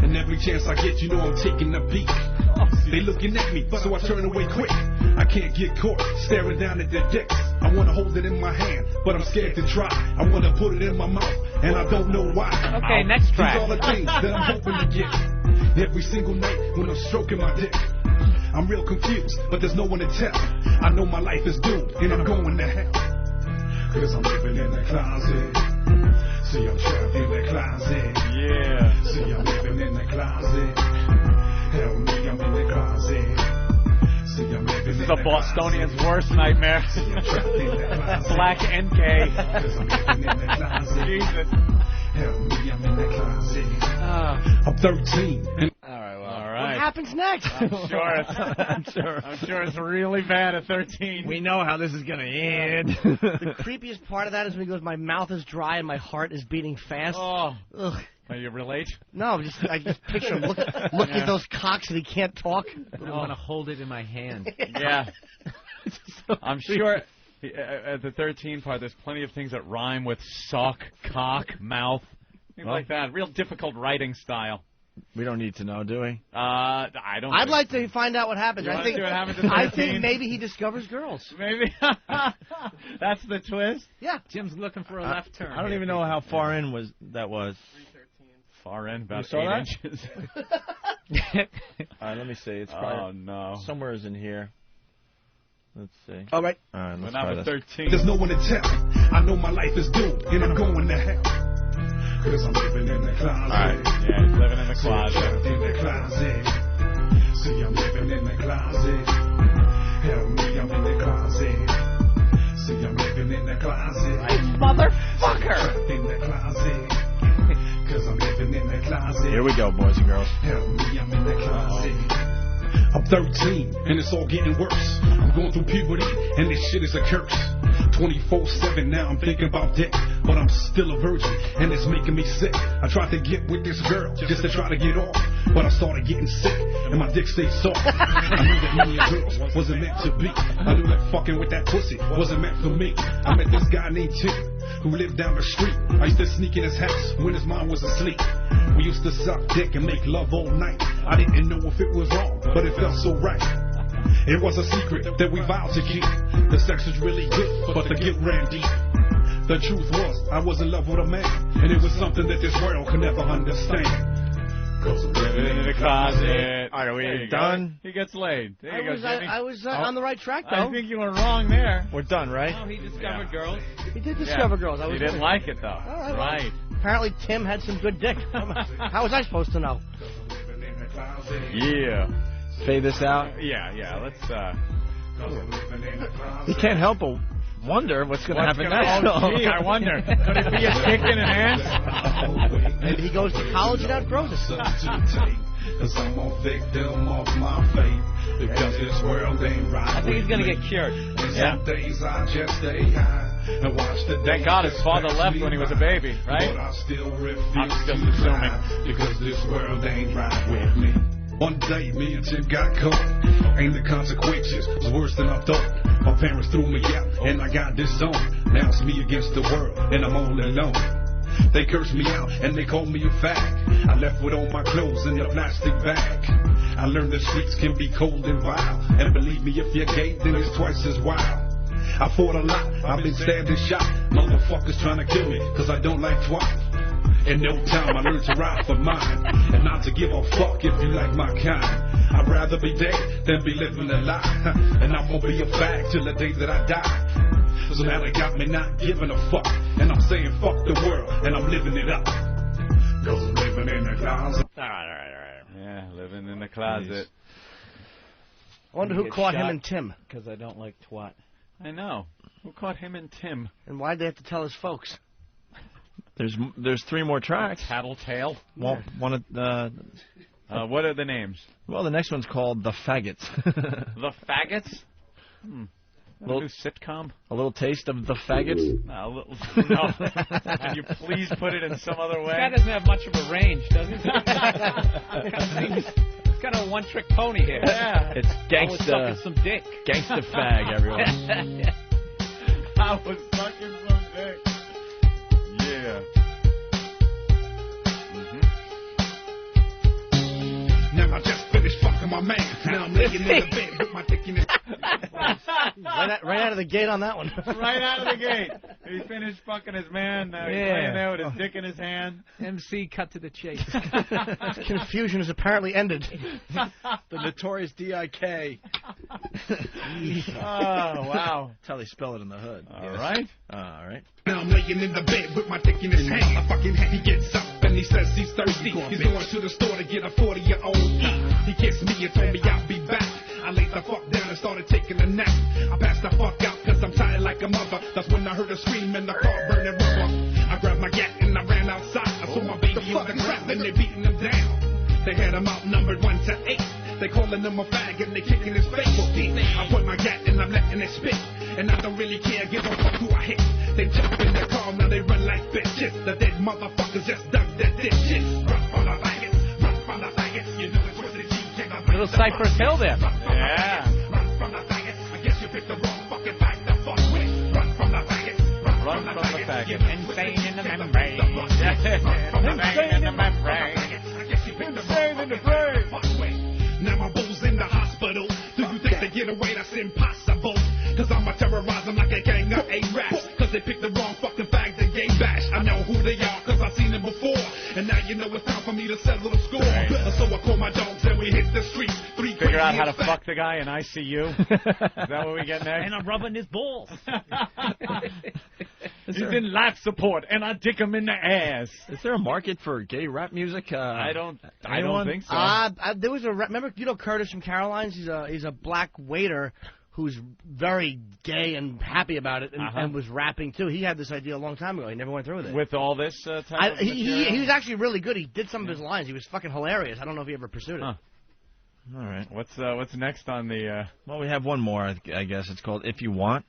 and every chance I get, you know I'm taking a peek. They looking at me, so I turn away quick. I can't get caught staring down at their dicks. I want to hold it in my hand, but I'm scared to try. I want to put it in my mouth, and I don't know why. Okay, next track. These are the things that I'm hoping to get every single night when I'm stroking my dick. I'm real confused, but there's no one to tell. I know my life is doomed, and I'm going to hell. Cause I'm living in the closet. See, I'm trapped in the closet. Yeah. See, I'm living in the closet. Help me, I'm in the closet. See, I'm living This is in a the Bostonian's worst nightmare. See, I'm trapped in the closet. Black NK. Cause I'm living in the closet. Jesus. Help me, I'm in the closet. I'm 13. And What happens next? I'm sure it's really bad at 13. We know how this is going to end. The creepiest part of that is when he goes, my mouth is dry and my heart is beating fast. Oh. Ugh. Are you relate? No, I just picture him looking at those cocks and he can't talk. I want to hold it in my hand. Yeah. I'm sure at the 13 part, there's plenty of things that rhyme with suck, cock, mouth, things like that. Real difficult writing style. We don't need to know, do we? I don't. I'd like to find out what happens. You I wanna think see what happens at I 13? think maybe he discovers girls. Maybe. That's the twist? Yeah. Jim's looking for a left turn. I don't even know how far in that was. Far in, about You saw 8 that? inches. All right, let me see. It's probably no. somewhere in here. Let's see. All right. All right, We're let's not try at this. 13. there's no one to tell. I know my life is doomed, and I'm going to hell. Cause I'm living in the closet. Alright, yeah, he's living in the See, I'm closet. trapped in the closet. See, I'm living in the closet. Help me, I'm in the closet. See, I'm living in the closet. Motherfucker! Trapped in the closet. Cause I'm living in the closet. Here we go, boys and girls. Help me, I'm in the closet. I'm 13, and it's all getting worse. I'm going through puberty, and this shit is a curse. 24/7 now I'm thinking about dick, but I'm still a virgin, and it's making me sick. I tried to get with this girl just to try to get off, but I started getting sick, and my dick stayed soft. I knew that me and girls wasn't meant to be. I knew that fucking with that pussy wasn't meant for me. I met this guy named Tim, who lived down the street. I used to sneak in his house when his mom was asleep. We used to suck dick and make love all night. I didn't know if it was wrong, but it felt so right. It was a secret that we vowed to keep. The sex was really good, but the guilt ran deep. The truth was, I was in love with a man, and it was something that this world could never understand. Cause I'm Living in the closet. All right, are There we you done? Go. He gets laid. There you go, Jimmy. I was on the right track, though. I think you were wrong there. We're done, right? Oh, he discovered girls. He did discover girls. He didn't like it, though. All right, well, Right. apparently Tim had some good dick. How was I supposed to know? Yeah. Fade this out. Yeah, let's, You can't help but wonder what's going to happen next. Oh, gee, I wonder. Could it be a dick in an ass? Maybe he goes to college and outgrows it. Cause I'm a victim of my fate. Because this world ain't right. I think he's going to get cured. And some days I just stay high and watch the Thank God his father left when he was a baby, right? But I still refuse I'm still to assuming. cry because this world ain't right with me. One day, me and Tim got caught, and the consequences was worse than I thought. My parents threw me out, and I got disowned. Now it's me against the world, and I'm all alone. They cursed me out, and they called me a fag. I left with all my clothes in a plastic bag. I learned the streets can be cold and vile, and believe me, if you're gay, then it's twice as wild. I fought a lot, I've been stabbed and shot. Motherfuckers trying to kill me, cause I don't like twat. In no time I learned to ride for mine, and not to give a fuck if you like my kind. I'd rather be dead than be living a lie, and I'm gonna be a fag till the day that I die. So now they got me not giving a fuck, and I'm saying fuck the world, and I'm living it up. Cause I'm living in the closet. All right. Yeah, living in the closet. I wonder who caught him and Tim. Because I don't like twat. I know. Who caught him and Tim? And why'd they have to tell his folks? There's 3 more tracks. Tattletale. One of what are the names? Well, the next one's called The Faggots. The Faggots? A new sitcom? A little taste of the faggots? No. Can you please put it in some other way? This guy doesn't have much of a range, does he? He's kind of a one-trick pony here. Yeah. It's Always gangsta. sucking some dick. Gangsta fag, everyone. I was sucking some dick. Yeah. Now I just finished fucking my man. Now I'm laying in the bed with my dick in his... Right out of the gate on that one. Right out of the gate. He finished fucking his man. Now he's laying there with his dick in his hand. MC cut to the chase. Confusion has apparently ended. The notorious D.I.K. Oh, wow. That's how they spell it in the hood. All right. All right. Now I'm laying in the bed with my dick in his hand. I fucking hand. He gets up and he says he's thirsty. He's going to the store to get a 40-year-old eat. He kissed me and told me I'll be back. I laid the fuck down and started taking a nap. I passed the fuck out cause I'm tired like a mother. That's when I heard her scream in the car burning rubber. I grabbed my gat and I ran outside. I saw my baby on the ground and they beating him down. They had him outnumbered 1 to 8. They calling him a fag and they kicking his face. I point my gat and I'm letting it spit. And I don't really care, give a fuck who I hit. They jump in the car, now they run like bitches. The dead motherfuckers just dug their ditches. Run from the faggots, run from the faggots. You know it's worth it, G. Little Cypress Hill there. Yeah. Run from the faggots. I guess you picked the wrong fucking fag to fuck with. Run from the faggots. Run from the faggot. Insane in the membrane. Insane in the membrane. Insane in the brain. Now my bull's in the hospital. Do you think they get away? That's impossible. Cause I'ma terrorize them like a gang of A-raps. Cause they picked the wrong fucking fag to gay bash. I know who they are cause I've seen them before. And now you know it's time for me to settle the score. So I call my dogs and we hit the streets. Figure out how to fuck the guy in ICU. Is that what we get next? And I'm rubbing his balls. He's in life support, and I dick him in the ass. Is there a market for gay rap music? I don't think so. There was remember, you know Curtis from Caroline's? He's a black waiter who's very gay and happy about it, and was rapping too. He had this idea a long time ago. He never went through with it. With all this type of he was actually really good. He did some of his lines. He was fucking hilarious. I don't know if he ever pursued it. Huh. All right. What's next on the? Well, we have one more. I guess it's called "If You Want."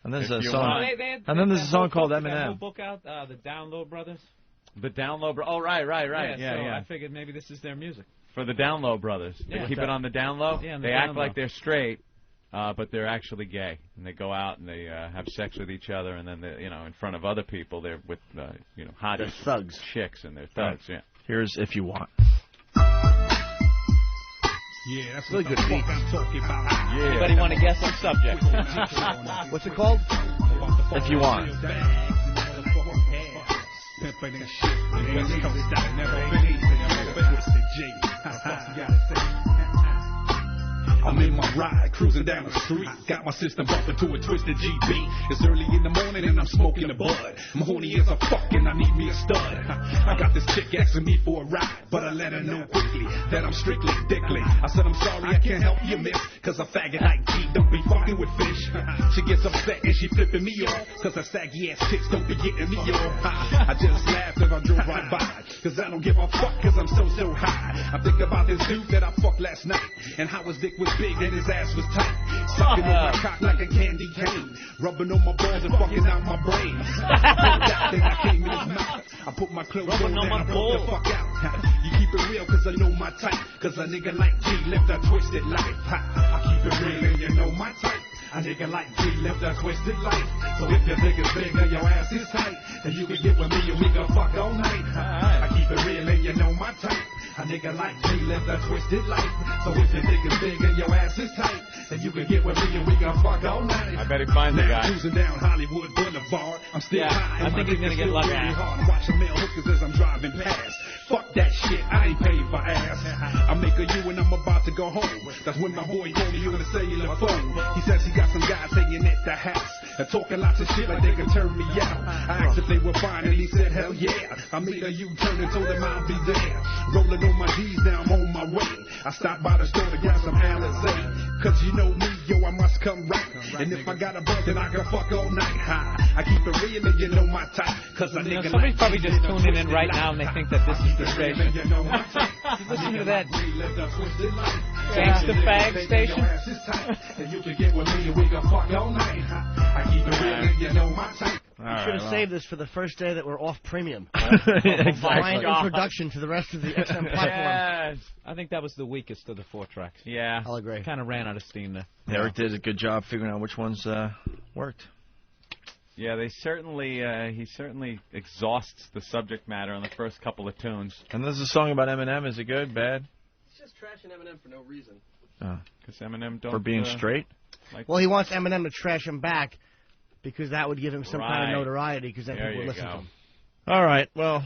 And then there's a song. Want. And then there's a song called That Eminem. whole book out, the Download Brothers. The Download Brothers. Oh, right. Yeah. I figured maybe this is their music. For the Download Brothers. They keep it on the down low. Yeah, they act like they're straight, but they're actually gay. And they go out and they have sex with each other, and then they, in front of other people, they're with hot They're thugs, chicks, and they're thugs. Yeah. Here's "If You Want." Yeah, that's really what good the beat. fuck I'm talking about. Yeah. Anybody want to guess on subject? What's it called? If You Want. I'm in my ride, cruising down the street. Got my system bumping to a twisted GB. It's early in the morning and I'm smoking a bud. I'm horny as a fuck and I need me a stud. I got this chick asking me for a ride, but I let her know quickly that I'm strictly dickly. I said I'm sorry, I can't help you, miss, cause a faggot like G don't be fucking with fish. She gets upset and she flipping me off, cause her saggy ass chicks don't be getting me off. I just laughed as I drove right by, cause I don't give a fuck cause I'm so high. I think about this dude that I fucked last night, and how his dick was big and his ass was tight. Sucking on my cock like a candy cane, rubbing on my balls and fucking out my brains. Then I came in his mouth, I put my clothes on and I broke the fuck out. You keep it real cause I know my type, cause a nigga like G lived a twisted life. I keep it real and you know my type. A nigga like G lived a twisted life. So if your dick is big and your ass is tight, then you can get with me and we can fuck all night. I keep it real and you know my type. A nigga like G lived a twisted life. So if your dick is big and your ass is tight, then you can get with me and we can fuck all night. I bet he finds the guy. Cruising down Hollywood Boulevard, I'm still high. I think he's gonna get lucky. Really hard. I'm watching male hookers as I'm driving past. Fuck that shit, I ain't paid for ass. I make a you and I'm about to go home. That's when my boy called me on the cellular phone. He says he got some guys hanging at the house and talking lots of shit like they can turn me out. I asked if they were fine and he said hell yeah. I made a U-turn and told him I'll be there. Rolling on my G's, now I'm on my way. I stopped by the store to grab some Alizé, cause you know me, yo, I must come right. And if I got a buzz, then I can fuck all night. I keep it real and you know my type, cause a nigga Somebody's like probably just tuning in right now and they think that this is the station. Listen to that Gangsta fag station. You should have saved this for the first day that we're off premium. Exactly. Introduction to the rest of the XM platform. Yes. I think that was the weakest of the 4 tracks. Yeah. I'll agree. Kind of ran out of steam there. Eric did a good job figuring out which ones worked. Yeah, he certainly exhausts the subject matter on the first couple of tunes. And there's a song about Eminem. Is it good, bad? He's just trashing Eminem for no reason. Because Eminem don't... For being straight? Well, he wants Eminem to trash him back because that would give him some kind of Right. notoriety because then There people you would listen go. to him. All right, well,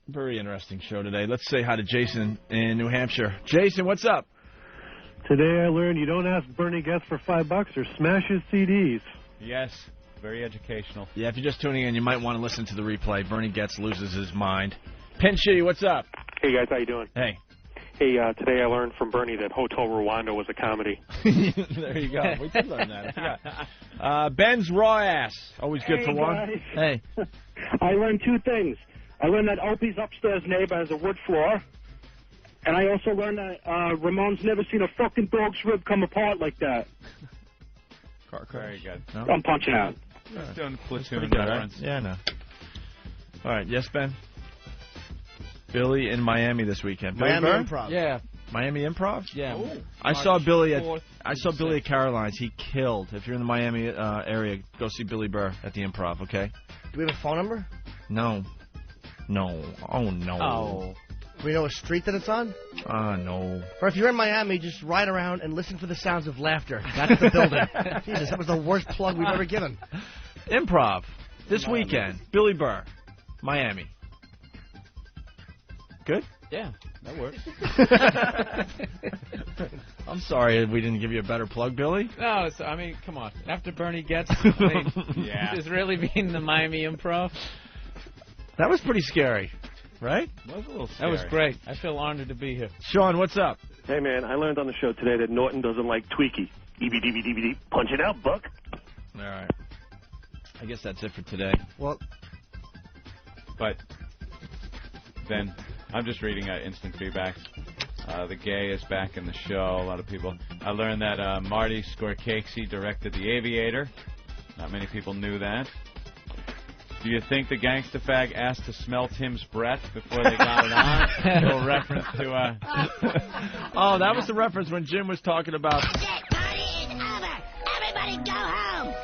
very interesting show today. Let's say hi to Jason in New Hampshire. Jason, what's up? Today I learned you don't ask Bernie Getz for $5 or smash his CDs. Yes, very educational. Yeah, if you're just tuning in, you might want to listen to the replay. Bernie Getz loses his mind. Pinchy, what's up? Hey guys, how you doing? Hey. Hey, today I learned from Bernie that Hotel Rwanda was a comedy. There you go. We did learn that. I forgot. Ben's raw ass. Always good for one. Guys. Hey. I learned 2 things. I learned that Opie's upstairs neighbor has a wood floor. And I also learned that Ramon's never seen a fucking dog's rib come apart like that. Very good. No? I'm punching out. Just doing That's platoon pretty good, right? reference. Yeah, I know. All right, yes, Ben? Billy in Miami this weekend. Billy Miami Burr? Improv. Yeah. Miami Improv? Yeah. Ooh. I saw Billy at 4th Billy at Caroline's. He killed. If you're in the Miami area, go see Billy Burr at the Improv, okay? Do we have a phone number? No. No. Oh, no. Oh. Do we know a street that it's on? No. Or if you're in Miami, just ride around and listen for the sounds of laughter. That's the building. Jesus, that was the worst plug we've ever given. Improv. This weekend. Billy Burr. Miami. Good? Yeah, that works. I'm sorry we didn't give you a better plug, Billy. No, I mean, come on. After Bernie Getz, I mean, Yeah. just really being the Miami Improv. That was pretty scary, right? That was a little That scary. was great. I feel honored to be here. Sean, what's up? Hey, man, I learned on the show today that Norton doesn't like Tweaky. DVD. Punch it out, Buck. All right. I guess that's it for today. Well, But then I'm just reading instant feedbacks. The gay is back in the show. A lot of people. I learned that Marty Scorsese directed The Aviator. Not many people knew that. Do you think the Gangsta fag asked to smell Tim's breath before they got it on? A little reference to... Oh, that was the reference when Jim was talking about... Party is over. Everybody go home.